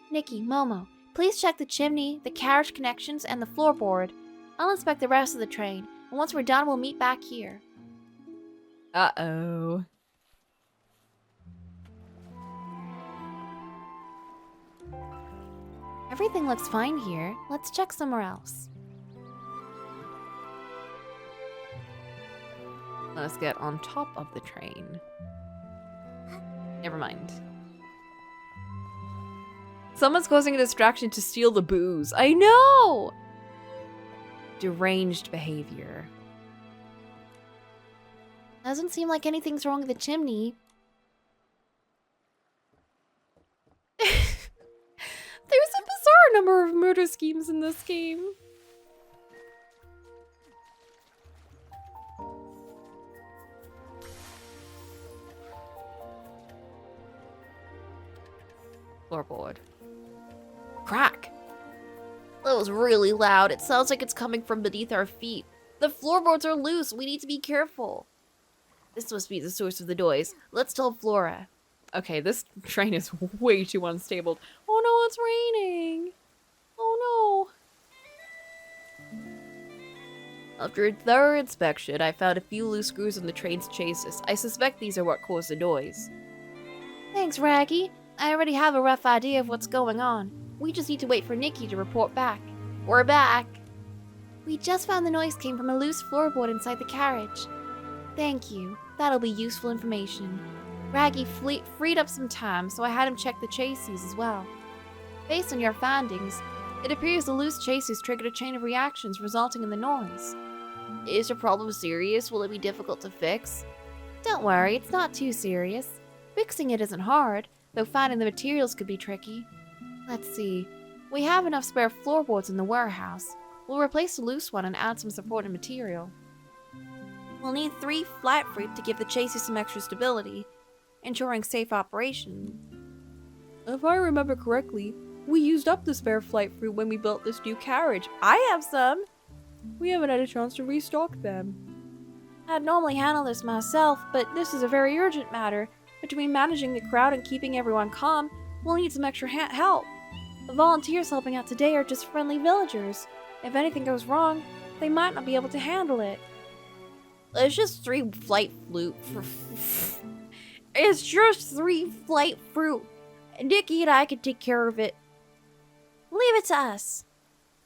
Nikki, Momo, please check the chimney, the carriage connections, and the floorboard. I'll inspect the rest of the train, and once we're done, we'll meet back here. Uh-oh. Everything looks fine here. Let's check somewhere else. Let's get on top of the train. Never mind. Someone's causing a distraction to steal the booze. I know! Deranged behavior. Doesn't seem like anything's wrong with the chimney. There's a bizarre number of murder schemes in this game. Floorboard. Crack! That was really loud. It sounds like it's coming from beneath our feet. The floorboards are loose. We need to be careful. This must be the source of the noise. Let's tell Flora. Okay, this train is way too unstable. Oh no, it's raining! Oh no! After a thorough inspection, I found a few loose screws in the train's chassis. I suspect these are what caused the noise. Thanks, Raggy. I already have a rough idea of what's going on. We just need to wait for Nikki to report back. We're back! We just found the noise came from a loose floorboard inside the carriage. Thank you. That'll be useful information. Raggy freed up some time, so I had him check the chassis as well. Based on your findings, it appears the loose chassis triggered a chain of reactions resulting in the noise. Is your problem serious? Will it be difficult to fix? Don't worry, it's not too serious. Fixing it isn't hard, though finding the materials could be tricky. Let's see. We have enough spare floorboards in the warehouse. We'll replace the loose one and add some supporting material. We'll need 3 flat fruit to give the chassis some extra stability, ensuring safe operation. If I remember correctly, we used up the spare flight fruit when we built this new carriage. I have some! We haven't had a chance to restock them. I'd normally handle this myself, but this is a very urgent matter. Between managing the crowd and keeping everyone calm, we'll need some extra help. The volunteers helping out today are just friendly villagers. If anything goes wrong, they might not be able to handle it. It's just 3 flight fruit. It's just 3 flight fruit. Nikki and I can take care of it. Leave it to us.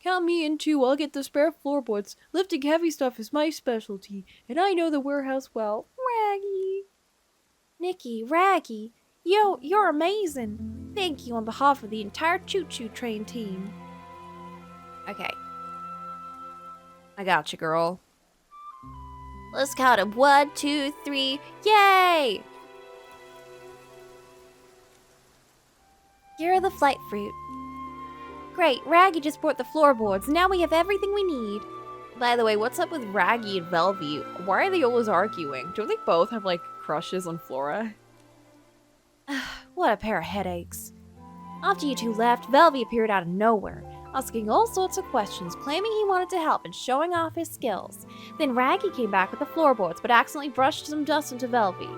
Count me in too. I'll get the spare floorboards. Lifting heavy stuff is my specialty, and I know the warehouse well. Raggy. Nikki, Raggy, you're amazing. Thank you on behalf of the entire choo-choo train team. Okay. I got you, girl. Let's count them. 1, 2, 3. Yay! Here are the flight fruit. Great, Raggy just brought the floorboards. Now we have everything we need. By the way, what's up with Raggy and Velvy? Why are they always arguing? Don't they both have, like, crushes on Flora? What a pair of headaches. After you two left, Velvy appeared out of nowhere, asking all sorts of questions, claiming he wanted to help and showing off his skills. Then Raggy came back with the floorboards, but accidentally brushed some dust into Velvy.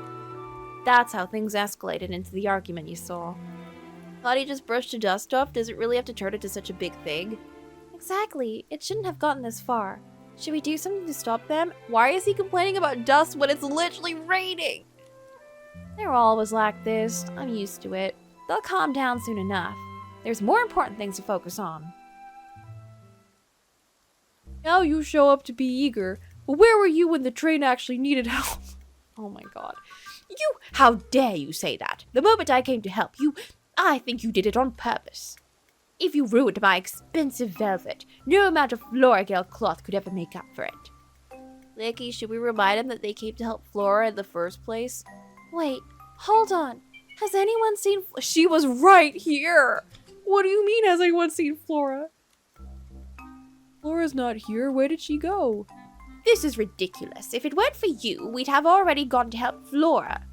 That's how things escalated into the argument you saw. Thought he just brushed the dust off? Does it really have to turn into such a big thing? Exactly. It shouldn't have gotten this far. Should we do something to stop them? Why is he complaining about dust when it's literally raining? They're always like this. I'm used to it. They'll calm down soon enough. There's more important things to focus on. Now you show up to be eager, but where were you when the train actually needed help? Oh my god. How dare you say that? The moment I came to help you, I think you did it on purpose. If you ruined my expensive velvet, no amount of Floragale cloth could ever make up for it. Nikki, should we remind him that they came to help Flora in the first place? Wait, hold on. Has anyone seen She was right here! What do you mean, has anyone seen Flora? Flora's not here. Where did she go? This is ridiculous. If it weren't for you, we'd have already gone to help Flora.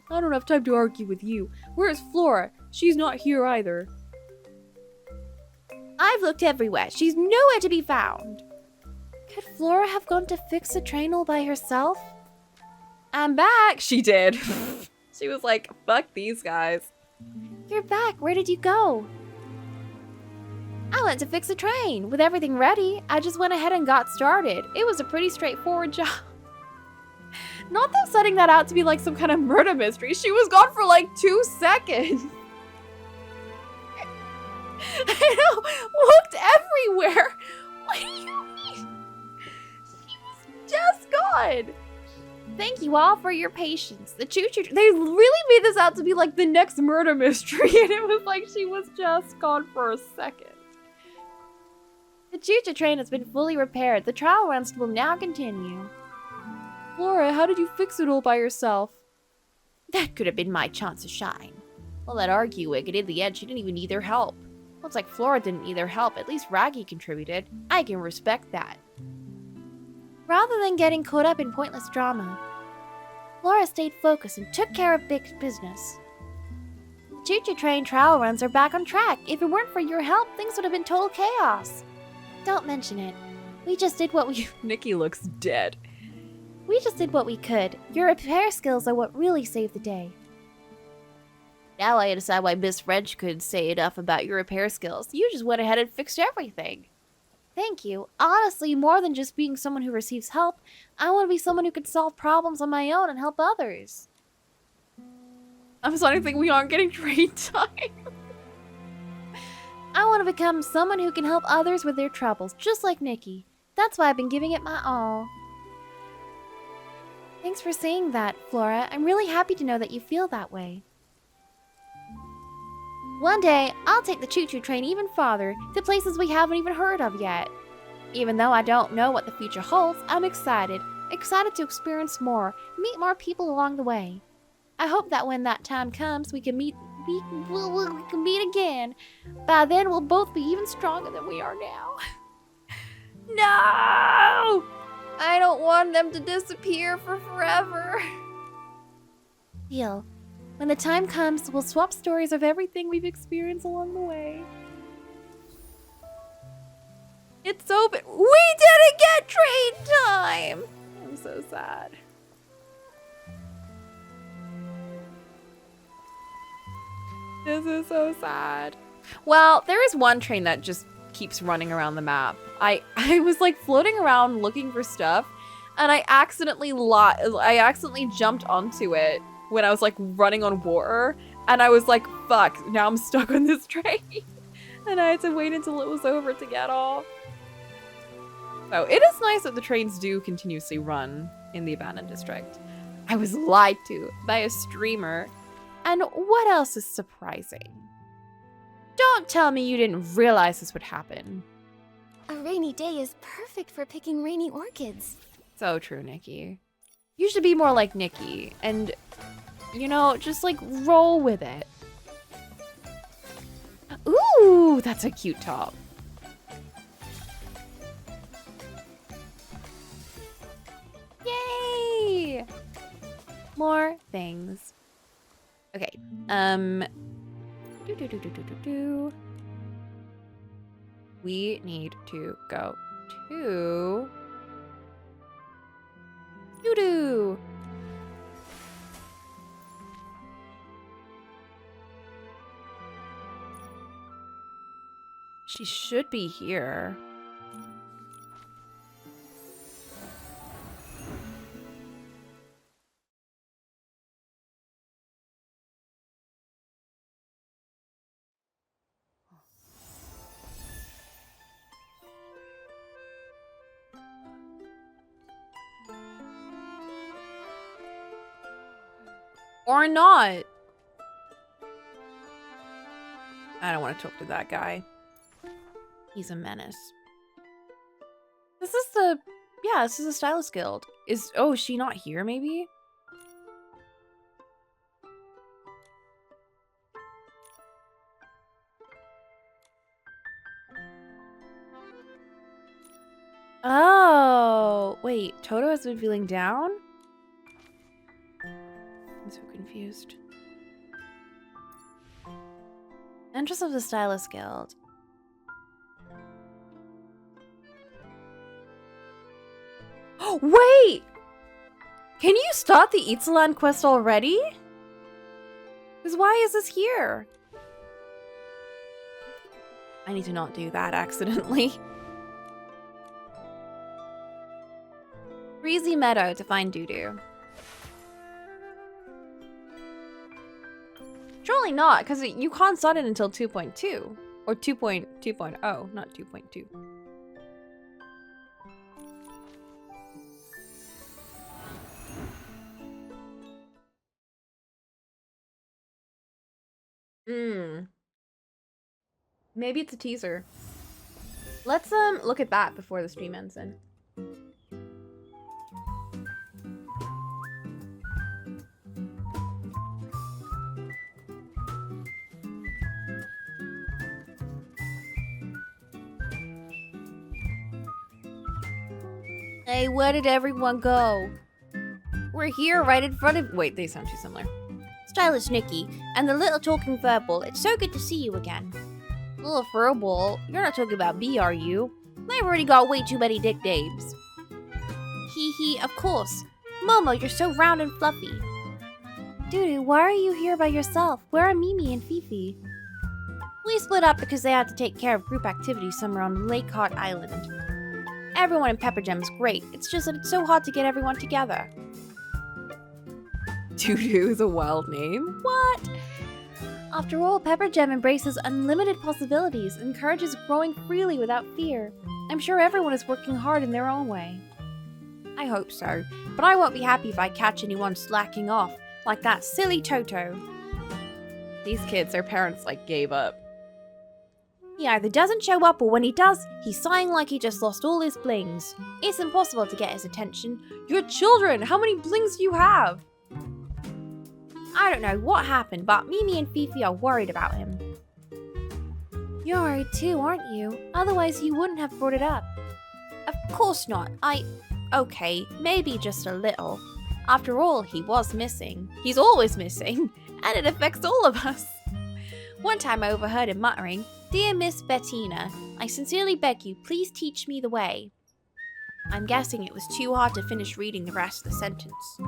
I don't have time to argue with you. Where's Flora? She's not here either. I've looked everywhere. She's nowhere to be found. Could Flora have gone to fix a train all by herself? I'm back. She did. She was like, fuck these guys. You're back. Where did you go? I went to fix a train. With everything ready, I just went ahead and got started. It was a pretty straightforward job. Not them setting that out to be like some kind of murder mystery. She was gone for like 2 seconds. I know. Looked everywhere. What do you mean? She was just gone. Thank you all for your patience. The choo-choo. They really made this out to be like the next murder mystery, and it was like she was just gone for a second. The choo-choo train has been fully repaired. The trial runs will now continue. Flora, how did you fix it all by yourself? That could have been my chance to shine. Well, that arguing, and in the end, she didn't even need their help. Looks like Flora didn't need their help. At least Raggy contributed. I can respect that. Rather than getting caught up in pointless drama, Flora stayed focused and took care of big business. The choo-choo train trial runs are back on track. If it weren't for your help, things would have been total chaos. Don't mention it. We just did what we... Nikki looks dead. We just did what we could. Your repair skills are what really saved the day. Now I understand why Miss French couldn't say enough about your repair skills. You just went ahead and fixed everything. Thank you. Honestly, more than just being someone who receives help, I want to be someone who can solve problems on my own and help others. I'm starting to think we aren't getting train time. I want to become someone who can help others with their troubles, just like Nikki. That's why I've been giving it my all. Thanks for saying that, Flora. I'm really happy to know that you feel that way. One day, I'll take the choo-choo train even farther, to places we haven't even heard of yet. Even though I don't know what the future holds, I'm excited. Excited to experience more, meet more people along the way. I hope that when that time comes, we can meet again. By then, we'll both be even stronger than we are now. No! I don't want them to disappear for forever. Deal. When the time comes, we'll swap stories of everything we've experienced along the way. It's open. We didn't get train time! I'm so sad. This is so sad. Well, there is one train that just keeps running around the map. I was like floating around looking for stuff, and I accidentally jumped onto it when I was like running on water, and I was like, fuck, now I'm stuck on this train. And I had to wait until it was over to get off. So it is nice that the trains do continuously run in the abandoned district. I was lied to by a streamer. And what else is surprising? Don't tell me you didn't realize this would happen. A rainy day is perfect for picking rainy orchids. So true, Nikki. You should be more like Nikki and, you know, just like roll with it. Ooh, that's a cute top. Yay! More things. Okay, we need to go to doo-doo. She should be here. Or not. I don't want to talk to that guy. He's a menace. This is the... Yeah, this is the Stylist Guild. Oh, is she not here, maybe? Oh. Wait, Toto has been feeling down? I'm so confused. Entrance of the Stylist Guild. Wait! Can you start the Itzalan quest already? Because why is this here? I need to not do that accidentally. Breezy Meadow to find Doodoo. Surely not, because you can't start it until 2.2. Or 2.2.0, not 2.2. Maybe it's a teaser. Let's look at that before the stream ends then. Hey, where did everyone go? We're here right in front of— wait, they sound too similar. Stylish Nikki, and the little talking furball, it's so good to see you again. Little furball, you're not talking about me, are you? I've already got way too many nicknames. Hee hee, of course. Momo, you're so round and fluffy. Doodoo, why are you here by yourself? Where are Mimi and Fifi? We split up because they had to take care of group activities somewhere on Lake Heart Island. Everyone in PEPPERGEMS is great, it's just that it's so hard to get everyone together. Doodoo is a wild name. What? After all, PEPPERGEM embraces unlimited possibilities, encourages growing freely without fear. I'm sure everyone is working hard in their own way. I hope so, but I won't be happy if I catch anyone slacking off, like that silly Toto. These kids, their parents gave up. He either doesn't show up, or when he does, he's sighing like he just lost all his blings. It's impossible to get his attention. You're children! How many blings do you have? I don't know what happened, but Mimi and Fifi are worried about him. You're worried too, aren't you? Otherwise you wouldn't have brought it up. Of course not. Okay, maybe just a little. After all, he was missing. He's always missing, and it affects all of us. One time I overheard him muttering, "Dear Miss Bettina, I sincerely beg you, please teach me the way." I'm guessing it was too hard to finish reading the rest of the sentence.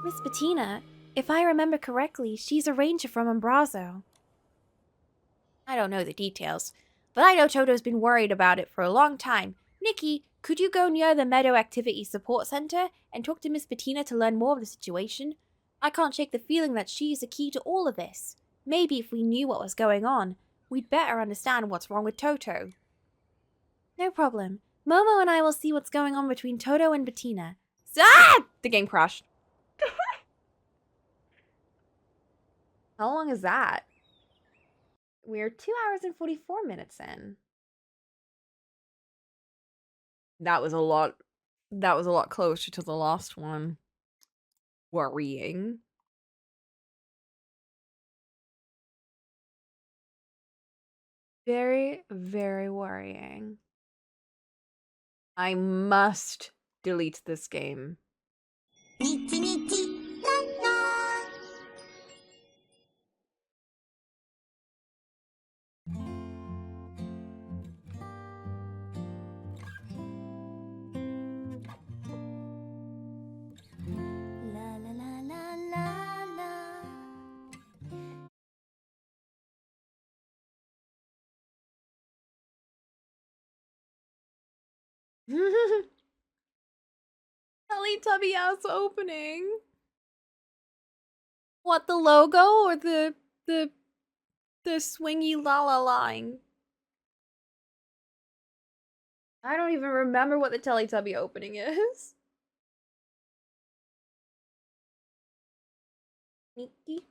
Miss Bettina, if I remember correctly, she's a ranger from Umbrazo. I don't know the details, but I know Toto's been worried about it for a long time. Nikki, could you go near the Meadow Activity Support Center and talk to Miss Bettina to learn more of the situation? I can't shake the feeling that she's the key to all of this. Maybe if we knew what was going on, we'd better understand what's wrong with Toto. No problem. Momo and I will see what's going on between Toto and Bettina. Ah! The game crashed. How long is that? We're 2 hours and 44 minutes in. That was a lot closer to the last one. Worrying. Very, very worrying. I must delete this game. Teletubby ass opening. What, the logo or the swingy la la line? I don't even remember what the Teletubby opening is. Nikki.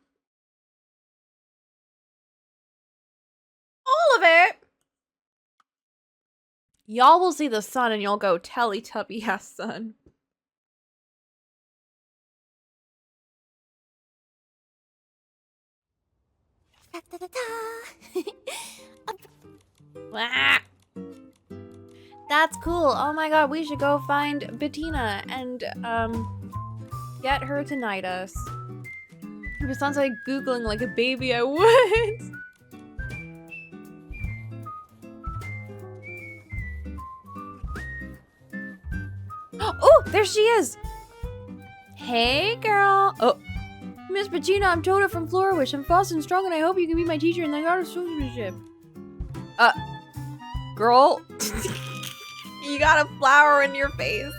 All of it. Y'all will see the sun and you'll go, Teletubby ass sun. That's cool. Oh my god, we should go find Bettina and get her to knight us. If it sounds like Googling like a baby, I would. Oh, there she is. Hey, girl. Oh, Miss Bettina, I'm Toto from Florawish. I'm fast and strong, and I hope you can be my teacher in the art of swordsmanship. Girl, you got a flower in your face.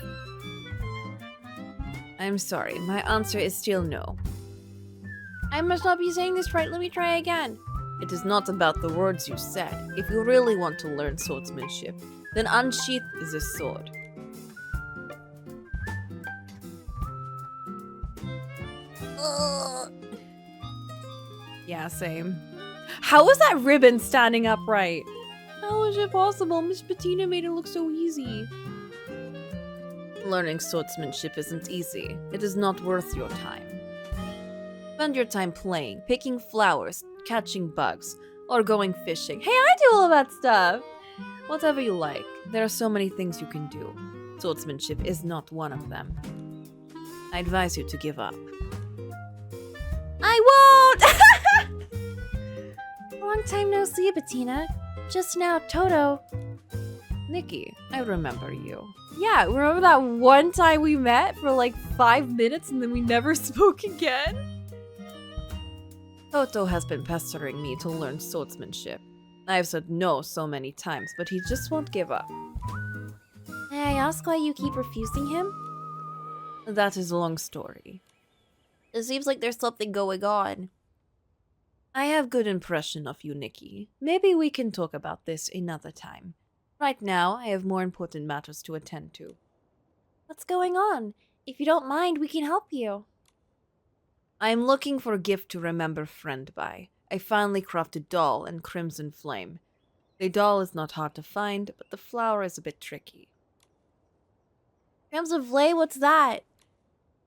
I'm sorry, my answer is still no. I must not be saying this right. Let me try again. It is not about the words you said. If you really want to learn swordsmanship, then unsheath the sword. Ugh. Yeah, same. How is that ribbon standing upright? How is it possible? Miss Bettina made it look so easy. Learning swordsmanship isn't easy. It is not worth your time. Spend your time playing, picking flowers, catching bugs, or going fishing. Hey, I do all that stuff! Whatever you like. There are so many things you can do. Swordsmanship is not one of them. I advise you to give up. I won't! Long time no see, Bettina. Just now, Toto. Nikki, I remember you. Yeah, remember that one time we met for like 5 minutes and then we never spoke again? Toto has been pestering me to learn swordsmanship. I've said no so many times, but he just won't give up. May I ask why you keep refusing him? That is a long story. It seems like there's something going on. I have good impression of you, Nikki. Maybe we can talk about this another time. Right now, I have more important matters to attend to. What's going on? If you don't mind, we can help you. I am looking for a gift to remember friend by. I finally crafted doll and crimson flame. The doll is not hard to find, but the flower is a bit tricky. Crimson flame, what's that?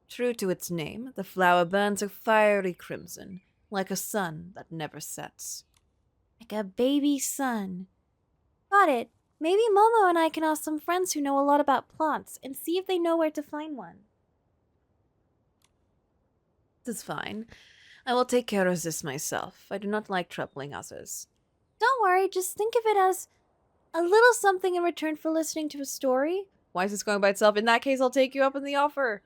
True to its name, the flower burns a fiery crimson, like a sun that never sets. Like a baby sun. Got it. Maybe Momo and I can ask some friends who know a lot about plants and see if they know where to find one. This is fine. I will take care of this myself. I do not like troubling others. Don't worry, just think of it as a little something in return for listening to a story. Why is this going by itself? In that case, I'll take you up on the offer.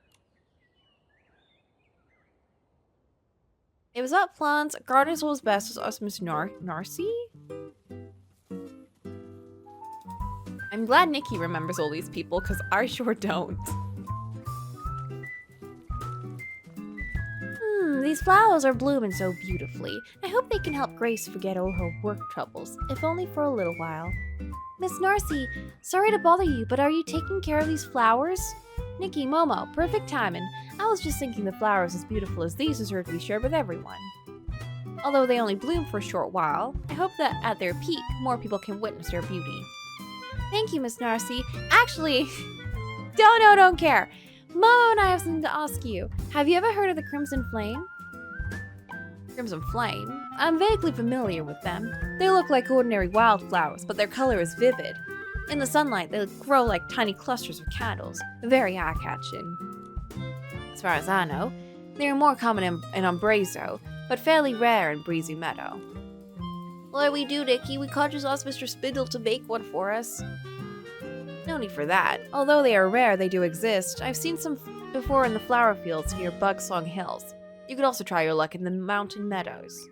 It was about plants. Gardeners was best was us, Miss Narcy? I'm glad Nikki remembers all these people, because I sure don't. These flowers are blooming so beautifully. I hope they can help Grace forget all her work troubles, if only for a little while. Miss Narcy, sorry to bother you, but are you taking care of these flowers? Nikki, Momo, perfect timing. I was just thinking the flowers as beautiful as these deserve to be shared with everyone. Although they only bloom for a short while, I hope that at their peak, more people can witness their beauty. Thank you, Miss Narcy. Actually, don't care. Momo and I have something to ask you. Have you ever heard of the Crimson Flame? Crimson Flame? I'm vaguely familiar with them. They look like ordinary wildflowers, but their color is vivid. In the sunlight, they grow like tiny clusters of candles. Very eye-catching. As far as I know, they are more common in Umbrazo, but fairly rare in Breezy Meadow. What we do, Nikki? We can't just ask Mr. Spindle to make one for us. No need for that. Although they are rare, they do exist. I've seen some before in the flower fields near Bugsong Hills. You could also try your luck in the mountain meadows.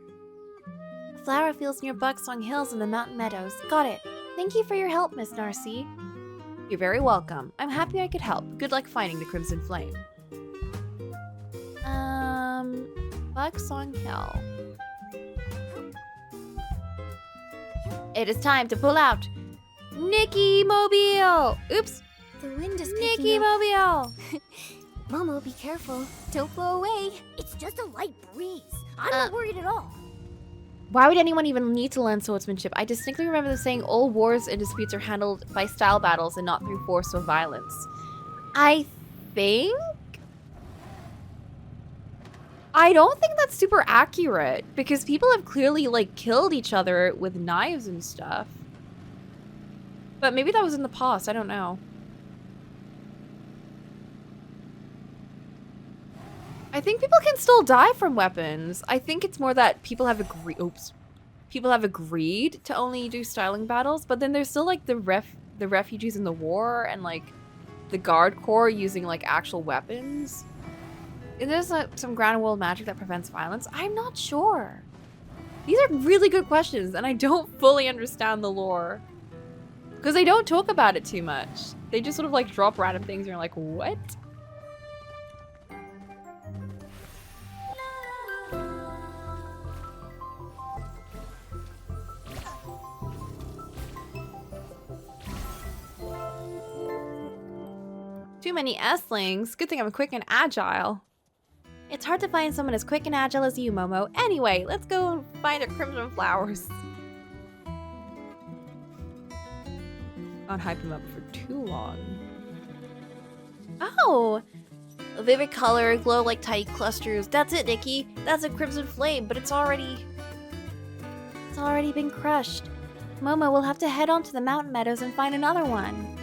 Flower fields near Bugsong Hills and the mountain meadows. Got it. Thank you for your help, Miss Narcy. You're very welcome. I'm happy I could help. Good luck finding the Crimson Flame. Bugsong Hill. It is time to pull out Nikki Mobile! Oops! The wind is Nikki picking up. Mobile! Momo, be careful. Don't blow away. It's just a light breeze. I'm not worried at all. Why would anyone even need to learn swordsmanship? I distinctly remember them saying all wars and disputes are handled by style battles and not through force or violence. I don't think that's super accurate, because people have clearly, like, killed each other with knives and stuff. But maybe that was in the past, I don't know. I think people can still die from weapons. I think it's more that people have agreed to only do styling battles, but then there's still like the refugees in the war and like the guard corps using like actual weapons. And there's some ground world magic that prevents violence. I'm not sure. These are really good questions and I don't fully understand the lore. Because they don't talk about it too much. They just sort of like drop random things and you're like, what? Too many S-lings. Good thing I'm quick and agile. It's hard to find someone as quick and agile as you, Momo. Anyway, let's go find our crimson flowers. Can't hype him up for too long. Oh! A vivid color, glow like tiny clusters. That's it, Nikki. That's a crimson flame, but it's already been crushed. Momo will have to head on to the mountain meadows and find another one.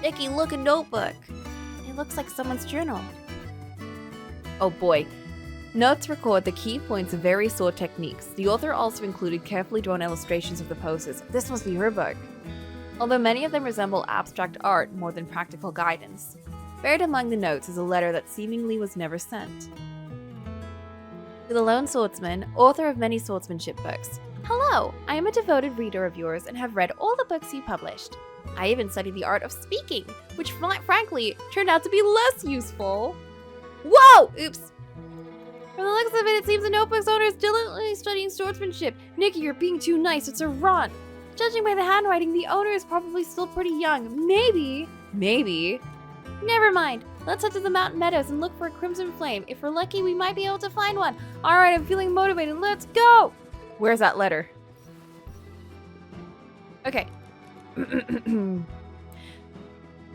Nikki, look, a notebook. It looks like someone's journal. Oh boy. Notes record the key points of various sword techniques. The author also included carefully drawn illustrations of the poses. This must be her book. Although many of them resemble abstract art more than practical guidance. Buried among the notes is a letter that seemingly was never sent. To the Lone Swordsman, author of many swordsmanship books. Hello, I am a devoted reader of yours and have read all the books you published. I even studied the art of speaking, which frankly turned out to be less useful. Whoa! Oops. From the looks of it, it seems the notebook's owner is diligently studying swordsmanship. Nikki, you're being too nice. It's a run. Judging by the handwriting, the owner is probably still pretty young. Maybe. Never mind. Let's head to the mountain meadows and look for a crimson flame. If we're lucky, we might be able to find one. All right, I'm feeling motivated. Let's go. Where's that letter? Okay.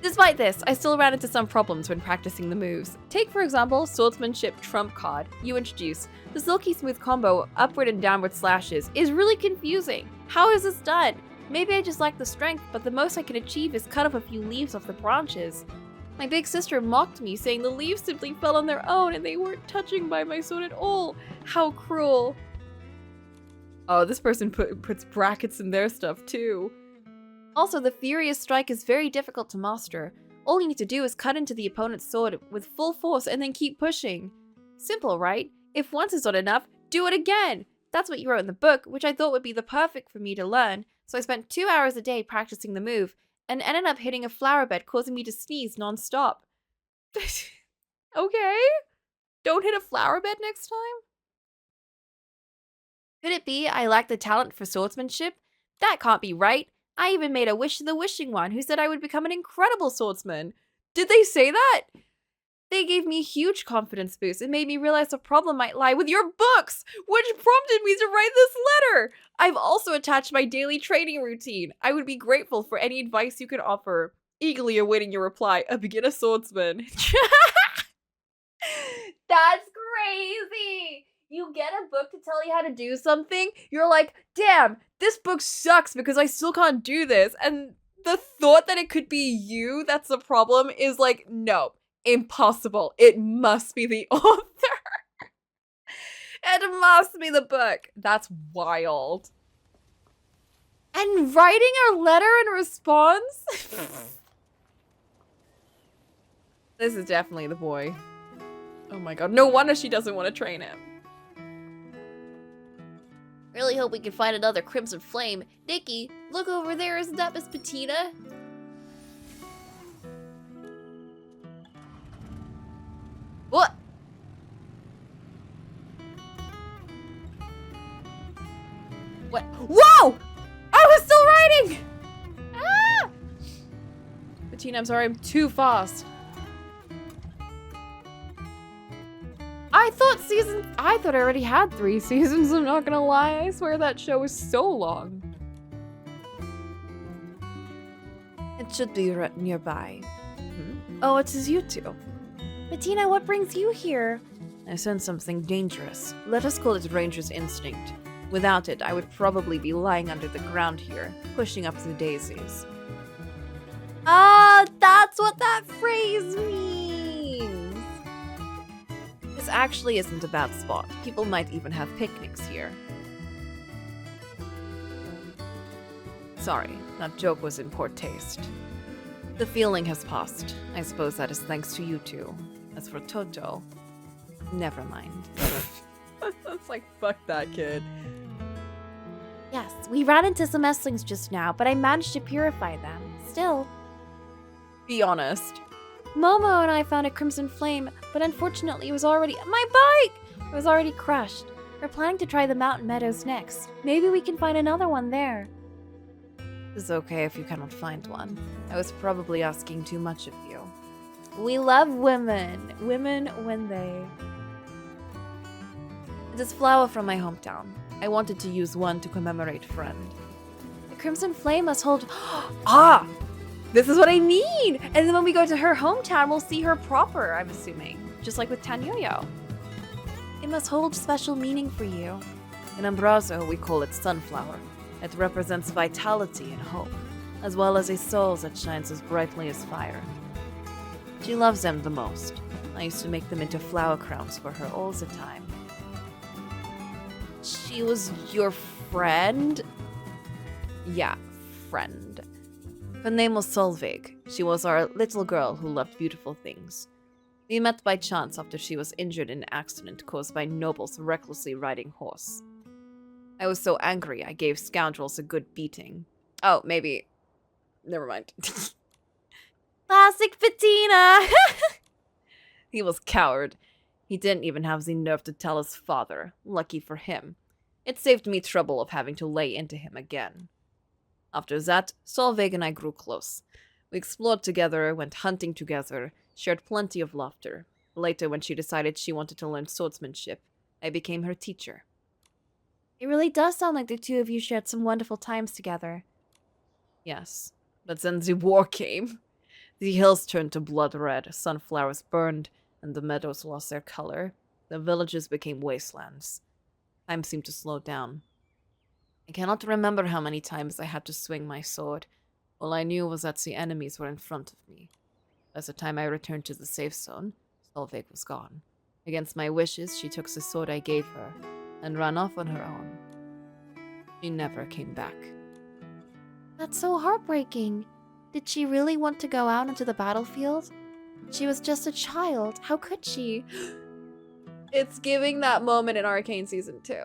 Despite this, I still ran into some problems when practicing the moves. Take, for example, swordsmanship trump card you introduced. The silky smooth combo, upward and downward slashes, is really confusing. How is this done? Maybe I just lack the strength, but the most I can achieve is cut off a few leaves off the branches. My big sister mocked me, saying the leaves simply fell on their own and they weren't touching by my sword at all. How cruel. Oh, this person puts brackets in their stuff too. Also, the Furious Strike is very difficult to master. All you need to do is cut into the opponent's sword with full force and then keep pushing. Simple, right? If once is not enough, do it again! That's what you wrote in the book, which I thought would be the perfect for me to learn, so I spent 2 hours a day practicing the move, and ended up hitting a flower bed causing me to sneeze non-stop. Okay? Don't hit a flower bed next time? Could it be I lack the talent for swordsmanship? That can't be right. I even made a wish to the Wishing One who said I would become an incredible swordsman. Did they say that? They gave me a huge confidence boost and made me realize the problem might lie with your books, which prompted me to write this letter. I've also attached my daily training routine. I would be grateful for any advice you can offer. Eagerly awaiting your reply, a beginner swordsman. That's crazy. You get a book to tell you how to do something, you're like, damn, this book sucks because I still can't do this. And the thought that it could be you that's the problem is like, no, impossible. It must be the author. It must be the book. That's wild. And writing a letter in response? This is definitely the boy. Oh my god, no wonder she doesn't want to train him. Really hope we can find another crimson flame. Nikki, look over there. Isn't that Miss Patina? What? What? Whoa! I was still writing! Ah! Patina, I'm sorry, I'm too fast. I thought I already had 3 seasons, I'm not gonna lie. I swear that show was so long. It should be right nearby. Oh, it is you two. Bettina, what brings you here? I sense something dangerous. Let us call it Ranger's instinct. Without it, I would probably be lying under the ground here, pushing up the daisies. Ah, that's what that phrase means! This actually isn't a bad spot. People might even have picnics here. Sorry, that joke was in poor taste. The feeling has passed. I suppose that is thanks to you two. As for Toto, never mind. It's like, fuck that kid. Yes, we ran into some Esslings just now, but I managed to purify them. Still. Be honest. Momo and I found a crimson flame, but unfortunately it was already— my bike! It was already crushed. We're planning to try the mountain meadows next. Maybe we can find another one there. It's okay if you cannot find one. I was probably asking too much of you. We love women. Women when they... This flower from my hometown. I wanted to use one to commemorate friend. The crimson flame must hold... Ah! This is what I mean! And then when we go to her hometown, we'll see her proper, I'm assuming. Just like with Tanyoyo. It must hold special meaning for you. In Ambrazo, we call it sunflower. It represents vitality and hope, as well as a soul that shines as brightly as fire. She loves them the most. I used to make them into flower crowns for her all the time. She was your friend? Yeah, friend. Her name was Solveig. She was our little girl who loved beautiful things. We met by chance after she was injured in an accident caused by nobles recklessly riding horse. I was so angry I gave scoundrels a good beating. Oh, maybe. Never mind. Classic Bettina! He was coward. He didn't even have the nerve to tell his father. Lucky for him. It saved me trouble of having to lay into him again. After that, Solveig and I grew close. We explored together, went hunting together, shared plenty of laughter. Later, when she decided she wanted to learn swordsmanship, I became her teacher. It really does sound like the two of you shared some wonderful times together. Yes, but then the war came. The hills turned to blood red, sunflowers burned, and the meadows lost their color. The villages became wastelands. Time seemed to slow down. I cannot remember how many times I had to swing my sword. All I knew was that the enemies were in front of me. By the time I returned to the safe zone, Solveig was gone. Against my wishes, she took the sword I gave her and ran off on her own. She never came back. That's so heartbreaking. Did she really want to go out into the battlefield? She was just a child. How could she? It's giving that moment in Arcane Season 2.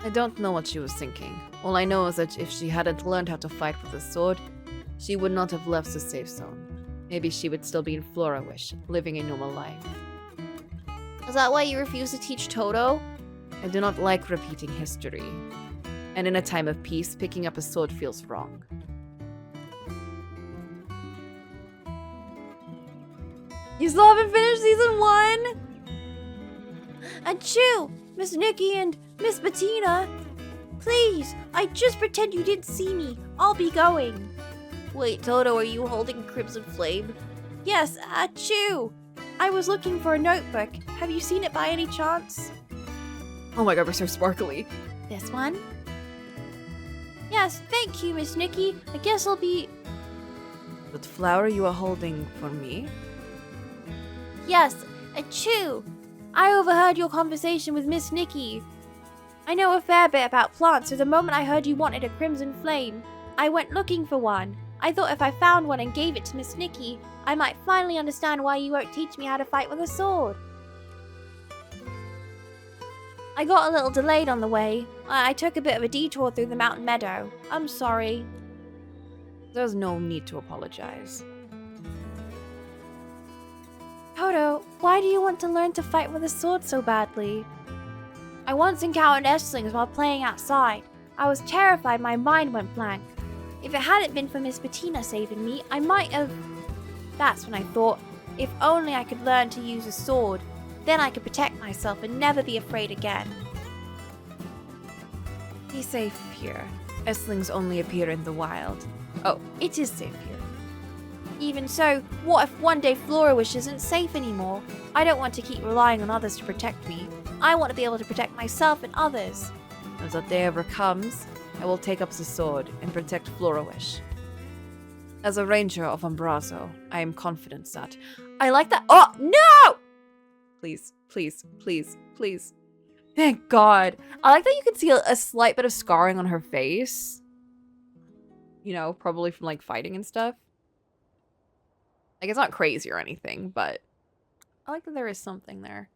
I don't know what she was thinking. All I know is that if she hadn't learned how to fight with a sword, she would not have left the safe zone. Maybe she would still be in Florawish, living a normal life. Is that why you refuse to teach Toto? I do not like repeating history. And in a time of peace, picking up a sword feels wrong. You still haven't finished Season 1? Achoo! Miss Nikki and Miss Bettina! Please, I just pretend you didn't see me. I'll be going. Wait, Toto, are you holding Crimson Flame? Yes, achoo! I was looking for a notebook. Have you seen it by any chance? Oh my god, we're so sparkly. This one? Yes, thank you, Miss Nikki. I guess I'll be... That flower you are holding for me? Yes, achoo! I overheard your conversation with Miss Nikki. I know a fair bit about plants, so the moment I heard you wanted a crimson flame, I went looking for one. I thought if I found one and gave it to Miss Nikki, I might finally understand why you won't teach me how to fight with a sword. I got a little delayed on the way. I took a bit of a detour through the mountain meadow. I'm sorry. There's no need to apologize. Toto, why do you want to learn to fight with a sword so badly? I once encountered Esslings while playing outside. I was terrified my mind went blank. If it hadn't been for Miss Bettina saving me, I might have... That's when I thought, if only I could learn to use a sword, then I could protect myself and never be afraid again. Be safe here. Esslings only appear in the wild. Oh, it is safe here. Even so, what if one day Florawish isn't safe anymore? I don't want to keep relying on others to protect me. I want to be able to protect myself and others. As that day ever comes, I will take up the sword and protect Floriwish. As a ranger of Umbrazo, I am confident that... I like that- Oh, no! Please, please, please, please. Thank God. I like that you can see a slight bit of scarring on her face. You know, probably from like fighting and stuff. Like it's not crazy or anything, but I like that there is something there.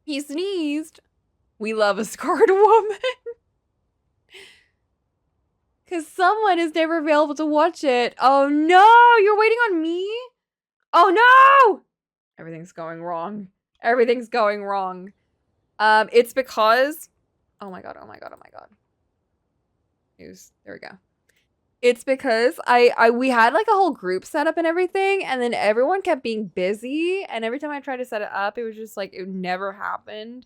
He sneezed. We love a scarred woman. Because someone is never available to watch it. Oh no, you're waiting on me? Oh no! Everything's going wrong. Everything's going wrong. It's because... Oh my god, oh my god, oh my god. News. There we go. It's because we had like a whole group set up and everything, and then everyone kept being busy, and every time I tried to set it up, it was just like, it never happened.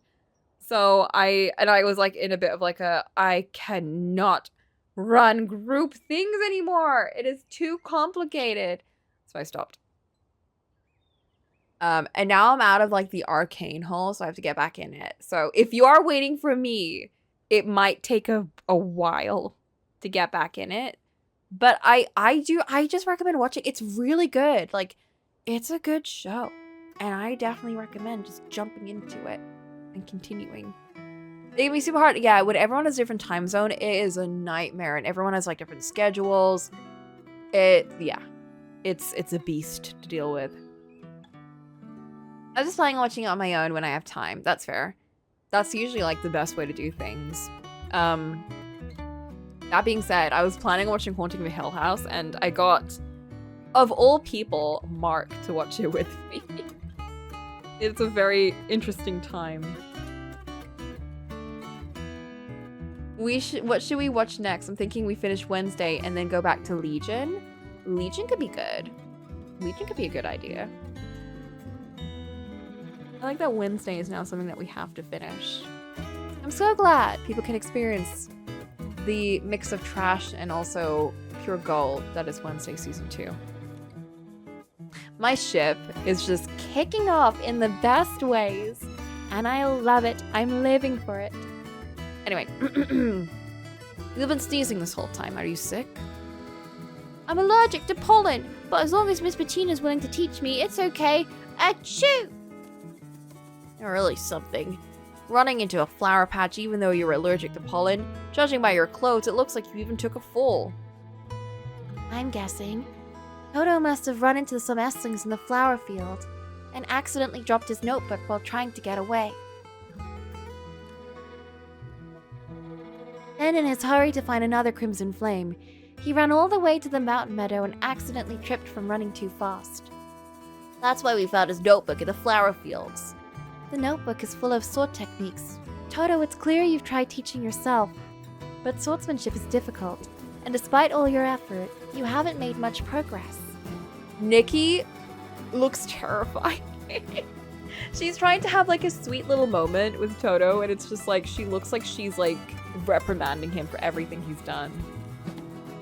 So I was like in a bit of like I cannot run group things anymore. It is too complicated. So I stopped. And now I'm out of like the arcane hole, so I have to get back in it. So if you are waiting for me, it might take a while to get back in it. But I just recommend watching. It's really good. Like, it's a good show. And I definitely recommend just jumping into it and continuing. It can be super hard. Yeah, when everyone has a different time zone, it is a nightmare. And everyone has like different schedules. Yeah. It's a beast to deal with. I was just planning on watching it on my own when I have time. That's fair. That's usually like the best way to do things. That being said, I was planning on watching Haunting of a Hill House, and I got, of all people, Mark to watch it with me. It's a very interesting time. What should we watch next? I'm thinking we finish Wednesday and then go back to Legion. Legion could be good. Legion could be a good idea. I like that Wednesday is now something that we have to finish. I'm so glad people can experience the mix of trash and also pure gold that is Wednesday Season 2. My ship is just kicking off in the best ways, and I love it. I'm living for it. Anyway, you've been sneezing this whole time. Are you sick? I'm allergic to pollen, but as long as Miss Bettina's willing to teach me, it's okay. Achoo! You're really something. Running into a flower patch even though you're allergic to pollen. Judging by your clothes, it looks like you even took a fall. I'm guessing Toto must have run into some Esslings in the flower field and accidentally dropped his notebook while trying to get away. Then in his hurry to find another crimson flame, he ran all the way to the mountain meadow and accidentally tripped from running too fast. That's why we found his notebook in the flower fields. The notebook is full of sword techniques. Toto, it's clear you've tried teaching yourself, but swordsmanship is difficult, and despite all your effort, you haven't made much progress. Nikki looks terrified. She's trying to have like a sweet little moment with Toto, and it's just like she looks like she's like reprimanding him for everything he's done.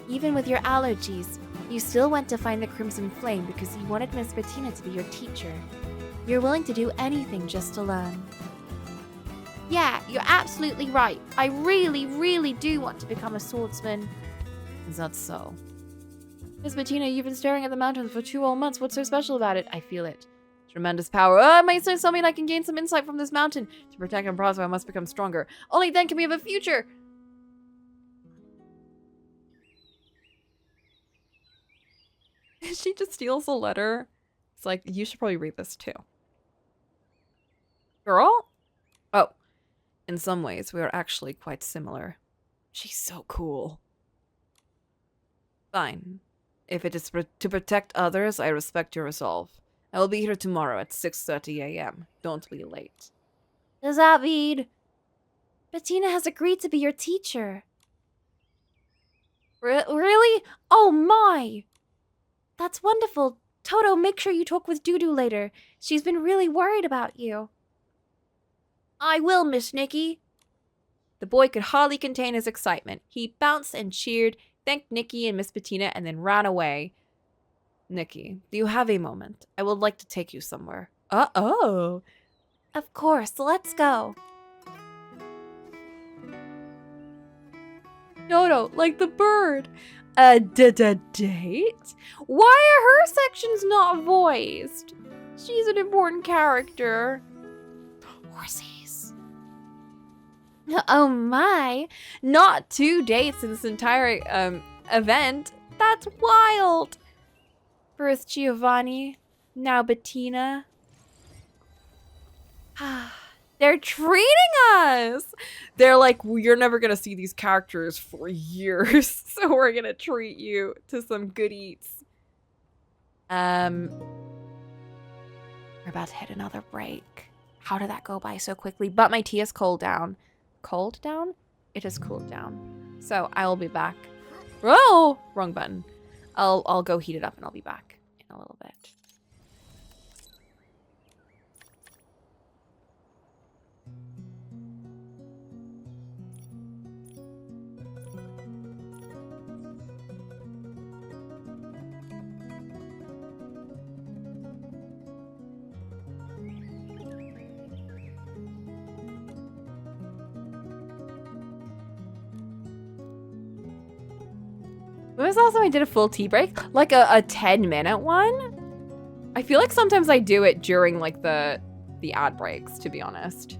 Even with your allergies, you still went to find the Crimson Flame because you wanted Miss Bettina to be your teacher. You're willing to do anything just to learn. Yeah, you're absolutely right. I really, really do want to become a swordsman. Is that so? Miss Bettina, you've been staring at the mountains for 2 whole months. What's so special about it? I feel it. Tremendous power. Oh, my instincts tell me I can gain some insight from this mountain. To protect Umbrazo, I must become stronger. Only then can we have a future. She just steals a letter. It's like, you should probably read this too. Girl? Oh. In some ways, we are actually quite similar. She's so cool. Fine. If it is to protect others, I respect your resolve. I will be here tomorrow at 6:30 a.m. Don't be late. Does that mean Bettina has agreed to be your teacher? Really? Oh my! That's wonderful. Toto, make sure you talk with Dudu later. She's been really worried about you. I will, Miss Nikki. The boy could hardly contain his excitement. He bounced and cheered, thanked Nikki and Miss Bettina, and then ran away. Nikki, do you have a moment? I would like to take you somewhere. Uh-oh. Of course, let's go. No, like the bird. A date? Why are her sections not voiced? She's an important character. Horsies. Oh my. Not 2 dates in this entire event. That's wild. First Giovanni, now Bettina. They're treating us. They're like, you're never gonna see these characters for years, so we're gonna treat you to some good eats. We're about to hit another break. How did that go by so quickly? But my tea is cooled down. Cooled down? It has cooled down. So I will be back. Oh, wrong button. I'll go heat it up and I'll be back in a little bit. When was the last time I did a full tea break? Like a 10-minute one? I feel like sometimes I do it during like the ad breaks, to be honest.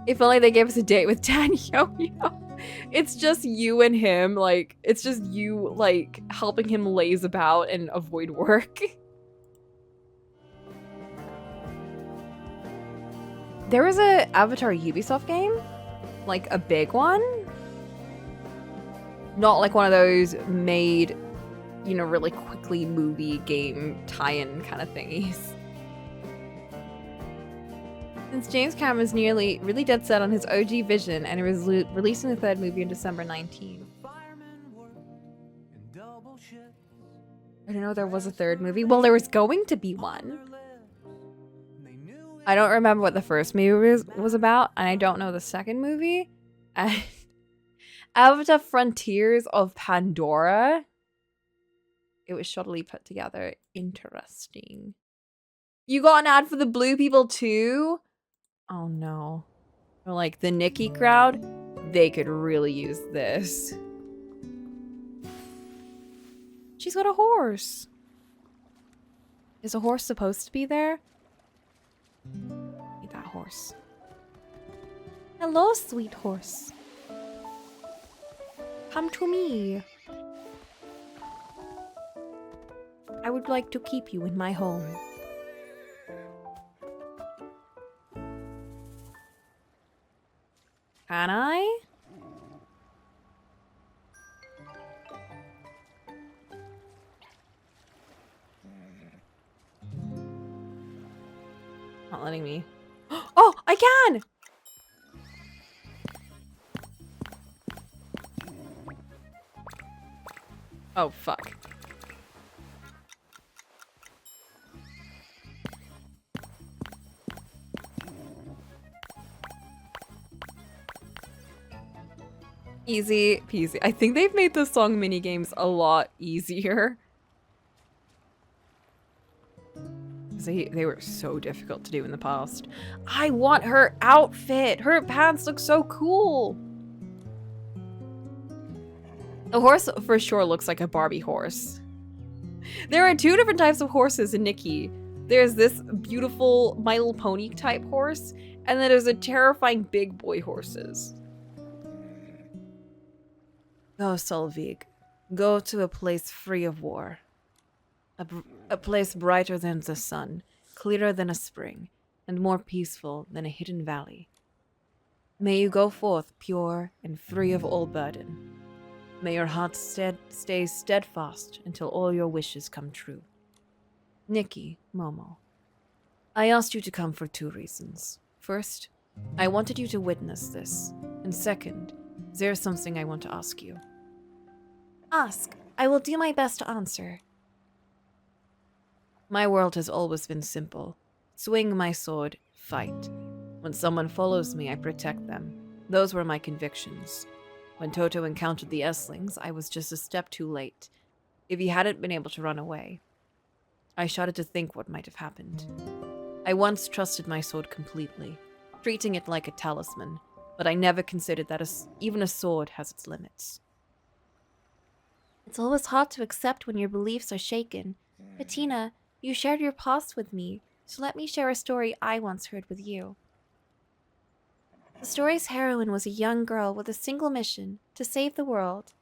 If only they gave us a date with Dan Yo-Yo. It's just you and him, like, it's just you, like, helping him laze about and avoid work. There was a Avatar Ubisoft game, like a big one. Not like one of those made, you know, really quickly movie game tie-in kind of thingies. Since James Cameron's really dead set on his OG vision and is releasing the 3rd movie in December 19. I didn't know there was a 3rd movie. Well, there was going to be one. I don't remember what the first movie was about, and I don't know the 2nd movie. Avatar Frontiers of Pandora. It was shoddily put together. Interesting. You got an ad for the blue people too? Oh no. Or like the Nikki crowd? They could really use this. She's got a horse. Is a horse supposed to be there? Need that horse. Hello, sweet horse. Come to me. I would like to keep you in my home. Can I? Not letting me. Oh, I can! Oh, fuck. Easy peasy. I think they've made the song minigames a lot easier. They were so difficult to do in the past. I want her outfit. Her pants look so cool. The horse for sure looks like a Barbie horse. There are 2 different types of horses in Nikki. There's this beautiful My Little Pony type horse, and then there's a terrifying big boy horses. Go, Solveig. Go to a place free of war. A place brighter than the sun, clearer than a spring, and more peaceful than a hidden valley. May you go forth pure and free of all burden. May your heart stay steadfast until all your wishes come true. Nikki, Momo. I asked you to come for 2 reasons. First, I wanted you to witness this. And second, there's something I want to ask you. Ask. I will do my best to answer. My world has always been simple. Swing my sword, fight. When someone follows me, I protect them. Those were my convictions. When Toto encountered the Esslings, I was just a step too late. If he hadn't been able to run away, I shudder to think what might have happened. I once trusted my sword completely, treating it like a talisman, but I never considered that even a sword has its limits. It's always hard to accept when your beliefs are shaken. Bettina, you shared your past with me, so let me share a story I once heard with you. The story's heroine was a young girl with a single mission, to save the world.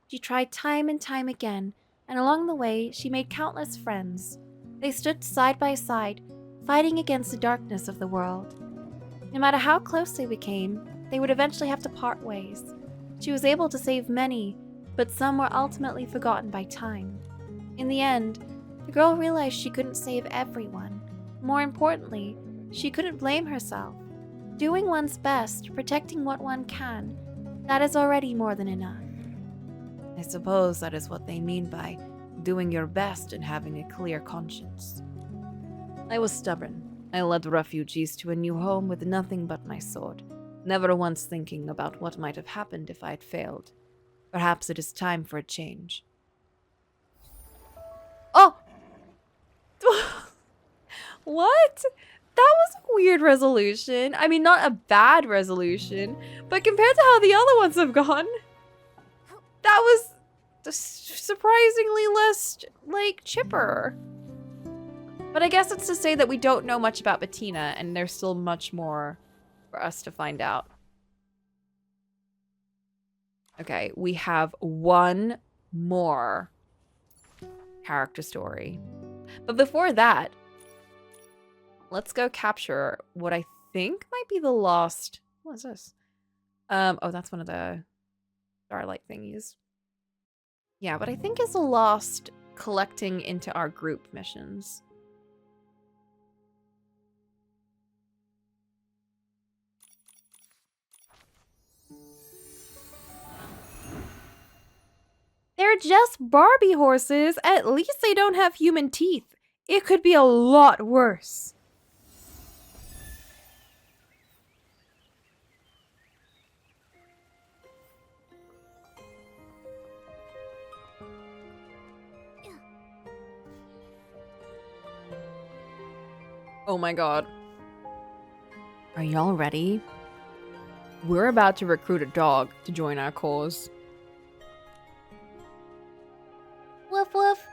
She tried time and time again, and along the way, she made countless friends. They stood side by side, fighting against the darkness of the world. No matter how close they became, they would eventually have to part ways. She was able to save many, but some were ultimately forgotten by time. In the end, the girl realized she couldn't save everyone. More importantly, she couldn't blame herself. Doing one's best, protecting what one can, that is already more than enough. I suppose that is what they mean by doing your best and having a clear conscience. I was stubborn. I led refugees to a new home with nothing but my sword, never once thinking about what might have happened if I had failed. Perhaps it is time for a change. Oh! What? That was a weird resolution. I mean, not a bad resolution, but compared to how the other ones have gone, that was surprisingly less, like, chipper. But I guess it's to say that we don't know much about Bettina, and there's still much more for us to find out. Okay, we have one more character story. But before that, let's go capture what I think might be the lost... What is this? Oh, that's one of the starlight thingies. Yeah, but I think it's a lost collecting into our group missions. They're just Barbie horses. At least they don't have human teeth. It could be a lot worse. Oh my god. Are y'all ready? We're about to recruit a dog to join our cause. Woof woof.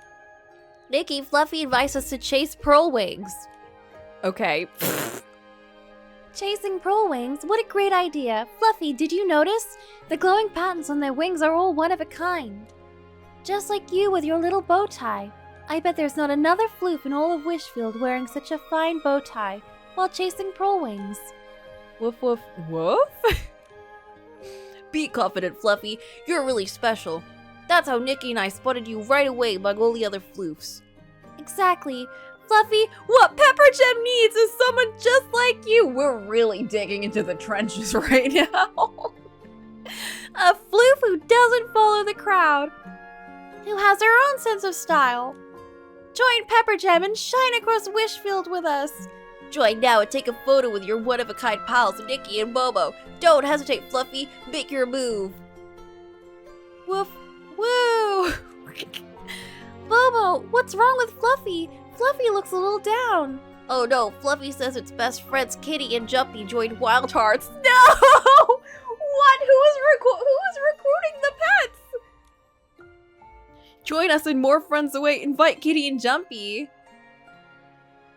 Nikki, Fluffy advised us to chase pearl wings. Okay. Chasing pearl wings? What a great idea. Fluffy, did you notice? The glowing patterns on their wings are all one of a kind. Just like you with your little bow tie. I bet there's not another floof in all of Wishfield wearing such a fine bow tie while chasing pearl wings. Woof woof woof? Be confident, Fluffy. You're really special. That's how Nikki and I spotted you right away among all the other floofs. Exactly. Fluffy, what Peppergem needs is someone just like you. We're really digging into the trenches right now. A floof who doesn't follow the crowd. Who has her own sense of style. Join Peppergem and shine across Wishfield with us. Join now and take a photo with your one-of-a-kind pals, Nikki and Momo. Don't hesitate, Fluffy. Make your move. Woof. Woo! Momo, what's wrong with Fluffy? Fluffy looks a little down. Oh no, Fluffy says its best friends Kitty and Jumpy joined Wild Hearts. No! What? Who is recruiting the pets? Join us and more friends await. Invite Kitty and Jumpy.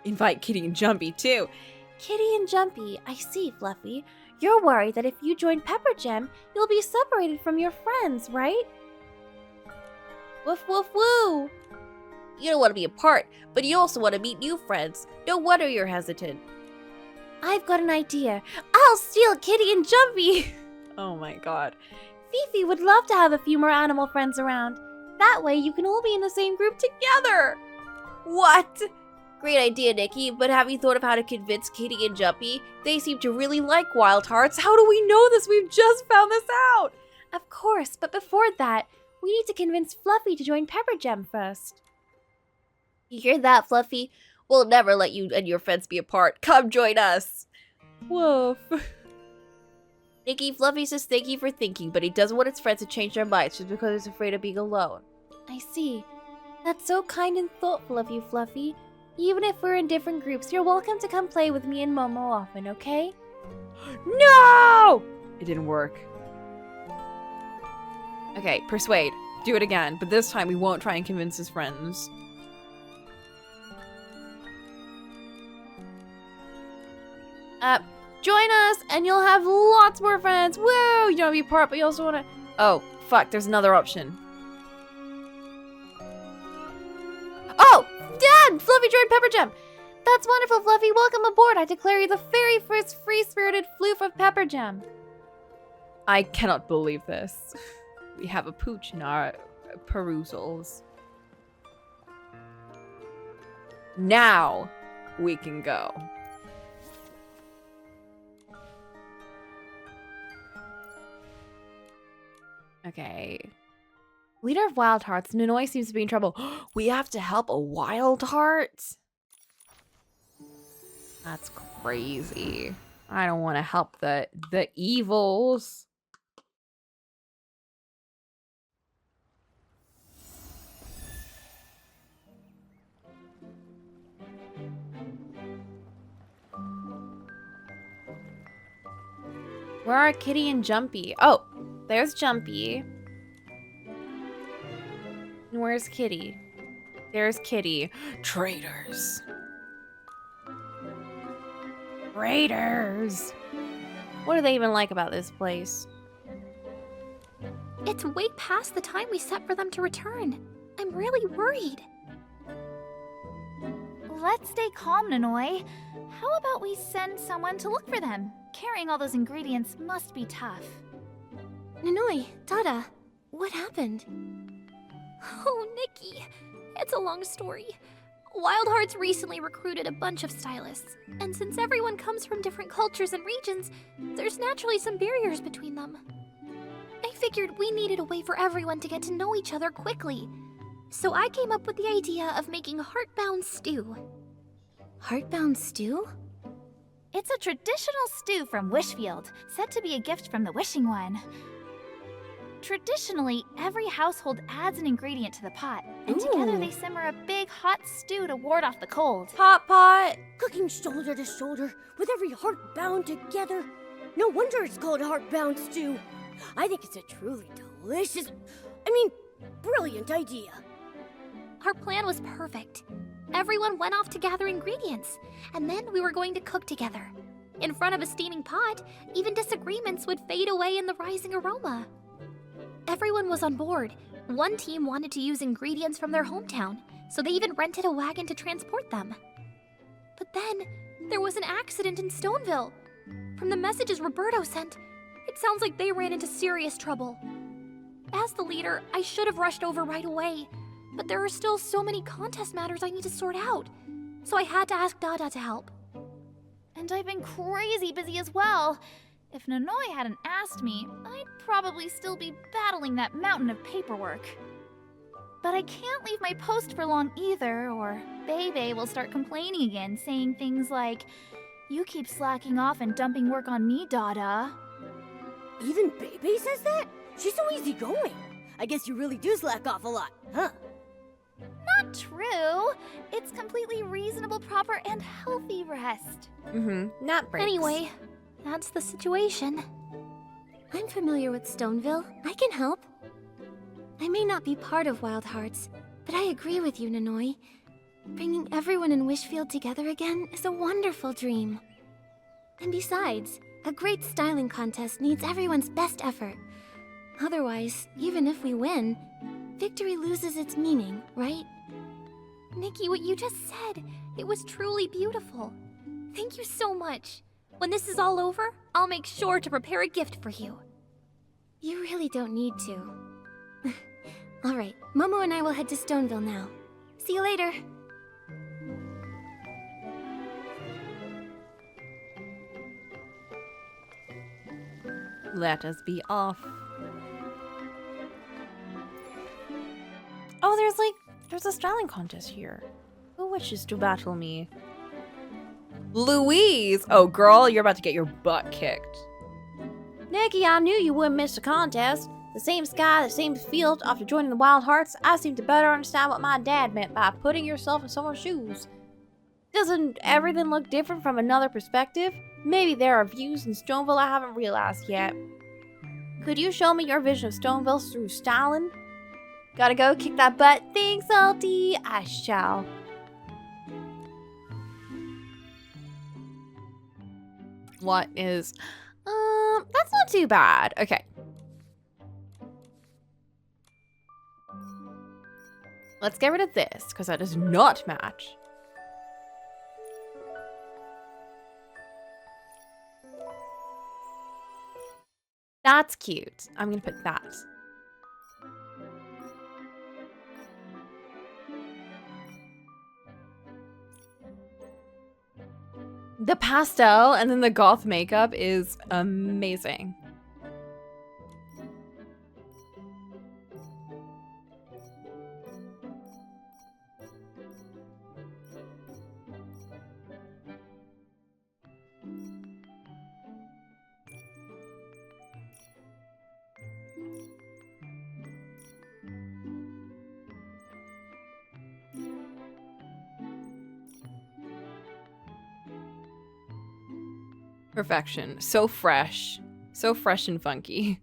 Invite Kitty and Jumpy too. Kitty and Jumpy, I see, Fluffy. You're worried that if you join Peppergem, you'll be separated from your friends, right? Woof woof woo! You don't want to be apart, but you also want to meet new friends. No wonder you're hesitant. I've got an idea. I'll steal Kitty and Jumpy! Oh my god. Fifi would love to have a few more animal friends around. That way you can all be in the same group together! What? Great idea, Nikki, but have you thought of how to convince Kitty and Jumpy? They seem to really like Wild Hearts. How do we know this? We've just found this out! Of course, but before that, we need to convince Fluffy to join Peppergem first. You hear that, Fluffy? We'll never let you and your friends be apart. Come join us! Woof. Nikki, Fluffy says thank you for thinking, but he doesn't want his friends to change their minds just because he's afraid of being alone. I see. That's so kind and thoughtful of you, Fluffy. Even if we're in different groups, you're welcome to come play with me and Momo often, okay? No! It didn't work. Okay, persuade. Do it again, but this time we won't try and convince his friends. Join us and you'll have lots more friends. Woo! You don't want to be part, but you also want to... Oh, fuck, there's another option. Oh! Dad! Fluffy joined PEPPERGEM! That's wonderful, Fluffy. Welcome aboard. I declare you the very first free-spirited floof of PEPPERGEM. I cannot believe this. We have a pooch in our perusals. Now we can go. Okay. Leader of Wild Hearts, Nonoi seems to be in trouble. We have to help a Wild Heart? That's crazy. I don't want to help the evils. Where are Kitty and Jumpy? Oh, there's Jumpy. And where's Kitty? There's Kitty. Traitors. Raiders. What do they even like about this place? It's way past the time we set for them to return. I'm really worried. Let's stay calm, Nonoi. How about we send someone to look for them? Carrying all those ingredients must be tough. Nonoi, Dada, what happened? Oh, Nikki. It's a long story. Wild Hearts recently recruited a bunch of stylists, and since everyone comes from different cultures and regions, there's naturally some barriers between them. I figured we needed a way for everyone to get to know each other quickly, so I came up with the idea of making heartbound stew. Heartbound stew? It's a traditional stew from Wishfield, said to be a gift from the Wishing One. Traditionally, every household adds an ingredient to the pot, and together they simmer a big hot stew to ward off the cold. Hot pot! Cooking shoulder to shoulder, with every heart bound together. No wonder it's called heartbound stew. I think it's a truly delicious, brilliant idea. Our plan was perfect. Everyone went off to gather ingredients, and then we were going to cook together. In front of a steaming pot, even disagreements would fade away in the rising aroma. Everyone was on board. One team wanted to use ingredients from their hometown, so they even rented a wagon to transport them. But then, there was an accident in Stoneville. From the messages Roberto sent, it sounds like they ran into serious trouble. As the leader, I should have rushed over right away, but there are still so many contest matters I need to sort out, so I had to ask Dada to help. And I've been crazy busy as well. If Nonoi hadn't asked me, I'd probably still be battling that mountain of paperwork. But I can't leave my post for long either, or Bebe will start complaining again, saying things like, "You keep slacking off and dumping work on me, Dada." Even Bebe says that? She's so easygoing. I guess you really do slack off a lot, huh? Not true. It's completely reasonable, proper, and healthy rest. Not breaks. Anyway, that's the situation. I'm familiar with Stoneville. I can help. I may not be part of Wild Hearts, but I agree with you, Nonoi. Bringing everyone in Wishfield together again is a wonderful dream. And besides, a great styling contest needs everyone's best effort. Otherwise, even if we win, victory loses its meaning, right? Nikki, what you just said, it was truly beautiful. Thank you so much. When this is all over, I'll make sure to prepare a gift for you. You really don't need to. All right, Momo and I will head to Stoneville now. See you later. Let us be off. Oh, there's a styling contest here. Who wishes to battle me? Louise! Oh, girl, you're about to get your butt kicked. Nikki, I knew you wouldn't miss the contest. The same sky, the same field. After joining the Wild Hearts, I seem to better understand what my dad meant by putting yourself in someone's shoes. Doesn't everything look different from another perspective? Maybe there are views in Stoneville I haven't realized yet. Could you show me your vision of Stoneville through styling? Gotta go kick that butt. Thanks, Salty. I shall. What is... that's not too bad. Okay. Let's get rid of this, because that does not match. That's cute. I'm gonna put that. The pastel and then the goth makeup is amazing. Perfection. So fresh. So fresh and funky.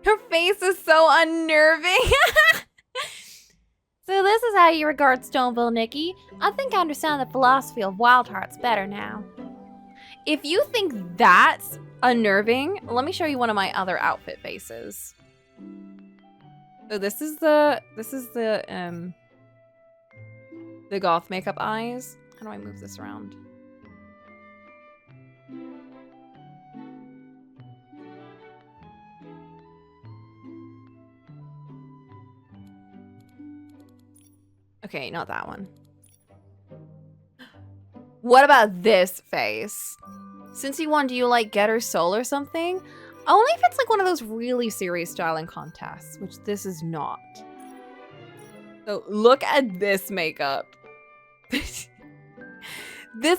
Her face is so unnerving. So this is how you regard Stoneville, Nikki. I think I understand the philosophy of Wild Hearts better now. If you think that's unnerving, let me show you one of my other outfit faces. So this is the goth makeup eyes. How do I move this around? Okay, not that one. What about this face? Since you won, do you like Get Her Soul or something? Only if it's like one of those really serious styling contests, which this is not. So look at this makeup. This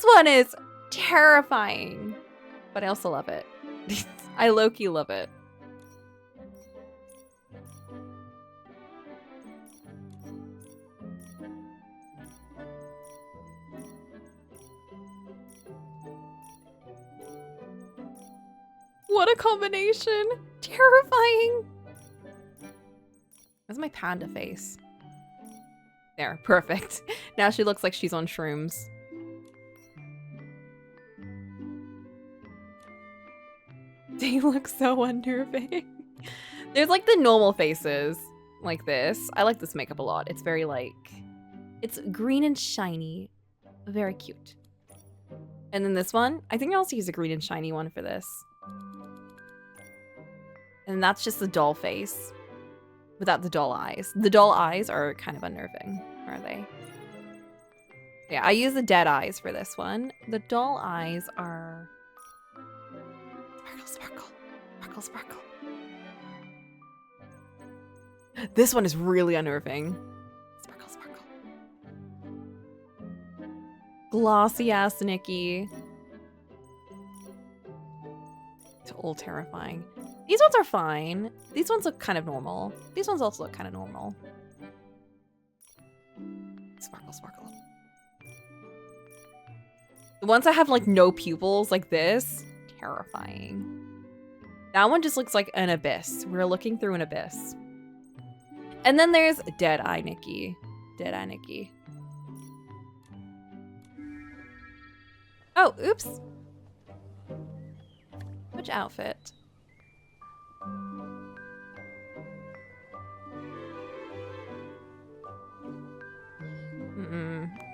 one is terrifying, but I also love it. I low-key love it. What a combination! Terrifying! That's my panda face. There, perfect. Now she looks like she's on shrooms. They look so unnerving. There's like the normal faces, like this. I like this makeup a lot. It's very like... It's green and shiny. Very cute. And then this one, I think I'll also use a green and shiny one for this. And that's just the doll face without the doll eyes. The doll eyes are kind of unnerving, are they? Yeah, I use the dead eyes for this one. The doll eyes are... Sparkle, sparkle, sparkle, sparkle. This one is really unnerving. Sparkle, sparkle. Glossy ass Nikki. It's all terrifying. These ones are fine. These ones look kind of normal. These ones also look kind of normal. Sparkle, sparkle. The ones that have like no pupils like this, terrifying. That one just looks like an abyss. We're looking through an abyss. And then there's Dead Eye Nikki. Dead Eye Nikki. Oh, oops. Which outfit?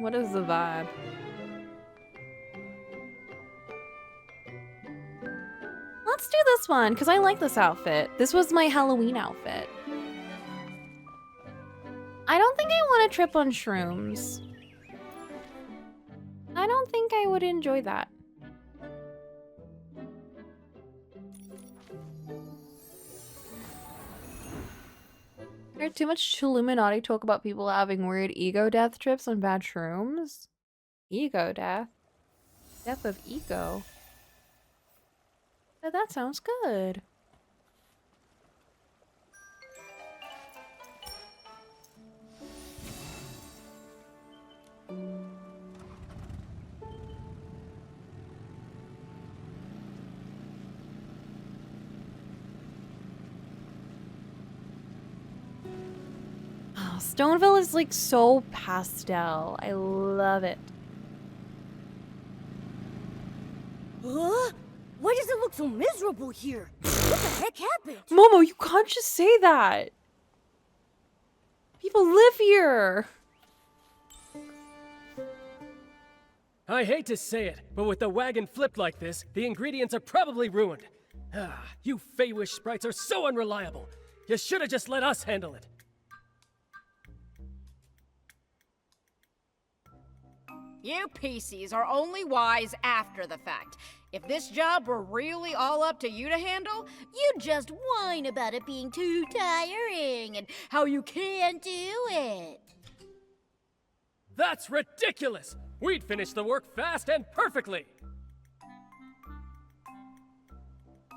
What is the vibe? Let's do this one, because I like this outfit. This was my Halloween outfit. I don't think I might want to trip on shrooms. I don't think I would enjoy that. There's too much Illuminati talk about people having weird ego death trips on bad shrooms. Ego death? Death of ego? But that sounds good. Oh, Stoneville is like so pastel. I love it. Huh? Why does it look so miserable here? What the heck happened? Momo, you can't just say that. People live here. I hate to say it, but with the wagon flipped like this, the ingredients are probably ruined. Ah, you Feywish sprites are so unreliable. You should have just let us handle it. You PCs are only wise after the fact. If this job were really all up to you to handle, you'd just whine about it being too tiring and how you can't do it. That's ridiculous! We'd finish the work fast and perfectly!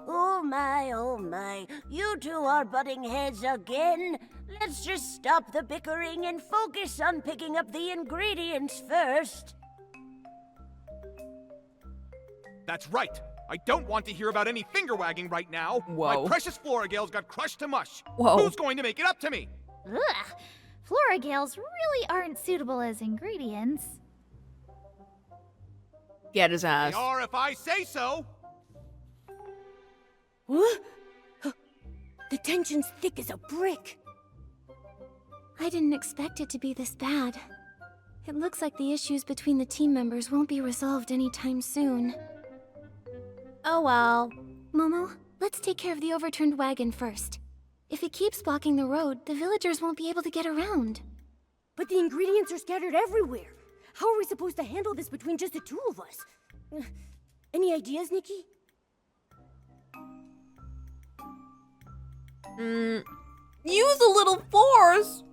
Oh my, you two are butting heads again. Let's just stop the bickering and focus on picking up the ingredients first. That's right. I don't want to hear about any finger wagging right now. Whoa. My precious Floragales got crushed to mush. Whoa. Who's going to make it up to me? Ugh. Floragales really aren't suitable as ingredients. Get his ass. They are if I say so. What? The tension's thick as a brick. I didn't expect it to be this bad. It looks like the issues between the team members won't be resolved anytime soon. Oh well. Momo, let's take care of the overturned wagon first. If it keeps blocking the road, the villagers won't be able to get around. But the ingredients are scattered everywhere. How are we supposed to handle this between just the two of us? Any ideas, Nikki? Use a little force!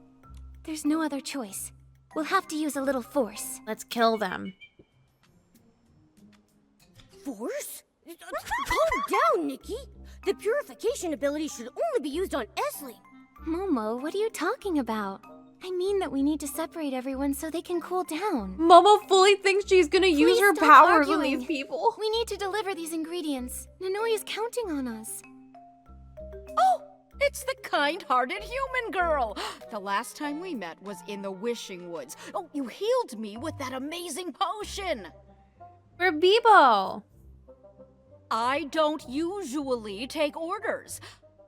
There's no other choice. We'll have to use a little force. Let's kill them. Force? Calm down, Nikki. The purification ability should only be used on Esling. Momo, what are you talking about? I mean that we need to separate everyone so they can cool down. Momo fully thinks she's gonna use Please her stop powers on arguing. these people. We need to deliver these ingredients. Nanoi is counting on us. Oh, it's the kind-hearted human girl. The last time we met was in the Wishing Woods. Oh, you healed me with that amazing potion. We're Bebo. I don't usually take orders,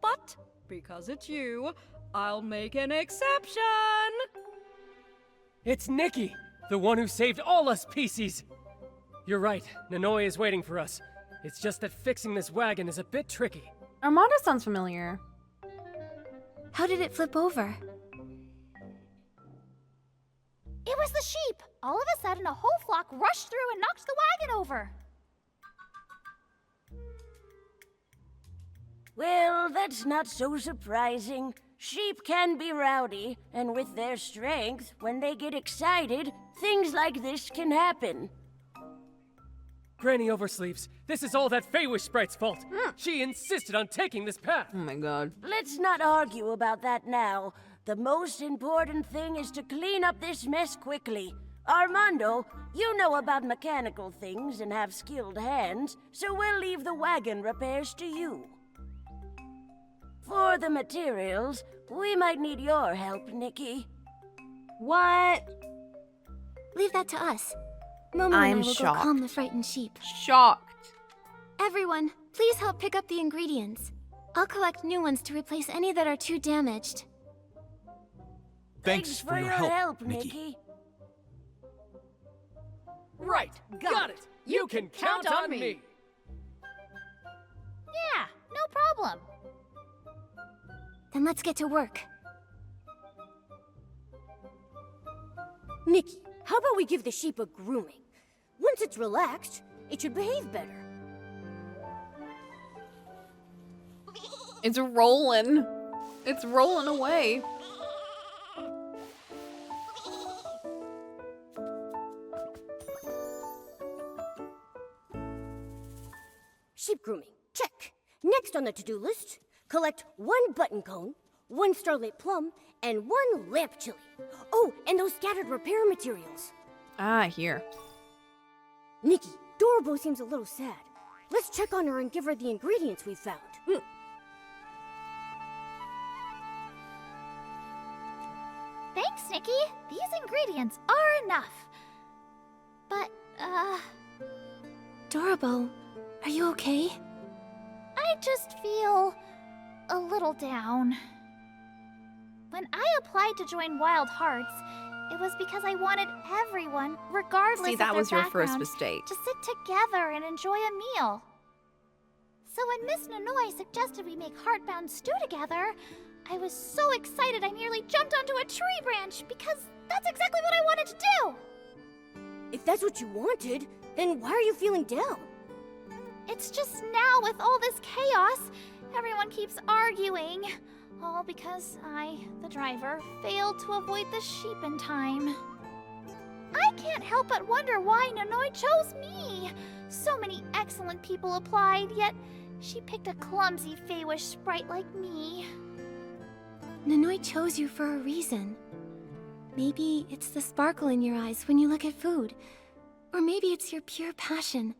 but because it's you, I'll make an exception. It's Nikki, the one who saved all us PCs. You're right, Nanoi is waiting for us. It's just that fixing this wagon is a bit tricky. Armada sounds familiar. How did it flip over? It was the sheep. All of a sudden, a whole flock rushed through and knocked the wagon over. Well, that's not so surprising. Sheep can be rowdy, and with their strength, when they get excited, things like this can happen. Granny Oversleeves, this is all that Feywish Sprite's fault. She insisted on taking this path. Oh my god. Let's not argue about that now. The most important thing is to clean up this mess quickly. Armando, you know about mechanical things and have skilled hands, so we'll leave the wagon repairs to you. For the materials, we might need your help, Nikki. What? Leave that to us. Momo and I'm I will shocked. go calm the frightened sheep. Shocked. Everyone, please help pick up the ingredients. I'll collect new ones to replace any that are too damaged. Thanks for your help, Nikki. Right, got it. You can count on me. Yeah, no problem. Then let's get to work. Nikki, how about we give the sheep a grooming? Once it's relaxed, it should behave better. It's rolling. It's rolling away. Sheep grooming, check. Next on the to-do list, collect 1 button cone, 1 starlit plum, and 1 lamp chili. Oh, and those scattered repair materials. Ah, here. Nikki, Dorobo seems a little sad. Let's check on her and give her the ingredients we found. Thanks, Nikki. These ingredients are enough. But, Dorobo, are you okay? I just feel a little down. When I applied to join Wild Hearts, it was because I wanted everyone, regardless See, of that their was your background, first mistake. to sit together and enjoy a meal. So when Miss Nanoi suggested we make heartbound stew together, I was so excited I nearly jumped onto a tree branch because that's exactly what I wanted to do. If that's what you wanted, then why are you feeling down? It's just now with all this chaos, everyone keeps arguing. All because I, the driver, failed to avoid the sheep in time. I can't help but wonder why Nanoi chose me. So many excellent people applied, yet she picked a clumsy Feywish sprite like me. Nanoi chose you for a reason. Maybe it's the sparkle in your eyes when you look at food. Or maybe it's your pure passion.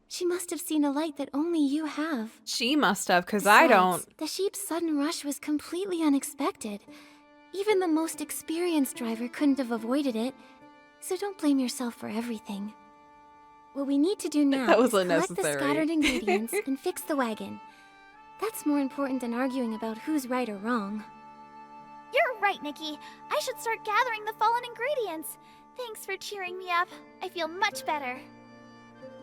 She must have seen a light that only you have. She must have, because I don't. Besides, the sheep's sudden rush was completely unexpected. Even the most experienced driver couldn't have avoided it. So don't blame yourself for everything. What we need to do now That was is collect the unnecessary. scattered ingredients and fix the wagon. That's more important than arguing about who's right or wrong. You're right, Nikki. I should start gathering the fallen ingredients. Thanks for cheering me up. I feel much better.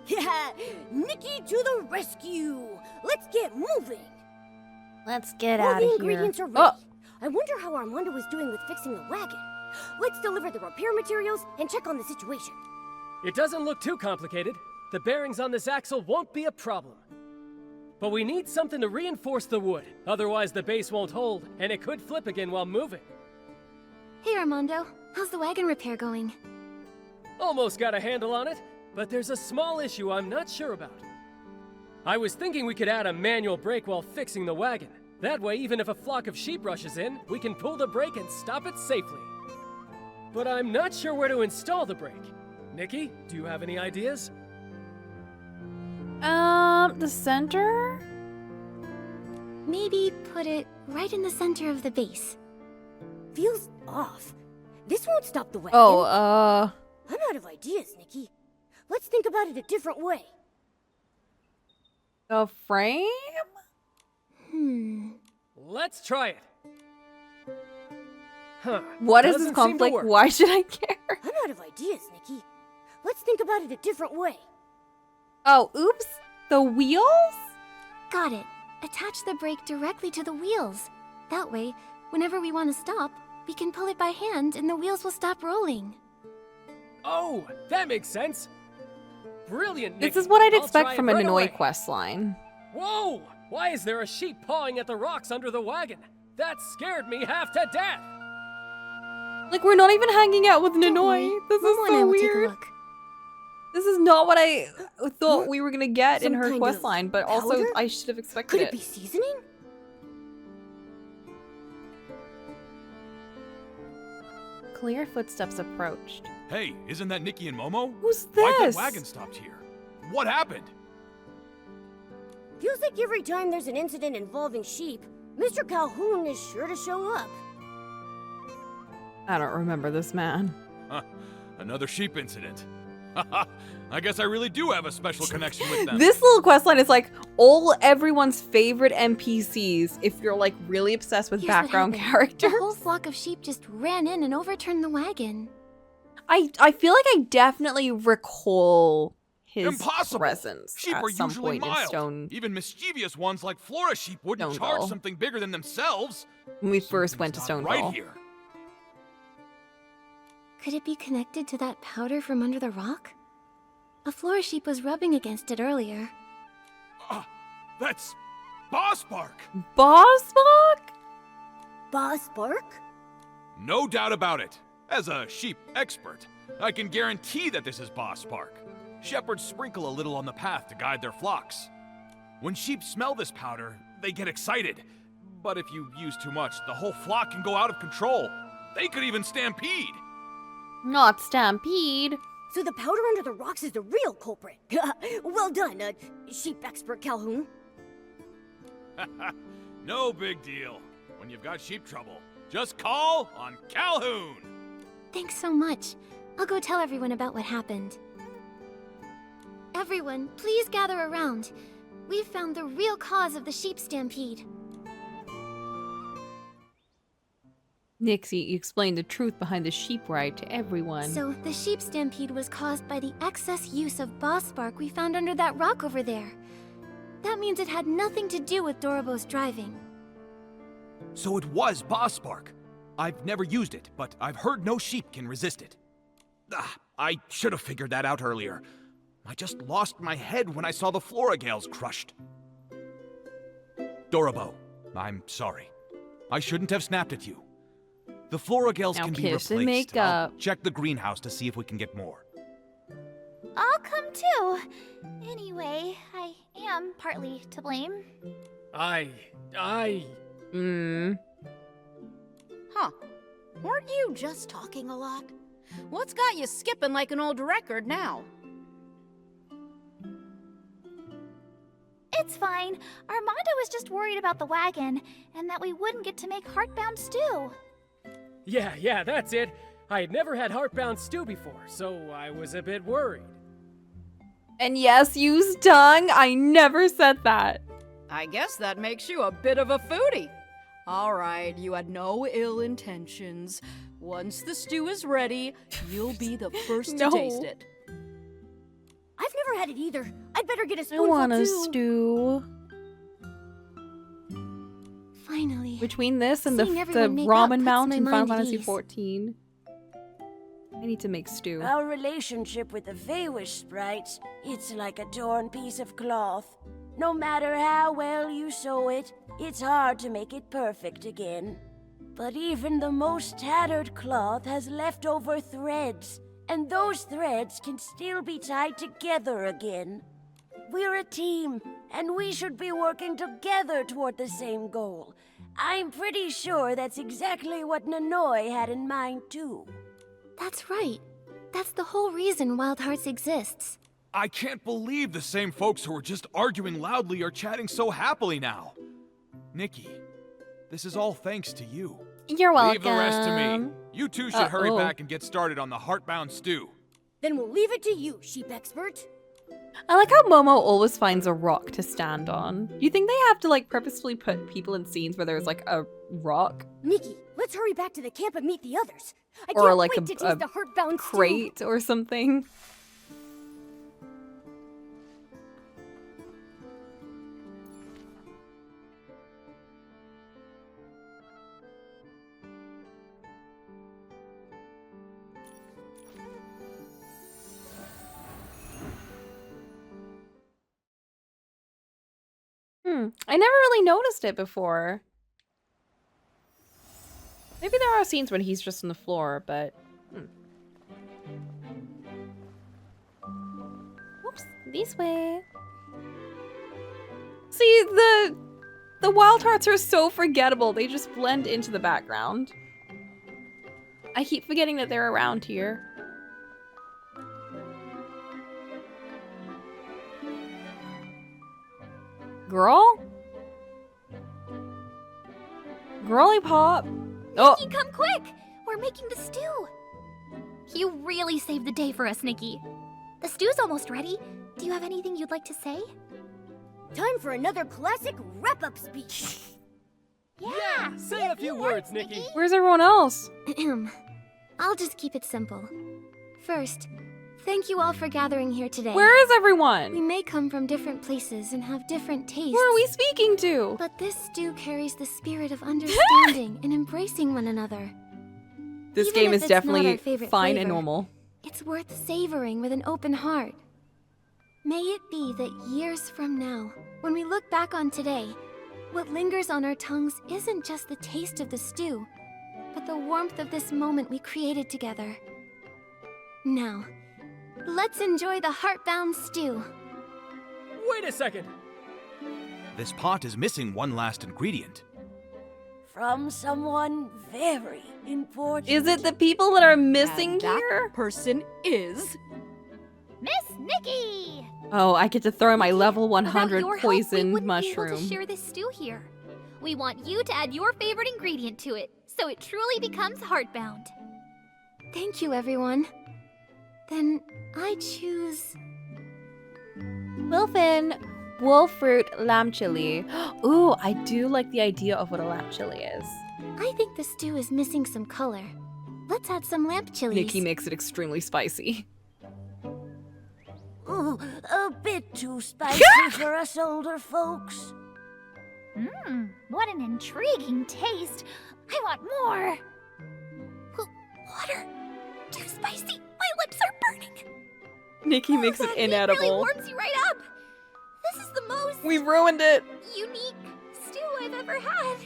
Yeah, Nikki to the rescue! Let's get moving! Let's get All out the of here. ingredients are ready. I wonder how Armando is doing with fixing the wagon. Let's deliver the repair materials and check on the situation. It doesn't look too complicated. The bearings on this axle won't be a problem. But we need something to reinforce the wood. Otherwise the base won't hold, and it could flip again while moving. Hey Armando, how's the wagon repair going? Almost got a handle on it, but there's a small issue I'm not sure about. I was thinking we could add a manual brake while fixing the wagon. That way, even if a flock of sheep rushes in, we can pull the brake and stop it safely. But I'm not sure where to install the brake. Nikki, do you have any ideas? The center? Maybe put it right in the center of the base. Feels off. This won't stop the wagon. Oh, I'm out of ideas, Nikki. Let's think about it a different way. the frame? Let's try it. Huh. What is this Doesn't seem to conflict? work. Why should I care? I'm out of ideas, Nikki. Let's think about it a different way. Oh, oops. The wheels? Got it. Attach the brake directly to the wheels. That way, whenever we want to stop, we can pull it by hand and the wheels will stop rolling. Oh, that makes sense. Brilliant, Nikki. This is what I'd I'll expect try from it a right Nanoi away. quest line. Whoa! Why is there a sheep pawing at the rocks under the wagon? That scared me half to death. Like, we're not even hanging out with Nanoi. This is Momo and I so will take a weird. look. This is not what I thought we were gonna get in Some her kind quest of line, but also powder? I should have expected Could it. it be seasoning? Clear footsteps approached. Hey, isn't that Nikki and Momo? Who's Why's this? that wagon stopped here? What happened? Feels like every time there's an incident involving sheep, Mr. Calhoun is sure to show up. I don't remember this man. Huh, another sheep incident. Haha, I guess I really do have a special connection with them. This little quest line is like everyone's favorite NPCs if you're like really obsessed with Here's what background happened. characters. The whole flock of sheep just ran in and overturned the wagon. I feel like I definitely recall his Impossible! presence Sheep at are some usually point in mild. Stone Even mischievous ones like Flora sheep wouldn't Stoneville. charge something bigger than themselves. when we first went to Something's Stoneville. not right here. Could it be connected to that powder from under the rock? A floor sheep was rubbing against it earlier. That's Boss Bark! Boss Bark? Boss Bark? No doubt about it. As a sheep expert, I can guarantee that this is Boss Bark. Shepherds sprinkle a little on the path to guide their flocks. When sheep smell this powder, they get excited. But if you use too much, the whole flock can go out of control. They could even stampede. Not stampede. So the powder under the rocks is the real culprit. Well done, sheep expert Calhoun. No big deal. When you've got sheep trouble, just call on Calhoun. Thanks so much. I'll go tell everyone about what happened. Everyone, please gather around. We've found the real cause of the sheep stampede. Nixie explained the truth behind the sheep ride to everyone. So, the sheep stampede was caused by the excess use of boss bark we found under that rock over there. That means it had nothing to do with Dorobo's driving. So it was Boss Bark. I've never used it, but I've heard no sheep can resist it. I should have figured that out earlier. I just lost my head when I saw the Floragales crushed. Dorobo, I'm sorry. I shouldn't have snapped at you. The Floragales Now can be kiss and replaced. make I'll up. check the greenhouse to see if we can get more. I'll come too. Anyway, I am partly to blame. I... Huh. Weren't you just talking a lot? What's got you skipping like an old record now? It's fine. Armando was just worried about the wagon, and that we wouldn't get to make heartbound stew. Yeah, that's it. I had never had heartbound stew before, so I was a bit worried. And yes, you stung. I never said that. I guess that makes you a bit of a foodie. All right, you had no ill intentions. Once the stew is ready, you'll be the first to taste it. I've never had it either. I'd better get a I spoonful want a too. stew. Finally. Between this and the Seeing everyone make up ramen puts mount my in Final mind at Fantasy ease. 14. I need to make stew. Our relationship with the Feywish sprites, it's like a torn piece of cloth. No matter how well you sew it, it's hard to make it perfect again. But even the most tattered cloth has leftover threads, and those threads can still be tied together again. We're a team, and we should be working together toward the same goal. I'm pretty sure that's exactly what Nanoi had in mind, too. That's right. That's the whole reason Wild Hearts exists. I can't believe the same folks who were just arguing loudly are chatting so happily now. Nikki, this is all thanks to you. You're welcome. Leave the rest to me. You two should hurry Uh-oh. back and get started on the heartbound stew. Then we'll leave it to you, sheep expert. I like how Momo always finds a rock to stand on. Do you think they have to like purposefully put people in scenes where there's like a rock Nikki, let's hurry back to the camp and meet the others. I or can't like wait to taste a the heartbound stew. crate or something? I never really noticed it before. Maybe there are scenes when he's just on the floor, but... Whoops, this way. See, the Wild Hearts are so forgettable. They just blend into the background. I keep forgetting that they're around here. Girl? Girly pop. Oh, Nikki, come quick! We're making the stew. You really saved the day for us, Nikki. The stew's almost ready. Do you have anything you'd like to say? Time for another classic wrap-up speech. Yeah, say a few words, Nikki. where's everyone else? I'll just keep it simple. First, thank you all for gathering here today. Where is everyone? We may come from different places and have different tastes. Who are we speaking to? But this stew carries the spirit of understanding and embracing one another. This Even game if is it's not definitely our favorite fine and flavor, normal. It's worth savoring with an open heart. May it be that years from now, when we look back on today, what lingers on our tongues isn't just the taste of the stew, but the warmth of this moment we created together. Now, let's enjoy the heartbound stew. Wait a second! This pot is missing one last ingredient. From someone very important. Is it the people that are missing And that here? person is Miss Nikki! Oh, I get to throw my level Without 100 your help, we poison wouldn't be able mushroom. to share this stew here. We want you to add your favorite ingredient to it, so it truly becomes heartbound. Thank you, everyone. Then I choose... Wilfin, wolfroot lamb chili. Ooh, I do like the idea of what a lamb chili is. I think the stew is missing some color. Let's add some lamp chilies. Nikki makes it extremely spicy. Ooh, a bit too spicy for us older folks. What an intriguing taste. I want more. Water. Too spicy. My lips are burning. Nikki makes it That heat inedible. really warms you right up. This is the most We ruined it. unique stew I've ever had.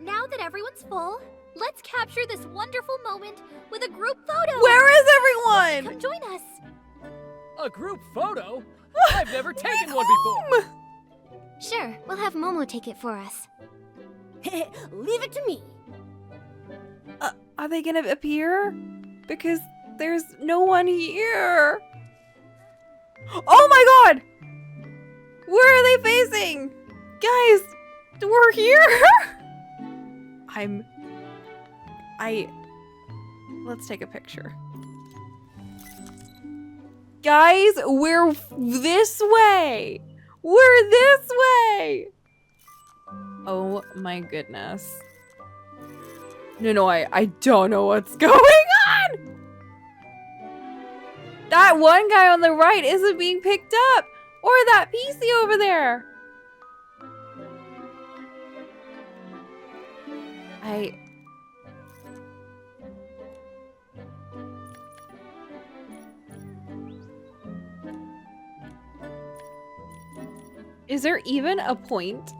Now that everyone's full, let's capture this wonderful moment with a group photo. Where is everyone? Come join us. A group photo? I've never taken one before. Sure, we'll have Momo take it for us. Leave it to me. Are they gonna appear? Because there's no one here. Oh my god! Where are they facing? Guys, we're here? Let's take a picture. Guys, we're this way. We're this way. Oh my goodness. No, I don't know what's going on. That one guy on the right isn't being picked up. Or that PC over there. Is there even a point?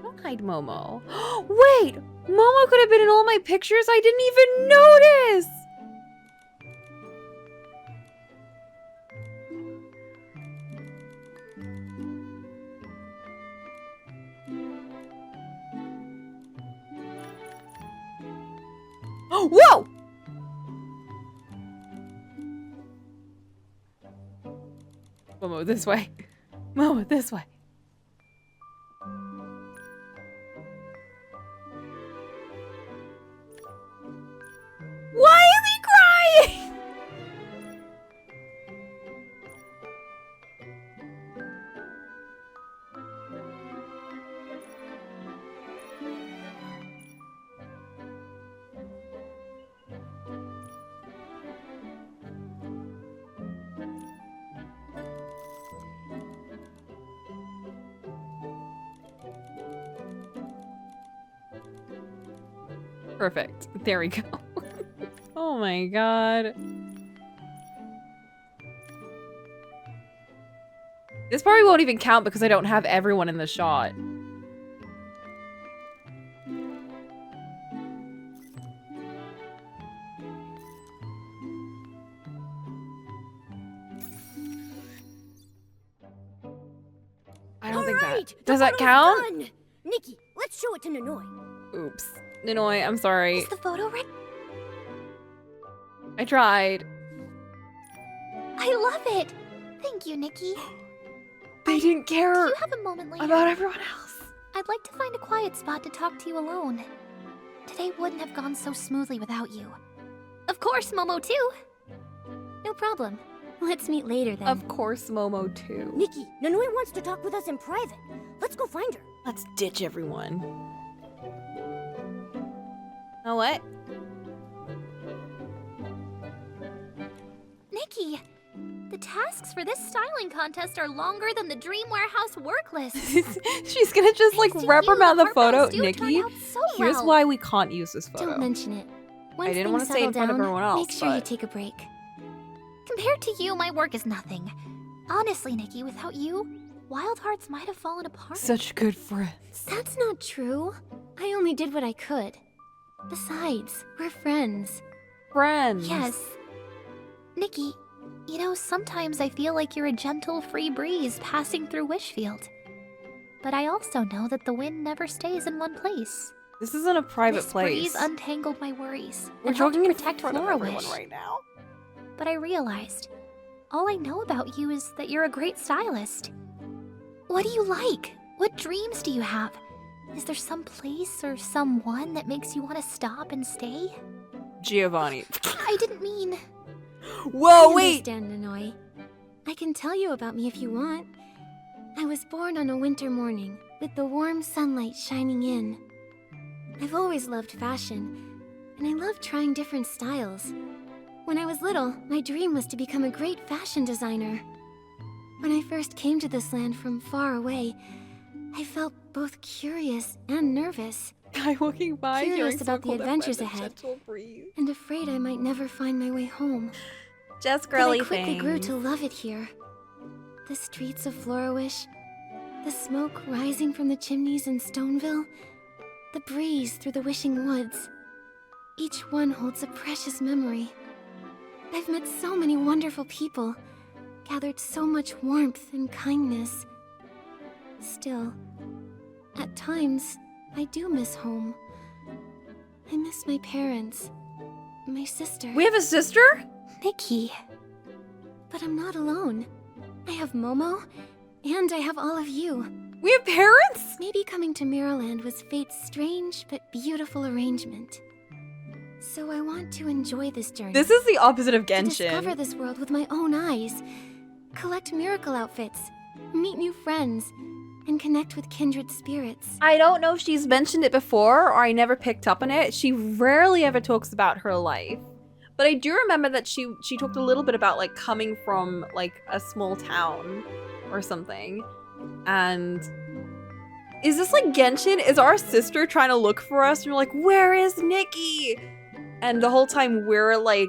Don't hide Momo. Wait! Momo could have been in all my pictures. I didn't even notice! Whoa! Momo, this way. Momo, this way. Why is he crying? Perfect. There we go. Oh my god. This probably won't even count because I don't have everyone in the shot. I don't think that. Does that count? Done. Nikki, let's show it to Nanoi. Oops. Nanoi, I'm sorry. Is the photo ready? I tried. I love it. Thank you, Nikki. They didn't care Do you have a moment later? about everyone else. I'd like to find a quiet spot to talk to you alone. Today wouldn't have gone so smoothly without you. Of course, Momo too. No problem. Let's meet later then. Of course, Momo too. Nikki, Nanoi wants to talk with us in private. Let's go find her. Let's ditch everyone. Oh, what? Nikki, The tasks for this styling contest are longer than the Dream Warehouse work list. She's gonna just like reprimand the photo. Nikki, So here's well. why we can't use this photo. Don't mention it. Once I didn't want to things say it in settle front of down, everyone else. make sure you but- take a break. Compared to you, my work is nothing. Honestly, Nikki, without you, Wild Hearts might have fallen apart. Such good friends. That's not true. I only did what I could. Besides, we're friends. Friends. Yes. Nikki, you know, sometimes I feel like you're a gentle, free breeze passing through Wishfield. But I also know that the wind never stays in one place. This isn't a private This place. breeze untangled my worries. We're and helped talking in protect front of Flora everyone Wish. right now. But I realized, all I know about you is that you're a great stylist. What do you like? What dreams do you have? Is there some place or someone that makes you want to stop and stay? Giovanni. I didn't mean... Whoa, I wait! understand, Nanoi. I can tell you about me if you want. I was born on a winter morning, with the warm sunlight shining in. I've always loved fashion, and I love trying different styles. When I was little, my dream was to become a great fashion designer. When I first came to this land from far away, I felt both curious and nervous. Guy walking by, Curious about the adventures ahead, and afraid I might never find my way home. Just But girly I quickly grew things. to love it here. The streets of Florawish, the smoke rising from the chimneys in Stoneville, the breeze through the wishing woods. Each one holds a precious memory. I've met so many wonderful people, gathered so much warmth and kindness. Still, at times, I do miss home. I miss my parents, my sister. We have a sister? Nikki. But I'm not alone. I have Momo, and I have all of you. We have parents? Maybe coming to Mirrorland was fate's strange but beautiful arrangement. So I want to enjoy this journey. This is the opposite of To Genshin. discover this world with my own eyes. Collect miracle outfits, meet new friends, and connect with kindred spirits. I don't know if she's mentioned it before or I never picked up on it. She rarely ever talks about her life. But I do remember that she talked a little bit about like coming from like a small town or something. And is this like Genshin? Is our sister trying to look for us? And we're like, where is Nikki? And the whole time we're like,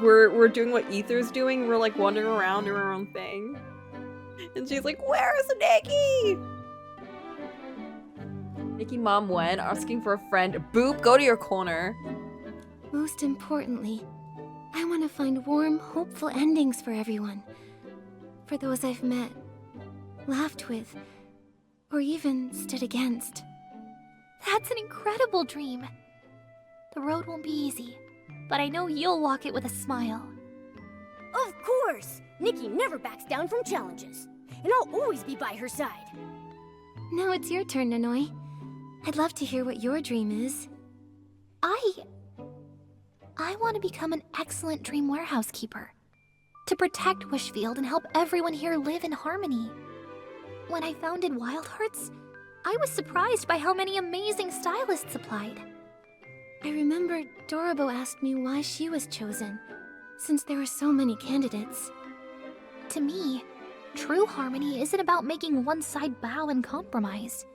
we're doing what Ether's doing. We're like wandering around doing our own thing. And she's like, where's Nikki? Nikki mom went asking for a friend. Boop, go to your corner. Most importantly, I want to find warm, hopeful endings for everyone. For those I've met, laughed with, or even stood against. That's an incredible dream. The road won't be easy, but I know you'll walk it with a smile. Of course! Nikki never backs down from challenges. And I'll always be by her side. Now it's your turn, Nanoi. I'd love to hear what your dream is. I want to become an excellent dream warehouse keeper. To protect Wishfield and help everyone here live in harmony. When I founded Wild Hearts, I was surprised by how many amazing stylists applied. I remember Dorobo asked me why she was chosen, since there were so many candidates. To me, true harmony isn't about making one side bow and compromise.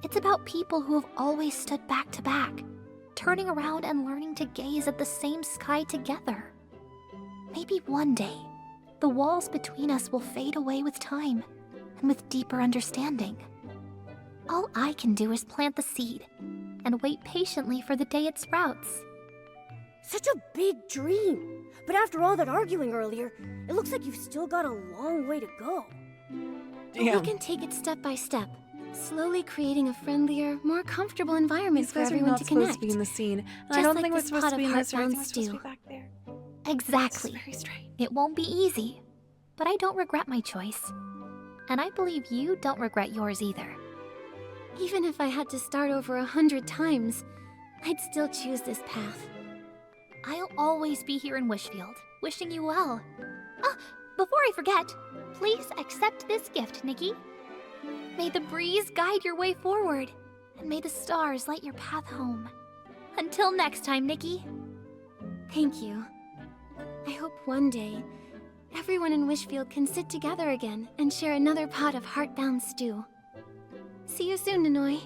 It's about people who have always stood back to back, turning around and learning to gaze at the same sky together. Maybe one day, the walls between us will fade away with time, and with deeper understanding. All I can do is plant the seed, and wait patiently for the day it sprouts. Such a big dream. But after all that arguing earlier, it looks like you've still got a long way to go. We can take it step by step, slowly creating a friendlier, more comfortable environment for everyone to connect. Supposed to be in the scene. And Just I don't like think we're this supposed pot to of be in this room. I heartbound think we're supposed to stew. be back there. Exactly. It's very strange. It won't be easy, but I don't regret my choice. And I believe you don't regret yours either. Even if I had to start over 100 times, I'd still choose this path. I'll always be here in Wishfield, wishing you well. Before I forget, please accept this gift, Nikki. May the breeze guide your way forward, and may the stars light your path home. Until next time, Nikki. Thank you. I hope one day, everyone in Wishfield can sit together again and share another pot of heart-bound stew. See you soon, Nanoi.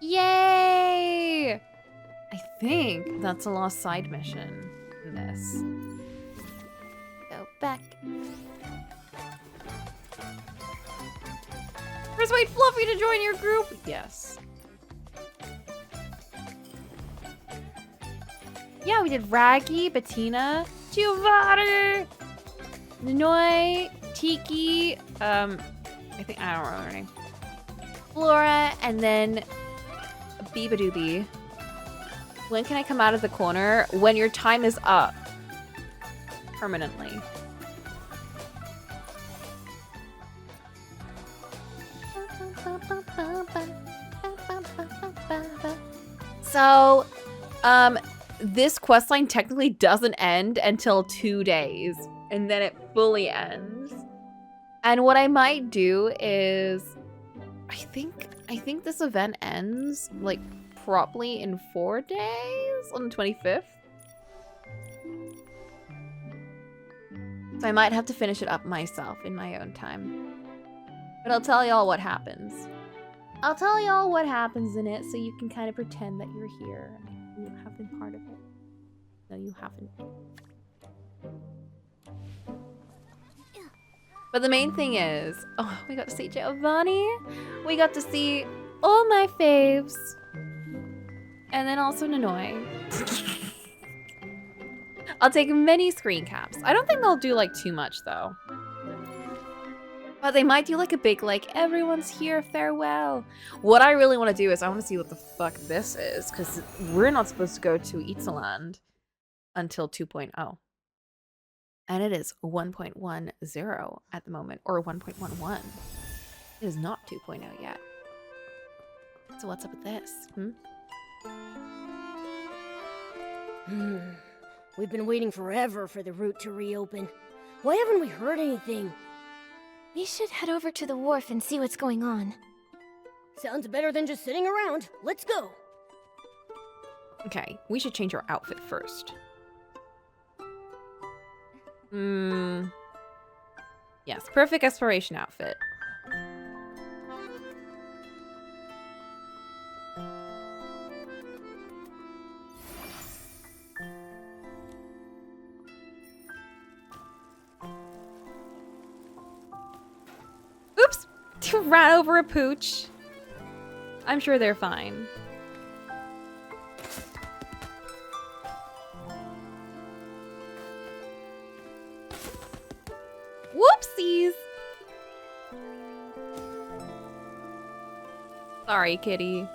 Yay! I think that's a lost side mission in this. Go back. Persuade Fluffy to join your group! Yes. Yeah, we did Raggy, Bettina, Giovanni, Nanoi, Tiki, I don't remember her name. Flora, and then Beabadoobie. When can I come out of the corner? When your time is up. Permanently. So, this questline technically doesn't end until 2 days, and then it fully ends. And what I might do is, I think this event ends like properly in 4 days on the 25th. So I might have to finish it up myself in my own time. But I'll tell y'all what happens. I'll tell y'all what happens in it so you can kind of pretend that you're here and you have been part of it. No, you haven't. But the main thing is, oh, we got to see Giovanni. We got to see all my faves. And then also Nanoi. I'll take many screen caps. I don't think they'll do like too much though. But they might do like a big like, everyone's here, farewell. What I really want to do is I want to see what the fuck this is. Because we're not supposed to go to Itzaland until 2.0. And it is 1.10 at the moment, or 1.11. It is not 2.0 yet. So what's up with this? We've been waiting forever for the route to reopen. Why haven't we heard anything? We should head over to the wharf and see what's going on. Sounds better than just sitting around. Let's go. Okay, we should change our outfit first. Yes, perfect exploration outfit. Oops! Ran over a pooch. I'm sure they're fine. Whoopsies! Sorry, kitty.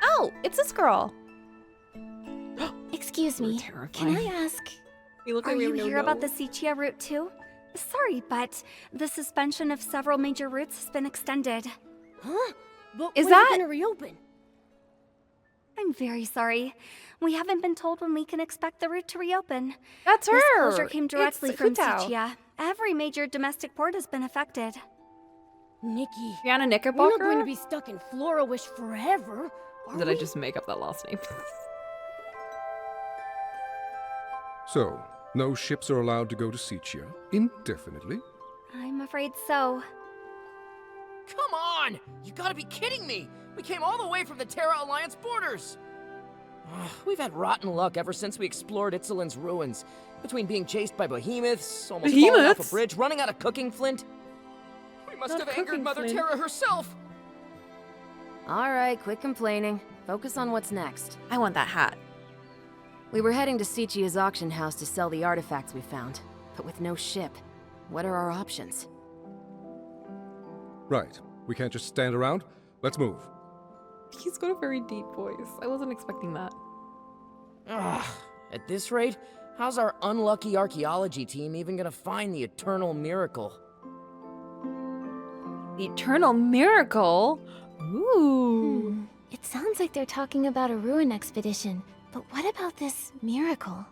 Oh, it's this girl. Excuse me, can I ask, Are you here about the Sichia route too? Sorry, but the suspension of several major routes has been extended. Huh? But Is when's that- it gonna reopen? I'm very sorry. We haven't been told when we can expect the route to reopen. That's This her. closure came It's directly from Hutao. Sichia. Every major domestic port has been affected. Nikki, Brianna we're Knickerbocker? not going to be stuck in Flora Wish forever, are Did we? I just make up that last name? So, no ships are allowed to go to Sichia indefinitely? I'm afraid so. Come on! You gotta be kidding me! We came all the way from the Terra Alliance borders! We've had rotten luck ever since we explored Itzaland's ruins. Between being chased by behemoths, almost falling off Behemoths? a bridge, running out of cooking flint. We must Not have angered cooking Mother flint. Terra herself! Alright, quit complaining. Focus on what's next. I want that hat. We were heading to Sichia's auction house to sell the artifacts we found, but with no ship. What are our options? Right. We can't just stand around. Let's move. He's got a very deep voice. I wasn't expecting that. Ugh, at this rate, how's our unlucky archaeology team even gonna find the eternal miracle? The eternal miracle? Ooh. It sounds like they're talking about a ruin expedition. But what about this miracle?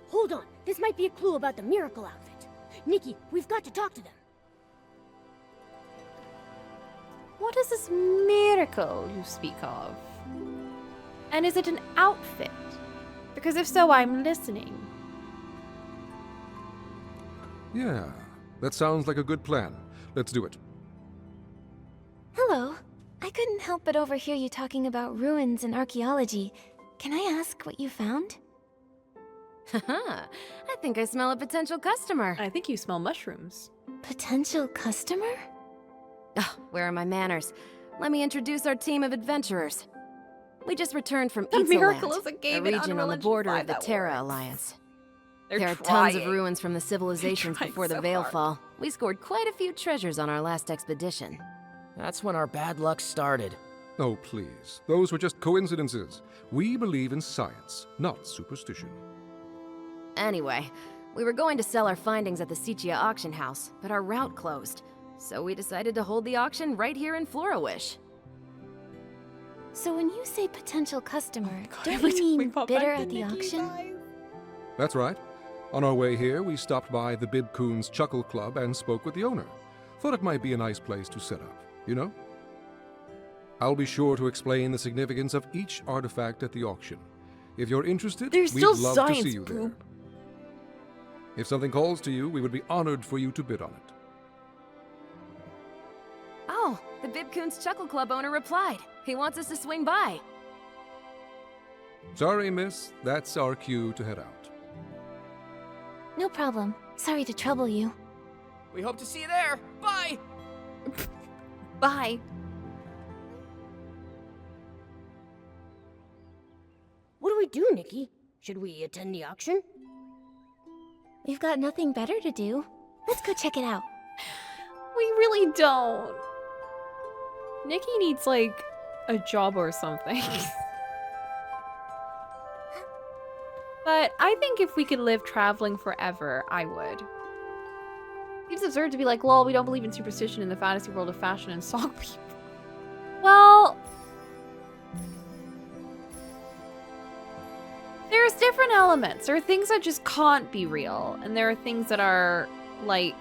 Hold on, this might be a clue about the miracle outfit. Nikki, we've got to talk to them. What is this miracle you speak of? And is it an outfit? Because if so, I'm listening. Yeah, that sounds like a good plan. Let's do it. Hello. I couldn't help but overhear you talking about ruins and archaeology. Can I ask what you found? Haha, I think I smell a potential customer. I think you smell mushrooms. Potential customer? Oh, where are my manners? Let me introduce our team of adventurers. We just returned from The miracle Itzaland, is a game a in region on Unreal the Engine border 5 of the that Terra works. Alliance. They're There are tons of trying. ruins from the civilizations They're before the trying so hard. Veilfall. We scored quite a few treasures on our last expedition. That's when our bad luck started. Oh, please. Those were just coincidences. We believe in science, not superstition. Anyway, we were going to sell our findings at the Sichia auction house, but our route closed. So we decided to hold the auction right here in Florawish. So when you say potential customer, don't every you time we mean pop bidder back to at the Nikki's auction? That's right. On our way here, we stopped by the Bibcoon's Chuckle Club and spoke with the owner. Thought it might be a nice place to set up, you know? I'll be sure to explain the significance of each artifact at the auction. If you're interested, There's we'd still love science, to see you there. If something calls to you, we would be honored for you to bid on it. Oh, the Bibcoon's Chuckle Club owner replied. He wants us to swing by. Sorry, miss. That's our cue to head out. No problem. Sorry to trouble you. We hope to see you there. Bye! Bye. What do we do, Nikki? Should we attend the auction? We've got nothing better to do. Let's go check it out. We really don't. Nikki needs, like, a job or something. But I think if we could live traveling forever, I would. Seems absurd to be like, lol, we don't believe in superstition in the fantasy world of fashion and song people. Well, there's different elements. There are things that just can't be real, and there are things that are, like,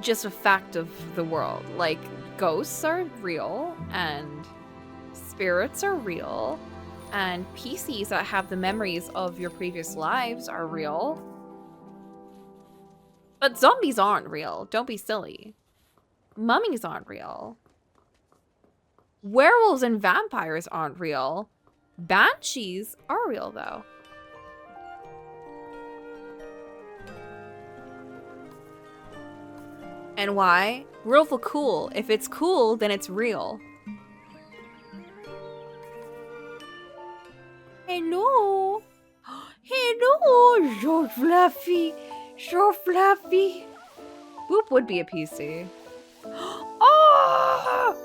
just a fact of the world. Like, ghosts are real, and spirits are real, and PCs that have the memories of your previous lives are real. But zombies aren't real. Don't be silly. Mummies aren't real. Werewolves and vampires aren't real. Banshees are real, though. And why? Real for cool. If it's cool, then it's real. Hello. Hello, so fluffy. So fluffy. Boop would be a PC. Oh!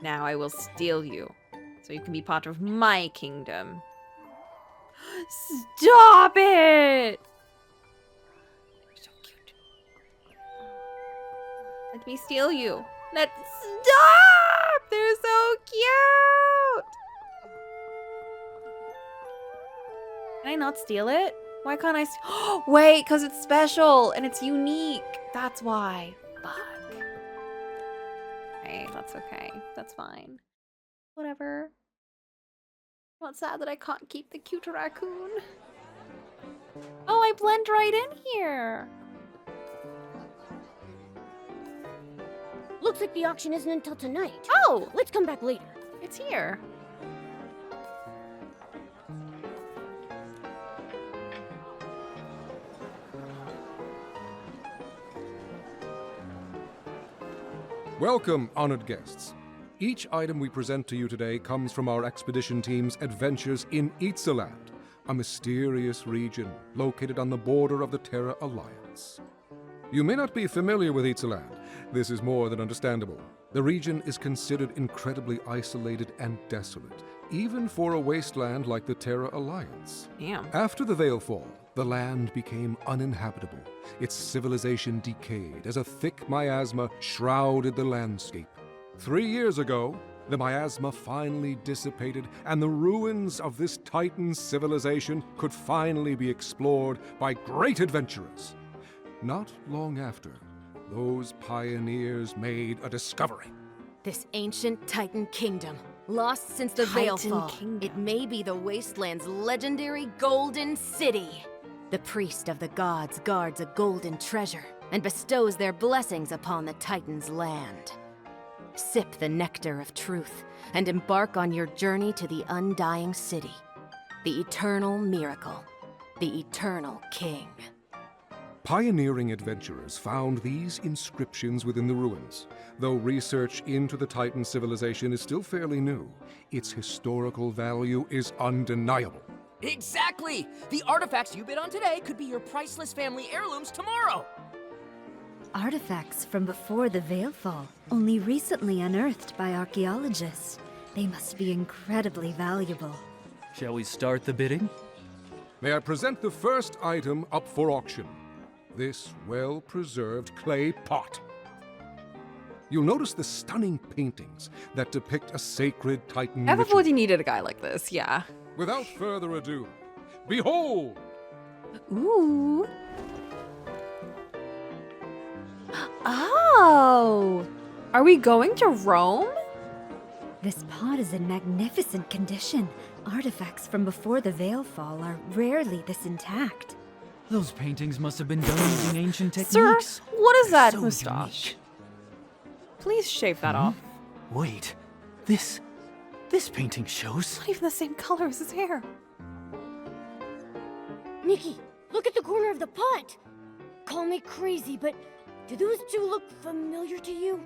Now I will steal you, so you can be part of my kingdom. Stop it! You're so cute. Let me steal you. Let's stop! They're so cute! Can I not steal it? Why can't I wait, because it's special and it's unique. That's why. Fuck. Okay, that's okay. That's fine. Whatever. I'm not sad that I can't keep the cute raccoon. Oh, I blend right in here. Looks like the auction isn't until tonight. Oh! Let's come back later. It's here. Welcome, honored guests. Each item we present to you today comes from our expedition team's adventures in Itzaland, a mysterious region located on the border of the Terra Alliance. You may not be familiar with Itzaland. This is more than understandable. The region is considered incredibly isolated and desolate, even for a wasteland like the Terra Alliance. Damn. After the Veilfall, The land became uninhabitable. Its civilization decayed as a thick miasma shrouded the landscape. 3 years ago, the miasma finally dissipated, and the ruins of this Titan civilization could finally be explored by great adventurers. Not long after, those pioneers made a discovery. This ancient Titan kingdom, lost since the Veilfall. It may be the Wasteland's legendary Golden City. The priest of the gods guards a golden treasure and bestows their blessings upon the Titan's land. Sip the nectar of truth and embark on your journey to the undying city, the eternal miracle, the eternal king. Pioneering adventurers found these inscriptions within the ruins. Though research into the Titan civilization is still fairly new, its historical value is undeniable. Exactly! The artifacts you bid on today could be your priceless family heirlooms tomorrow! Artifacts from before the Veilfall, only recently unearthed by archaeologists. They must be incredibly valuable. Shall we start the bidding? May I present the first item up for auction? This well-preserved clay pot. You'll notice the stunning paintings that depict a sacred Titan ritual. Everybody needed a guy like this, yeah. Without further ado, behold! Ooh. Oh! Are we going to Rome? This pot is in magnificent condition. Artifacts from before the Veilfall are rarely this intact. Those paintings must have been done using ancient techniques. Sir, what is that So moustache? unique. Please shave that off. Wait, this painting shows. Not even the same color as his hair. Nikki, look at the corner of the pot! Call me crazy, but do those two look familiar to you?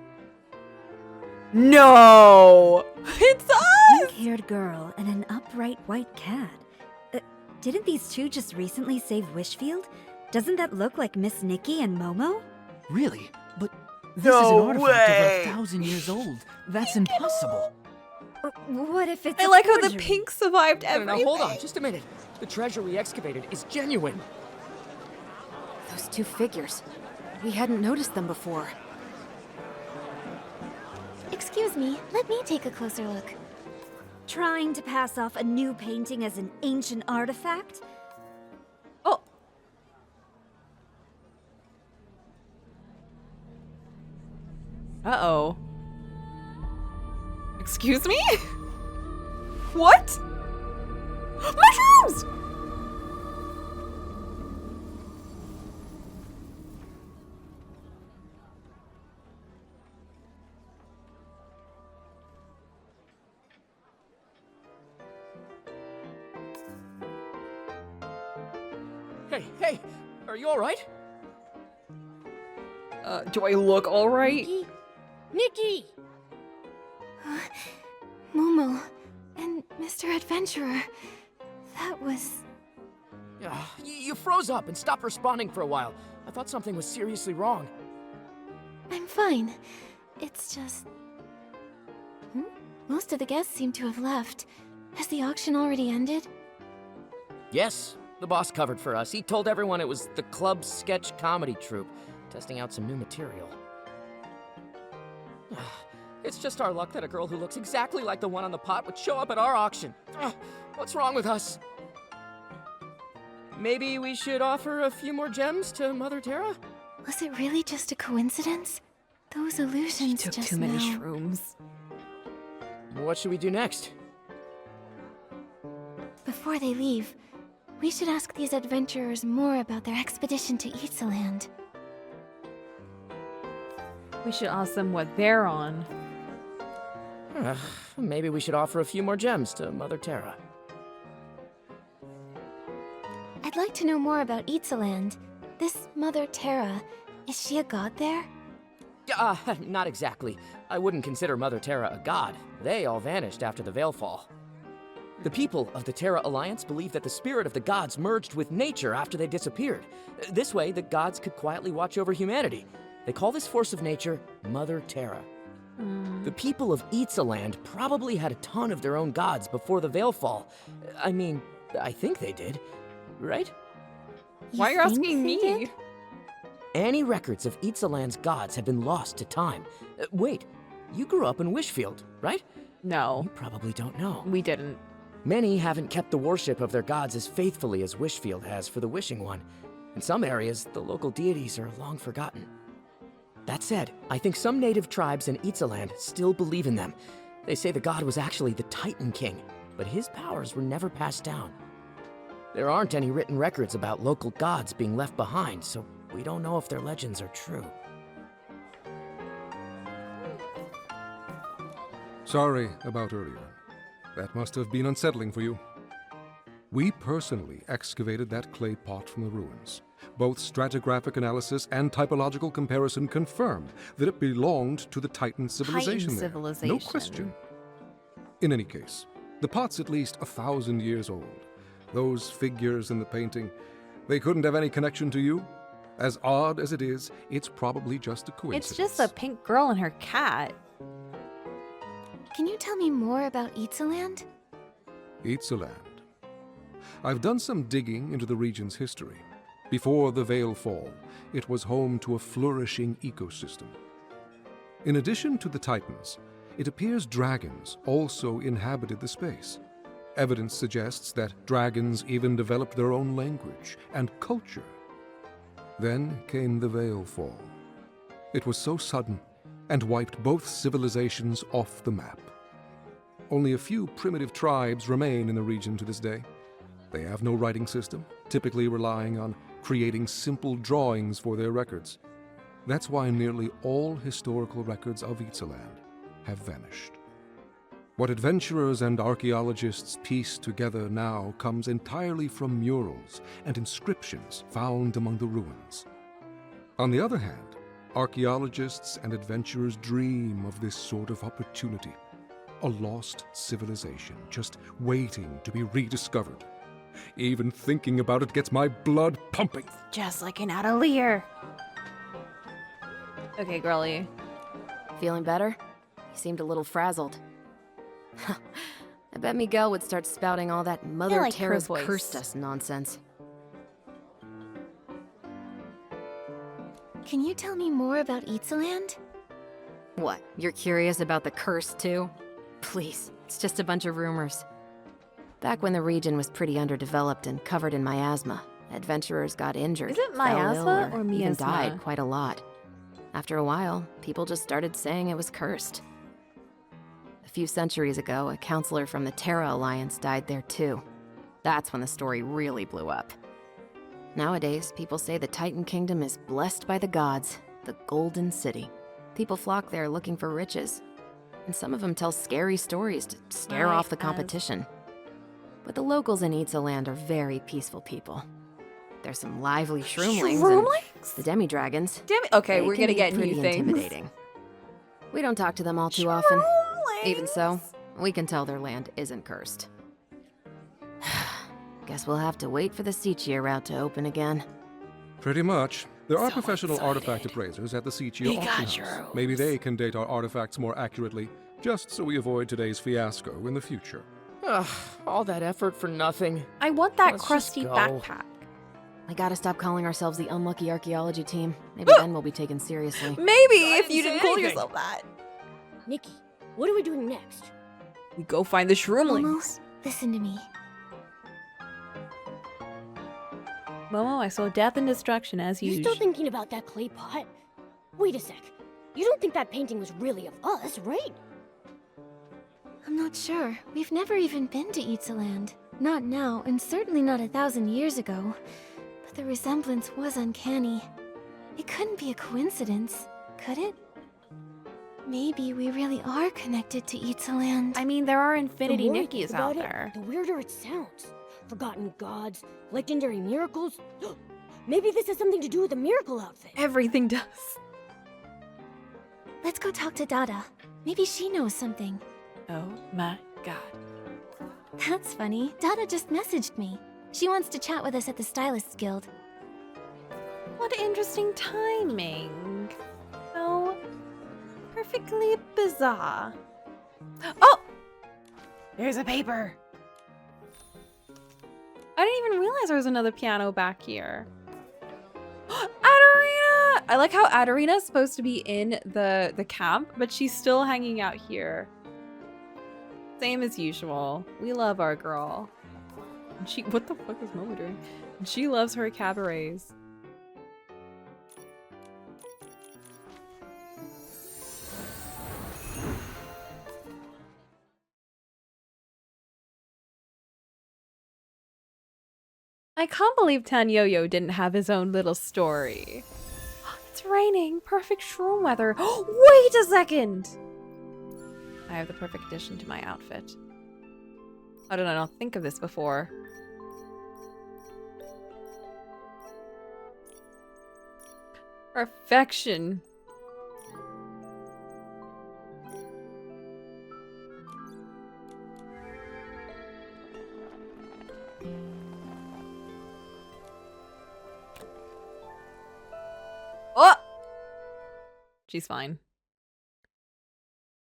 No! It's us! Pink-haired girl and an upright white cat. Didn't these two just recently save Wishfield? Doesn't that look like Miss Nikki and Momo? Really? But this is an artifact over 1,000 years old. That's impossible. What if it's I a like how the forgery? pink survived No, everything. hold on, just a minute. The treasure we excavated is genuine. Those two figures. We hadn't noticed them before. Excuse me, let me take a closer look. Trying to pass off a new painting as an ancient artifact? Oh. Uh-oh. Excuse me? What? Mushrooms! Hey, are you alright? Do I look alright? Nikki! Momo and Mr. Adventurer. That was... You froze up and stopped responding for a while. I thought something was seriously wrong. I'm fine. It's just... Most of the guests seem to have left. Has the auction already ended? Yes, the boss covered for us. He told everyone it was the club's sketch comedy troupe, testing out some new material. It's just our luck that a girl who looks exactly like the one on the pot would show up at our auction. What's wrong with us? Maybe we should offer a few more gems to Mother Terra? Was it really just a coincidence? Those illusions Took just too many now. shrooms. What should we do next? Before they leave, we should ask these adventurers more about their expedition to Itzaland. We should ask them what they're on. Maybe we should offer a few more gems to Mother Terra. I'd like to know more about Itzaland. This Mother Terra, is she a god there? Not exactly. I wouldn't consider Mother Terra a god. They all vanished after the Veilfall. The people of the Terra Alliance believe that the spirit of the gods merged with nature after they disappeared. This way, the gods could quietly watch over humanity. They call this force of nature Mother Terra. The people of Itzaland probably had a ton of their own gods before the Veilfall. I mean, I think they did, right? Why are you asking me? Any records of Itzaland's gods have been lost to time. Wait, you grew up in Wishfield, right? No. You probably don't know. We didn't. Many haven't kept the worship of their gods as faithfully as Wishfield has for the Wishing One. In some areas, the local deities are long forgotten. That said, I think some native tribes in Itzaland still believe in them. They say the god was actually the Titan King, but his powers were never passed down. There aren't any written records about local gods being left behind, so we don't know if their legends are true. Sorry about earlier. That must have been unsettling for you. We personally excavated that clay pot from the ruins. Both stratigraphic analysis and typological comparison confirm that it belonged to the Titan civilization. No question. In any case, the pot's at least 1,000 years old. Those figures in the painting, they couldn't have any connection to you? As odd as it is, it's probably just a coincidence. It's just a pink girl and her cat. Can you tell me more about Itzaland? Itzaland. I've done some digging into the region's history. Before the Veil Fall, it was home to a flourishing ecosystem. In addition to the Titans, it appears dragons also inhabited the space. Evidence suggests that dragons even developed their own language and culture. Then came the Veil Fall. It was so sudden and wiped both civilizations off the map. Only a few primitive tribes remain in the region to this day. They have no writing system, typically relying on creating simple drawings for their records. That's why nearly all historical records of Itzaland have vanished. What adventurers and archaeologists piece together now comes entirely from murals and inscriptions found among the ruins. On the other hand, archaeologists and adventurers dream of this sort of opportunity. A lost civilization just waiting to be rediscovered. Even thinking about it gets my blood pumping. Just like an Atelier. Okay, girlie. Feeling better? You seemed a little frazzled. I bet Miguel would start spouting all that Mother like her Terra's voice. cursed us nonsense. Can you tell me more about Itzaland? What, you're curious about the curse too? Please, it's just a bunch of rumors. Back when the region was pretty underdeveloped and covered in miasma, adventurers got injured, Is it fell ill, miasma or even miasma? died quite a lot. After a while, people just started saying it was cursed. A few centuries ago, a counselor from the Terra Alliance died there too. That's when the story really blew up. Nowadays, people say the Titan Kingdom is blessed by the gods, the Golden City. People flock there looking for riches, and some of them tell scary stories to scare off the competition. But the locals in Itzaland are very peaceful people. There's some lively shroomlings. Shroomlings? The demi-dragons. Okay, They we're can gonna be get pretty new things. intimidating. We don't talk to them all too often. Even so, we can tell their land isn't cursed. Guess we'll have to wait for the Sichia route to open again. Pretty much. There are professional artifact appraisers at the Sichia auction house. Maybe they can date our artifacts more accurately, just so we avoid today's fiasco in the future. Ugh, all that effort for nothing. I want that Let's crusty just go. backpack. We gotta stop calling ourselves the unlucky archaeology team. Maybe then we'll be taken seriously. Maybe if you didn't call yourself that. Nikki, what are we doing next? We go find the shroomlings. Momo, listen to me. Momo, I saw death and destruction as You usual. still thinking about that clay pot? Wait a sec. You don't think that painting was really of us, right? I'm not sure. We've never even been to Itzaland. Not now, and certainly not 1,000 years ago. But the resemblance was uncanny. It couldn't be a coincidence, could it? Maybe we really are connected to Itzaland. I mean, there are The infinity more I think Nickies about out it, there. the weirder it sounds. Forgotten gods, legendary miracles. Maybe this has something to do with the miracle outfit. Everything does. Let's go talk to Dada. Maybe she knows something. Oh my god. That's funny. Dada just messaged me. She wants to chat with us at the Stylists Guild. What interesting timing. So perfectly bizarre. Oh! There's a paper. I didn't even realize there was another piano back here. I like how Adarina's supposed to be in the camp, but she's still hanging out here. Same as usual. We love our girl. And she, what the fuck is Momo doing? And she loves her cabarets. I can't believe Tanyoyo didn't have his own little story. It's raining. Perfect shroom weather. Wait a second! I have the perfect addition to my outfit. How did I not think of this before? Perfection. Oh! She's fine.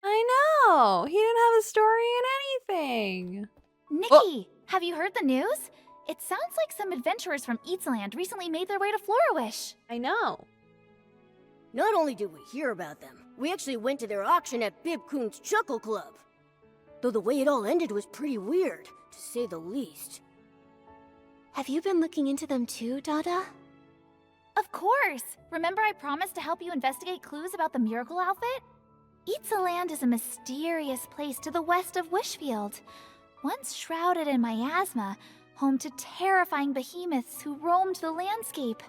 I know! He didn't have a story in anything! Nikki, have you heard the news? It sounds like some adventurers from Eatsland recently made their way to Florawish. I know. Not only did we hear about them, we actually went to their auction at Bib Coon's Chuckle Club. Though the way it all ended was pretty weird, to say the least. Have you been looking into them too, Dada? Of course! Remember I promised to help you investigate clues about the miracle outfit? Eatsaland is a mysterious place to the west of Wishfield. Once shrouded in miasma, home to terrifying behemoths who roamed the landscape.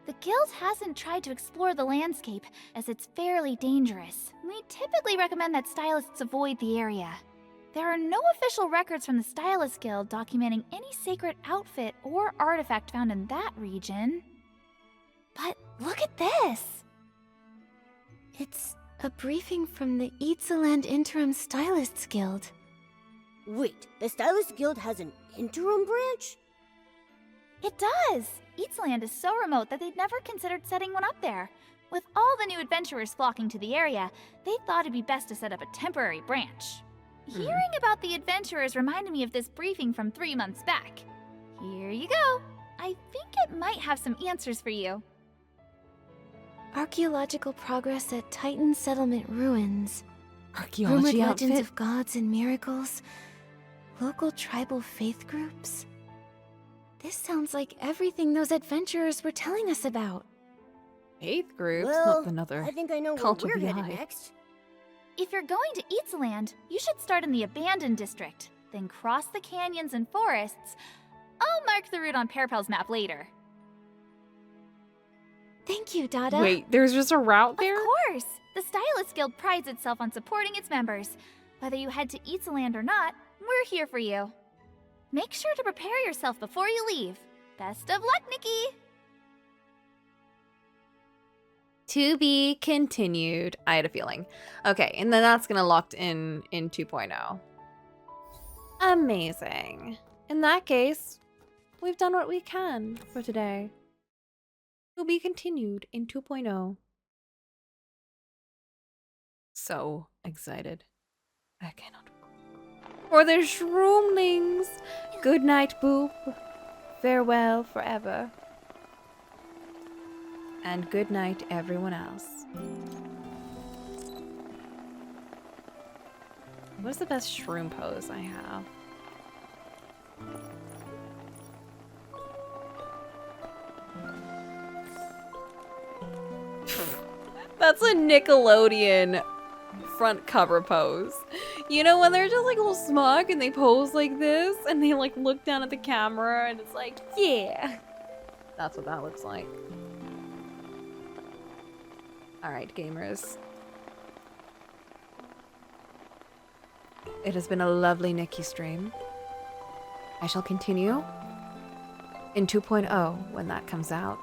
The guild hasn't tried to explore the landscape, as it's fairly dangerous. We typically recommend that stylists avoid the area. There are no official records from the Stylist Guild documenting any sacred outfit or artifact found in that region. But look at this! It's a briefing from the Eatsaland Interim Stylists Guild. Wait, the Stylist Guild has an interim branch? It does! Eatsaland is so remote that they'd never considered setting one up there. With all the new adventurers flocking to the area, they thought it'd be best to set up a temporary branch. Hearing about the adventurers reminded me of this briefing from 3 months back. Here you go. I think it might have some answers for you. Archaeological progress at Titan Settlement Ruins. Archaeology Rumored outfit? legends of gods and miracles. Local tribal faith groups. This sounds like everything those adventurers were telling us about. Faith groups? Well, Not another I think I know where cult of we're the headed eye. next. If you're going to Eatsaland, you should start in the Abandoned District, then cross the canyons and forests. I'll mark the route on Pearpel's map later. Thank you, Dada. Wait, there's just a route there? Of course! The Stylist Guild prides itself on supporting its members. Whether you head to Eatsaland or not, we're here for you. Make sure to prepare yourself before you leave. Best of luck, Nikki! To be continued. I had a feeling. Okay, and then that's gonna locked in 2.0. Amazing. In that case, we've done what we can for today. To be continued in 2.0. So excited. I cannot. For the shroomlings. Good night, Boop. Farewell forever. And good night, everyone else. What's the best shroom pose I have? That's a Nickelodeon front cover pose. You know, when they're just like all smug and they pose like this and they like look down at the camera and it's like, yeah. That's what that looks like. Alright, gamers. It has been a lovely Nikki stream. I shall continue in 2.0 when that comes out.